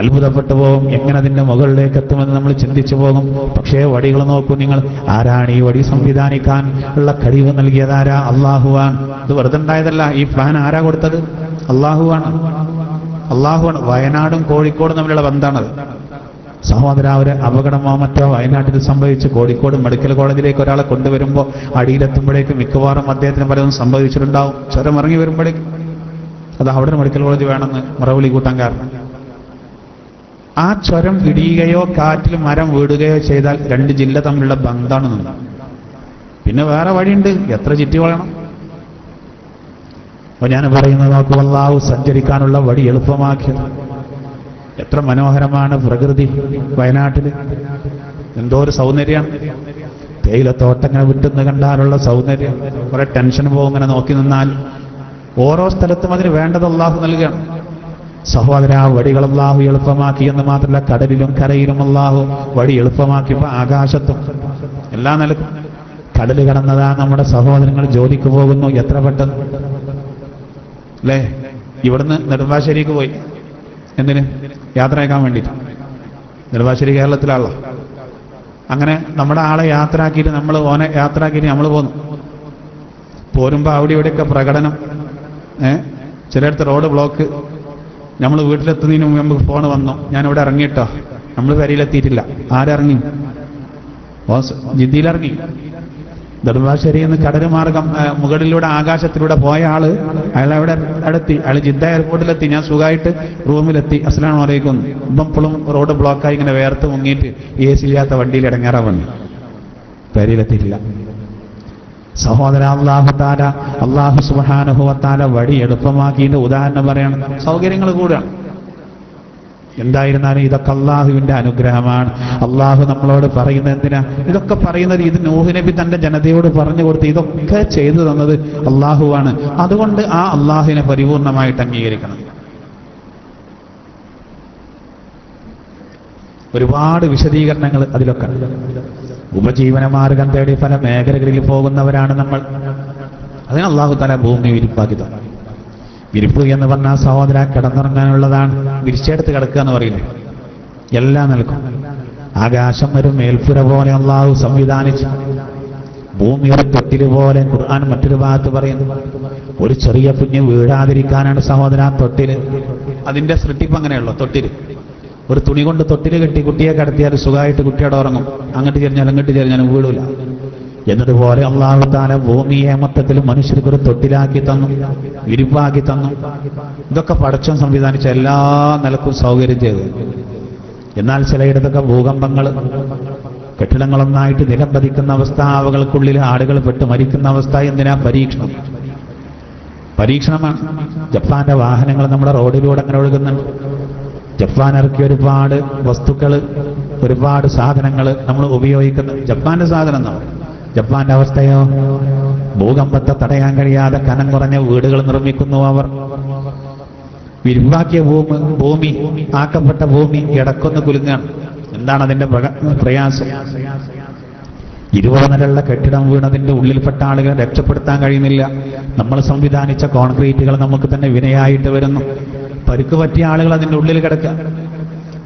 അത്ഭുതപ്പെട്ടു പോകും, എങ്ങനെ അതിന്റെ മുകളിലേക്ക് എത്തുമെന്ന് നമ്മൾ ചിന്തിച്ചു പോകും. പക്ഷേ വടികൾ നോക്കൂ നിങ്ങൾ. ആരാണ് ഈ വടി സംവിധാനിക്കാൻ ഉള്ള കഴിവ് നൽകിയതാരാ? അള്ളാഹുവാണ്. ഇത് വെറുതെ ഉണ്ടായതല്ല. ഈ പ്ലാൻ ആരാ കൊടുത്തത്? അള്ളാഹുവാണ്. അള്ളാഹുവാണ്. വയനാടും കോഴിക്കോടും തമ്മിലുള്ള ബന്ധമാണത്. സഹോദര, ഒരു അപകടമോ മറ്റോ വയനാട്ടിൽ സംഭവിച്ച് കോഴിക്കോട് മെഡിക്കൽ കോളേജിലേക്ക് ഒരാളെ കൊണ്ടുവരുമ്പോൾ അടിയിലെത്തുമ്പോഴേക്കും മിക്കവാറും അദ്ദേഹത്തിന് പലതും സംഭവിച്ചിട്ടുണ്ടാവും. ചുരം ഇറങ്ങി വരുമ്പോഴേക്കും അത് അവിടെ മെഡിക്കൽ കോളേജ് വേണമെന്ന് മറവിളി കൂട്ടാൻ കാരണം. ആ ചുരം ഇടിയുകയോ കാറ്റിൽ മരം വീടുകയോ ചെയ്താൽ 2 ജില്ല തമ്മിലുള്ള ബന്ധമാണ് നിന്ന്. പിന്നെ വേറെ വഴിയുണ്ട്, എത്ര ചുറ്റി വളയണം. അപ്പൊ ഞാൻ പറയുന്നത് നോക്കൂ, അല്ലാഹു സഞ്ചരിക്കാനുള്ള വഴി എളുപ്പമാക്കിയത്. എത്ര മനോഹരമാണ് പ്രകൃതി വയനാട്ടിൽ. എന്തോ ഒരു സൗന്ദര്യമാണ്. തേയിലത്തോട്ടങ്ങനെ വിട്ടുന്ന് കണ്ടാലുള്ള സൗന്ദര്യം. കുറെ ടെൻഷൻ പോകും ഇങ്ങനെ നോക്കി നിന്നാൽ. ഓരോ സ്ഥലത്തും അതിന് വേണ്ടത് അല്ലാഹു നൽകുകയാണ്. സഹോദര, വഴികൾ അല്ലാഹു എളുപ്പമാക്കി എന്ന് മാത്രമല്ല, കടലിലും കരയിലും അല്ലാഹു വഴി എളുപ്പമാക്കിയപ്പോ ആകാശത്തും എല്ലാ നിലക്കും കടൽ കടന്നതാ നമ്മുടെ സഹോദരങ്ങൾ ജോലിക്ക് പോകുന്നു. എത്ര പെട്ടെന്ന് അല്ലേ? ഇവിടുന്ന് നെടുമ്പാശ്ശേരിക്ക് പോയി. എന്തിന്? യാത്രയാക്കാൻ വേണ്ടിയിട്ട്. നെടുമ്പാശ്ശേരി കേരളത്തിലാണല്ലോ. അങ്ങനെ നമ്മുടെ ആളെ യാത്രയാക്കിയിട്ട് നമ്മൾ ഓനെ യാത്രയാക്കിയിട്ട് നമ്മൾ പോന്നു. പോരുമ്പോൾ അവിടെ ഇവിടെയൊക്കെ പ്രകടനം, ചിലയിടത്ത് റോഡ് ബ്ലോക്ക്. നമ്മൾ വീട്ടിലെത്തുന്നതിന് മുമ്പ് നമുക്ക് ഫോൺ വന്നു, ഞാനിവിടെ ഇറങ്ങിയിട്ടോ. നമ്മൾ പെരയിലെത്തിയിട്ടില്ല. ആരിറങ്ങി? ജിദ്ദിയിലിറങ്ങി. നെടുമ്പാശ്ശേരിയിൽ നിന്ന് കടൽ മാർഗം മുകളിലൂടെ ആകാശത്തിലൂടെ പോയ ആള് അയാളവിടെ അടുത്തി. അയാൾ ജിദ്ദ എയർപോർട്ടിലെത്തി. ഞാൻ സുഖമായിട്ട് റൂമിലെത്തി. അസ്സലാമു അലൈക്കും. ഇപ്പോഴും റോഡ് ബ്ലോക്കായി ഇങ്ങനെ വേർത്ത് മുങ്ങിയിട്ട് AC ഇല്ലാത്ത വണ്ടിയിൽ ഇടങ്ങാറാവുന്നു. പെരയിലെത്തിയിട്ടില്ല. സഹോദര, അല്ലാഹു സുബ്ഹാനഹു വ തആല വഴി എളുപ്പമാക്കിയതിന്റെ ഉദാഹരണം പറയണം. സൗകര്യങ്ങൾ കൂടാണ്. എന്തായിരുന്നാലും ഇതൊക്കെ അള്ളാഹുവിന്റെ അനുഗ്രഹമാണ്. അള്ളാഹു നമ്മളോട് പറയുന്നത് എന്തിനാ? ഇതൊക്കെ പറയുന്നത് ഇത് നൂഹ് നബി തന്റെ ജനതയോട് പറഞ്ഞു കൊടുത്ത് ഇതൊക്കെ ചെയ്തു തന്നത് അള്ളാഹുവാണ്. അതുകൊണ്ട് ആ അള്ളാഹുവിനെ പരിപൂർണമായിട്ട് അംഗീകരിക്കണം. ഒരുപാട് വിശദീകരണങ്ങൾ അതിലൊക്കെ. ഉപജീവന മാർഗം തേടി പല മേഖലകളിൽ പോകുന്നവരാണ് നമ്മൾ. അതിന് അള്ളാഹു തആല ഭൂമി വിരിപ്പാക്കി തന്നു. വിരിപ്പ് എന്ന് പറഞ്ഞാൽ സഹോദര കിടന്നിറങ്ങാനുള്ളതാണ്. വിരിച്ചെടുത്ത് കിടക്കുക എന്ന് പറയില്ലേ? എല്ലാം നൽകും. ആകാശം ഒരു മേൽപ്പുര പോലെ അള്ളാഹു സംവിധാനിച്ചു. ഭൂമി ഒരു തൊട്ടില് പോലെ. ഖുർആൻ മറ്റൊരു ഭാഗത്ത് പറയുന്നു, ഒരു ചെറിയ കുഞ്ഞ് വീഴാതിരിക്കാനാണ് സഹോദര തൊട്ടില്. അതിന്റെ സൃഷ്ടിപ്പ് അങ്ങനെയുള്ളൂ. തൊട്ടില് ഒരു തുണി കൊണ്ട് തൊട്ടില് കെട്ടി കുട്ടിയെ കിടത്തിയാൽ സുഖമായിട്ട് കുട്ടിയോടെ ഉറങ്ങും. അങ്ങോട്ട് ചെരിഞ്ഞാലും ഇങ്ങോട്ട് ചെരിഞ്ഞാലും വീഴൂല. എന്നതുപോലെ അല്ലാഹു തആല ഭൂമിയെ മൊത്തത്തിൽ മനുഷ്യർക്ക് ഒരു തൊട്ടിലാക്കി തന്നു, വിരിപ്പാക്കി തന്നു. ഇതൊക്കെ പടച്ചോൻ സംവിധാനിച്ച എല്ലാ നിലക്കും സൗകര്യം ചെയ്തു. എന്നാൽ ചിലയിടത്തൊക്കെ ഭൂകമ്പങ്ങൾ, കെട്ടിടങ്ങളൊന്നായിട്ട് നിലം പതിക്കുന്ന അവസ്ഥ, ആവകൾക്കുള്ളിൽ ആളുകൾ പെട്ട് മരിക്കുന്ന അവസ്ഥ. എന്തിനാ? പരീക്ഷണമാണ്. ജപ്പാന്റെ വാഹനങ്ങൾ നമ്മുടെ റോഡിലൂടെ അങ്ങനെ ഒഴുകുന്നുണ്ട്. ജപ്പാൻ ഇറക്കിയ ഒരുപാട് വസ്തുക്കൾ, ഒരുപാട് സാധനങ്ങൾ നമ്മൾ ഉപയോഗിക്കുന്ന ജപ്പാന്റെ സാധനം എന്നാണ്. ജപ്പാന്റെ അവസ്ഥയോ? ഭൂകമ്പത്തെ തടയാൻ കഴിയാതെ കനം കുറഞ്ഞ വീടുകൾ നിർമ്മിക്കുന്നു അവർ. വിരിവാക്കിയ ഭൂമി, ആക്കപ്പെട്ട ഭൂമി ഇടക്കൊന്ന് കുലുങ്ങാണ്. എന്താണ് അതിന്റെ പ്രയാസം? 20 നിലയുള്ള കെട്ടിടം വീണതിന്റെ ഉള്ളിൽപ്പെട്ട ആളുകളെ രക്ഷപ്പെടുത്താൻ കഴിയുന്നില്ല. നമ്മൾ സംവിധാനിച്ച കോൺക്രീറ്റുകൾ നമുക്ക് തന്നെ വിനയായിട്ട് വരുന്നു. പരുക്ക് പറ്റിയ ആളുകൾ അതിന്റെ ഉള്ളിൽ കിടക്കുക.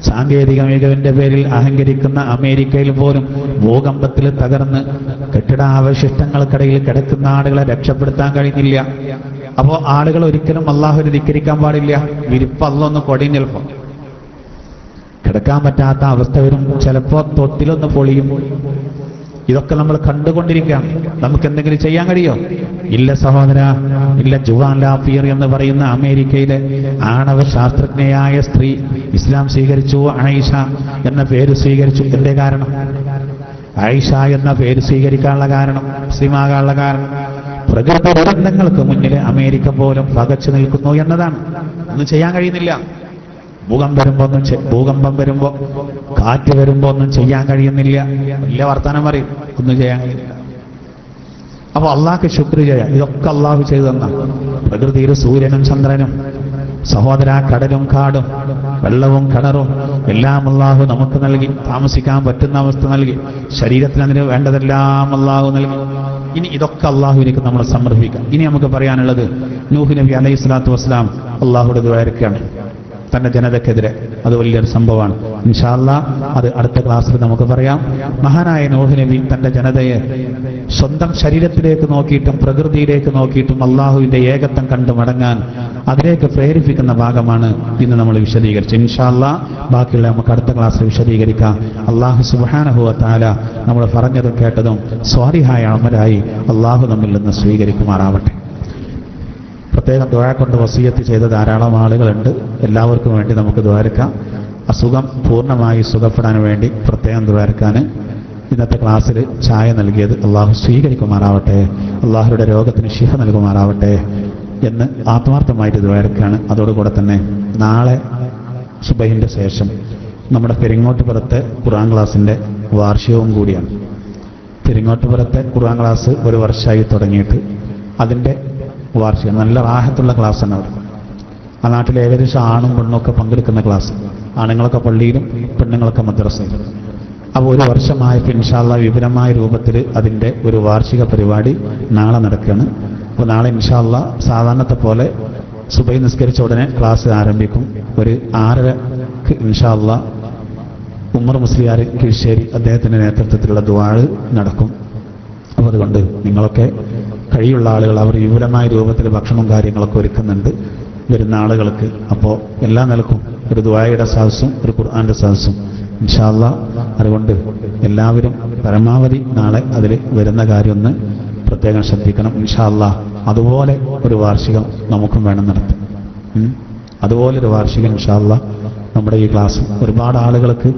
സാങ്കേതിക മികവിന്റെ പേരിൽ അഹങ്കരിക്കുന്ന അമേരിക്കയിൽ പോലും ഭൂകമ്പത്തിൽ തകർന്ന് കെട്ടിടാവശിഷ്ടങ്ങൾക്കിടയിൽ കിടക്കുന്ന ആളുകളെ രക്ഷപ്പെടുത്താൻ കഴിയുന്നില്ല. അപ്പോ ആളുകൾ ഒരിക്കലും അള്ളാഹുവിനെ ധിക്കരിക്കാൻ പാടില്ല. വിരിപ്പ് അള്ളൊന്ന് കൊടിയും ചിലപ്പോ കിടക്കാൻ പറ്റാത്ത അവസ്ഥ വരും. ചിലപ്പോ തൊട്ടിലൊന്ന് പൊളിയും. ഇതൊക്കെ നമ്മൾ കണ്ടുകൊണ്ടിരിക്കുകയാണ്. നമുക്ക് എന്തെങ്കിലും ചെയ്യാൻ കഴിയോ? ഇല്ല സഹോദര, ഇല്ല. ജുവാൻ ലാഫിയർ എന്ന് പറയുന്ന അമേരിക്കയിലെ ആണവ ശാസ്ത്രജ്ഞയായ സ്ത്രീ ഇസ്ലാം സ്വീകരിച്ചു. ആയിഷ എന്ന പേര് സ്വീകരിച്ചു. എന്റെ കാരണം? ആയിഷ എന്ന പേര് സ്വീകരിക്കാനുള്ള കാരണം, മുസ്ലിമാകാനുള്ള കാരണം, പ്രകൃതി ദുരന്തങ്ങൾക്ക് മുന്നിൽ അമേരിക്ക പോലും പകച്ചു നിൽക്കുന്നു എന്നതാണ്. ഒന്നും ചെയ്യാൻ കഴിയുന്നില്ല. ഭൂകമ്പം വരുമ്പോ കാറ്റ് വരുമ്പോ ഒന്നും ചെയ്യാൻ കഴിയുന്നില്ല. വലിയ വർത്തമാനം പറയും, ഒന്നും ചെയ്യാൻ കഴിയുന്നില്ല. അപ്പൊ അള്ളാഹ്ക്ക് ശുക്ർ ചെയ്യാം. ഇതൊക്കെ അള്ളാഹു ചെയ്തു തന്ന പ്രകൃതിയിൽ സൂര്യനും ചന്ദ്രനും, സഹോദര കടലും കാടും വെള്ളവും കിണറും എല്ലാം അള്ളാഹു നമുക്ക് നൽകി. താമസിക്കാൻ പറ്റുന്ന അവസ്ഥ നൽകി. ശരീരത്തിന് അതിന് വേണ്ടതെല്ലാം അള്ളാഹു നൽകി. ഇനി ഇതൊക്കെ അള്ളാഹുവിലേക്ക് നമ്മൾ സമർപ്പിക്കാം. ഇനി നമുക്ക് പറയാനുള്ളത് നൂഹ് നബി അലൈഹി സ്വലാത്തു വസ്സലാം അള്ളാഹുടെ ദുആയിരക്കാണ് തന്റെ ജനതക്കെതിരെ. അത് വലിയൊരു സംഭവമാണ്. ഇൻഷാ അല്ലാഹ് അത് അടുത്ത ക്ലാസ്സിൽ നമുക്ക് പറയാം. മഹാനായ നൂഹ് നബി തന്റെ ജനതയെ സ്വന്തം ശരീരത്തിലേക്ക് നോക്കിയിട്ടും പ്രകൃതിയിലേക്ക് നോക്കിയിട്ടും അള്ളാഹുവിന്റെ ഏകത്വം കണ്ടു മടങ്ങാൻ അതിലേക്ക് പ്രേരിപ്പിക്കുന്ന ഭാഗമാണ് ഇന്ന് നമ്മൾ വിശദീകരിച്ചത്. ഇൻഷാ അല്ലാഹ് ബാക്കിയുള്ള നമുക്ക് അടുത്ത ക്ലാസ്സിൽ വിശദീകരിക്കാം. അള്ളാഹു സുബ്ഹാനഹു വ തആല നമ്മൾ പറഞ്ഞതും കേട്ടതും സ്വാലിഹായ അമലായി അള്ളാഹു നമ്മിൽ നിന്ന് സ്വീകരിക്കുമാറാവട്ടെ. പ്രത്യേകം ദുആ കൊണ്ട് വസിയത്ത് ചെയ്ത ധാരാളം ആളുകളുണ്ട്. എല്ലാവർക്കും വേണ്ടി നമുക്ക് ദുആരക്കാം. അസുഖം പൂർണ്ണമായി സുഖപ്പെടാൻ വേണ്ടി പ്രത്യേകം ദുആരക്കാൻ ഇന്നത്തെ ക്ലാസ്സിൽ ചായ നൽകിയത് അള്ളാഹു സ്വീകരിക്കുമാറാവട്ടെ. അള്ളാഹുയുടെ രോഗത്തിന് ശിഫ നൽകുമാറാവട്ടെ എന്ന് ആത്മാർത്ഥമായിട്ട് ദുആരക്കാണ്. അതോടുകൂടെ തന്നെ നാളെ സുബഹിന്റെ ശേഷം നമ്മുടെ പെരിങ്ങോട്ടുപുറത്തെ ഖുർആൻ ക്ലാസിന്റെ വാർഷികവും കൂടിയാണ്. പെരിങ്ങോട്ടുപുറത്തെ ഖുർആൻ ക്ലാസ് 1 വർഷമായി തുടങ്ങിയിട്ട് അതിന്റെ വാർഷികം നല്ല റാഹത്തുള്ള ക്ലാസ്സാണ് അവിടെ. ആ നാട്ടിൽ ഏകദേശം ആണും പെണ്ണും ഒക്കെ പങ്കെടുക്കുന്ന ക്ലാസ്. ആണുങ്ങളൊക്കെ പള്ളിയിലും പെണ്ണുങ്ങളൊക്കെ മദ്രസയിലും. അപ്പോൾ ഒരു വർഷമായപ്പോൾ ഇൻഷാ അല്ലാഹ് വിപുലമായ രൂപത്തിൽ അതിൻ്റെ ഒരു വാർഷിക പരിപാടി നാളെ നടക്കുകയാണ്. അപ്പോൾ നാളെ ഇൻഷാ അല്ലാഹ് സാധാരണത്തെ പോലെ സുബഹി നിസ്കരിച്ച ഉടനെ ക്ലാസ് ആരംഭിക്കും. ഒരു 6:30 ഇൻഷാ അല്ലാഹ് ഉമർ മുസ്ലിയാർ കീഴ്ശ്ശേരി അദ്ദേഹത്തിൻ്റെ നേതൃത്വത്തിലുള്ള ദുആ നടക്കും. അപ്പോൾ അതുകൊണ്ട് നിങ്ങളൊക്കെ കഴിയുള്ള ആളുകൾ അവർ വിപുലമായ രൂപത്തിൽ ഭക്ഷണവും കാര്യങ്ങളൊക്കെ ഒരുക്കുന്നുണ്ട് വരുന്ന ആളുകൾക്ക്. അപ്പോൾ എല്ലാ നിലക്കും ഒരു ദുആയുടെ സദസ്സും ഒരു ഖുർആന്റെ സദസ്സും ഇൻഷാ അല്ലാഹ്. അതുകൊണ്ട് എല്ലാവരും പരമാവധി നാളെ അതിൽ വരുന്ന കാര്യം ഒന്ന് പ്രത്യേകം ശ്രദ്ധിക്കണം ഇൻഷാ അല്ലാഹ്. അതുപോലെ ഒരു വാർഷികം നമുക്കും വേണം നടത്താൻ. അതുപോലൊരു വാർഷികം ഇൻഷാ അല്ലാഹ് നമ്മുടെ ഈ ക്ലാസ് ഒരുപാട് ആളുകൾക്ക്,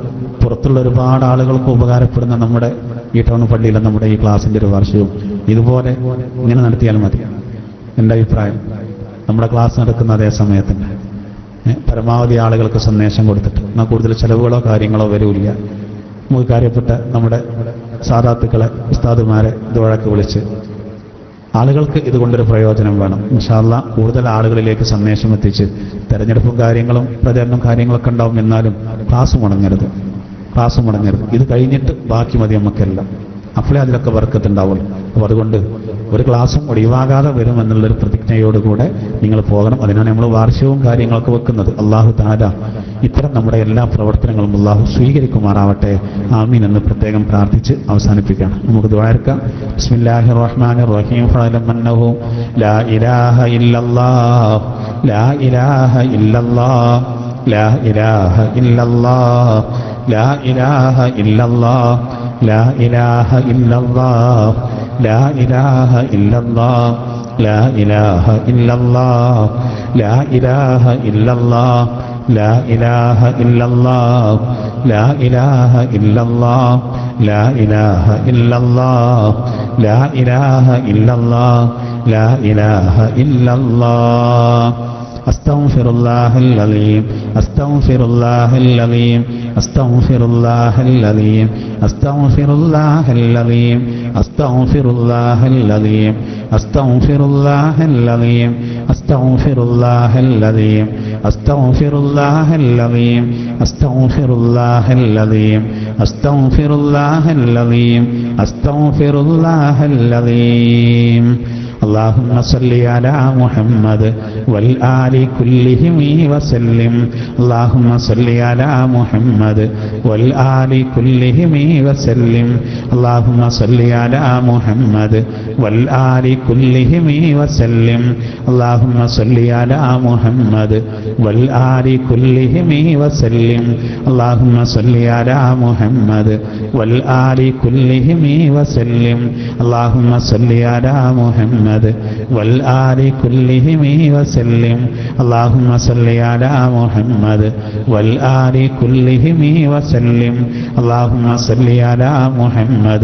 പുറത്തുള്ള ഒരുപാട് ആളുകൾക്ക് ഉപകാരപ്പെടുന്ന നമ്മുടെ ഈ ടൗൺ പള്ളിയിലെ നമ്മുടെ ഈ ക്ലാസിന്റെ ഒരു വാർഷികവും ഇതുപോലെ ഇങ്ങനെ നടത്തിയാൽ മതി. എൻ്റെ അഭിപ്രായം നമ്മുടെ ക്ലാസ് നടക്കുന്ന അതേ സമയത്തിന് പരമാവധി ആളുകൾക്ക് സന്ദേശം കൊടുത്തിട്ട് എന്നാൽ കൂടുതൽ ചെലവുകളോ കാര്യങ്ങളോ വരില്ല. നമുക്ക് കാര്യപ്പെട്ട നമ്മുടെ സാദാത്തുക്കളെ ഉസ്താദുമാരെ ദുആക്ക് വിളിച്ച് ആളുകൾക്ക് ഇതുകൊണ്ടൊരു പ്രയോജനം വേണം. ഇൻഷാ അല്ലാഹ് കൂടുതൽ ആളുകളിലേക്ക് സന്ദേശം എത്തിച്ച് തെരഞ്ഞെടുപ്പും കാര്യങ്ങളും പ്രചരണവും കാര്യങ്ങളൊക്കെ ഉണ്ടാവും. എന്നാലും ക്ലാസ് മുടങ്ങരുത്. ഇത് കഴിഞ്ഞിട്ട് ബാക്കി മതി നമുക്കെല്ലാം. അപ്പോഴേ അതിലൊക്കെ ബർക്കത്തുണ്ടാവുള്ളൂ. അപ്പോൾ അതുകൊണ്ട് ഒരു ക്ലാസ്സും ഒഴിവാകാതെ വരുമെന്നുള്ളൊരു പ്രതിജ്ഞയോടുകൂടെ നിങ്ങൾ പോകണം. അതിനാണ് നമ്മൾ വാർഷികവും കാര്യങ്ങളൊക്കെ വെക്കുന്നത്. അല്ലാഹു തആല ഇത്തരം നമ്മുടെ എല്ലാ പ്രവർത്തനങ്ങളും അല്ലാഹു സ്വീകരിക്കുമാറാവട്ടെ. ആമീൻ എന്ന് പ്രത്യേകം പ്രാർത്ഥിച്ച് അവസാനിപ്പിക്കുകയാണ്. നമുക്ക് ദുആ. ബിസ്മില്ലാഹിർ റഹ്മാനിർ റഹീം. ഫഅലം അന്നഹു ലാ ഇലാഹ ഇല്ലല്ലാഹ് ലാ ഇലാഹ ഇല്ലല്ലാഹ് ലാ ഇലാഹ ഇല്ലല്ലാഹ് ലാ ഇലാഹ ഇല്ലല്ലാഹ് ലാ ഇലാഹ ഇല്ലല്ലാഹ് ലാ ഇലാഹ ഇല്ലല്ലാഹ് ലാ ഇലാഹ ഇല്ലല്ലാഹ് ലാ ഇലാഹ ഇല്ലല്ലാഹ് ലാ ഇലാഹ ഇല്ലല്ലാഹ് ലാ ഇലാഹ ഇല്ലല്ലാഹ് ലാ ഇലാഹ ഇല്ലല്ലാഹ് ലാ ഇലാഹ ഇല്ലല്ലാഹ് ലാ ഇലാഹ ഇല്ലല്ലാഹ്. أستغفر الله العظيم أستغفر الله العظيم أستغفر الله العظيم أستغفر الله العظيم أستغفر الله العظيم أستغفر الله العظيم أستغفر الله العظيم أستغفر الله العظيم أستغفر الله العظيم أستغفر الله العظيم أستغفر الله العظيم. اللهم صل على محمد والآل كلهم وسلم. اللهم صل على محمد والآل كلهم وسلم. اللهم صل على محمد والآل كلهم وسلم. اللهم صل على محمد والآل كلهم وسلم. اللهم صل على محمد والآل كلهم وسلم. اللهم صل على محمد والآل كلهم وسلم. اللهم صل على محمد والآل كلهم وسلم. اللهم صل على محمد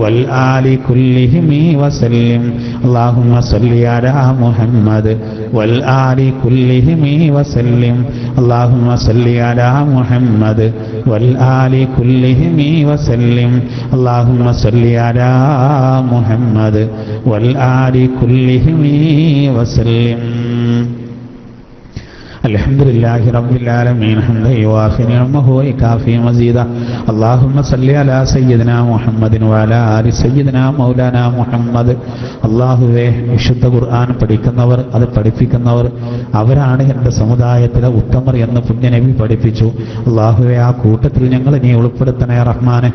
والآل كلهم وسلم. اللهم صل على محمد والآل كلهم وسلم. اللهم صل على محمد والآل كلهم وسلم. اللهم صل على محمد والآل كلهم وسلم. الحمد لله رب العالمين حمدا يوافي نعمه ويكافي مزيدا. اللهم صل على سيدنا محمد وعلى آل سيدنا മൗലാന മുഹമ്മദ്. അല്ലാഹുവേ, വിശുദ്ധ ഖുർആൻ പഠിക്കുന്നവർ, അത് പഠിപ്പിക്കുന്നവർ, അവരാണ് എൻ്റെ സമുദായത്തിലെ ഉത്തമർ എന്ന് പുണ്യനബി പഠിപ്പിച്ചു. അല്ലാഹുവേ, ആ കൂട്ടത്തിൽ ഞങ്ങൾ നീ ഉൾപ്പെടുത്തണേ റഹ്മാനെ.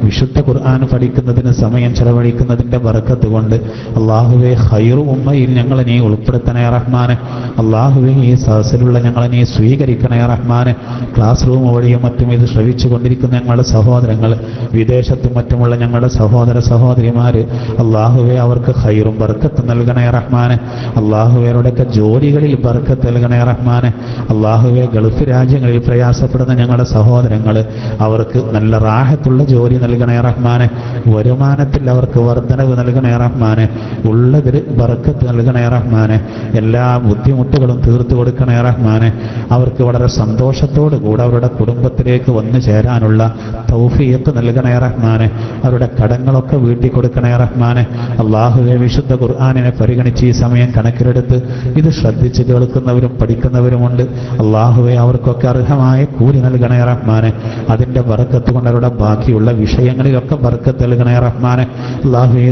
വിശുദ്ധ ഖുർആൻ പഠിക്കുന്നതിന് സമയം ചെലവഴിക്കുന്നതിൻ്റെ ബർക്കത്ത് കൊണ്ട് അല്ലാഹുവേ, ഖൈറു ഉമ്മയിൽ ഞങ്ങൾ നീ ഉൾപ്പെടുത്തണേ റഹ്മാനെ. അല്ലാഹുവേ, ഈ സദസ്സിലുള്ള ഞങ്ങളെ നീ സ്വീകരിക്കണേ റഹ്മാനെ. ക്ലാസ് റൂം വഴിയും മറ്റും ഇത് ശ്രവിച്ചു കൊണ്ടിരിക്കുന്ന ഞങ്ങളുടെ സഹോദരങ്ങൾ, വിദേശത്തും മറ്റുമുള്ള ഞങ്ങളുടെ സഹോദര സഹോദരിമാര്, അല്ലാഹുവേ, അവർക്ക് ഖൈറും ബർക്കത്ത് നൽകണേ റഹ്മാനെ. അല്ലാഹുവേരുടെയൊക്കെ ജോലികളിൽ ബർക്കത്ത് നൽകണേ റഹ്മാനെ. അല്ലാഹുവേ, ഗൾഫ് രാജ്യങ്ങളിൽ പ്രയാസപ്പെടുന്ന ഞങ്ങളുടെ സഹോദരങ്ങൾ, അവർക്ക് നല്ല റാഹത്തുള്ള ജോലി നൽകണേ റഹ്മാനെ. വരുമാനത്തിൽ അവർക്ക് വർധനവ് നൽകണേ റഹ്മാനെ. ഉള്ളതിൽ ബർക്കത്ത് നൽകണേ റഹ്മാനെ. എല്ലാ ബുദ്ധിമുട്ടുകളും തീർത്തു കൊടുക്കണേ റഹ്മാനെ. റഹ്മാനെ. അവർക്ക് വളരെ സന്തോഷത്തോടു കൂടെ അവരുടെ കുടുംബത്തിലേക്ക് വന്നു ചേരാനുള്ള തൗഫീഖ് നൽകണേ റഹ്മാനെ. അവരുടെ കടങ്ങളൊക്കെ വീട്ടി കൊടുക്കണേ റഹ്മാനെ. അല്ലാഹുവേ, വിശുദ്ധ ഖുർആനിനെ പരിഗണിച്ച് ഈ സമയം കണക്കിലെടുത്ത് ഇത് ശ്രദ്ധിച്ച് കേൾക്കുന്നവരും പഠിക്കുന്നവരുമുണ്ട്. അല്ലാഹുവേ, അവർക്കൊക്കെ അർഹമായ കൂലി നൽകണേ റഹ്മാനെ. അതിന്റെ ബർക്കത്ത് കൊണ്ട് അവരുടെ ബാക്കിയുള്ള വിഷയങ്ങളിലൊക്കെ ബർക്കത്ത് നൽകണേ റഹ്മാനെ. അല്ലാഹുവേ,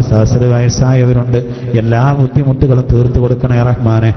വയസ്സായവരുണ്ട്, എല്ലാ ബുദ്ധിമുട്ടുകളും തീർത്തു കൊടുക്കണേ റഹ്മാനെ.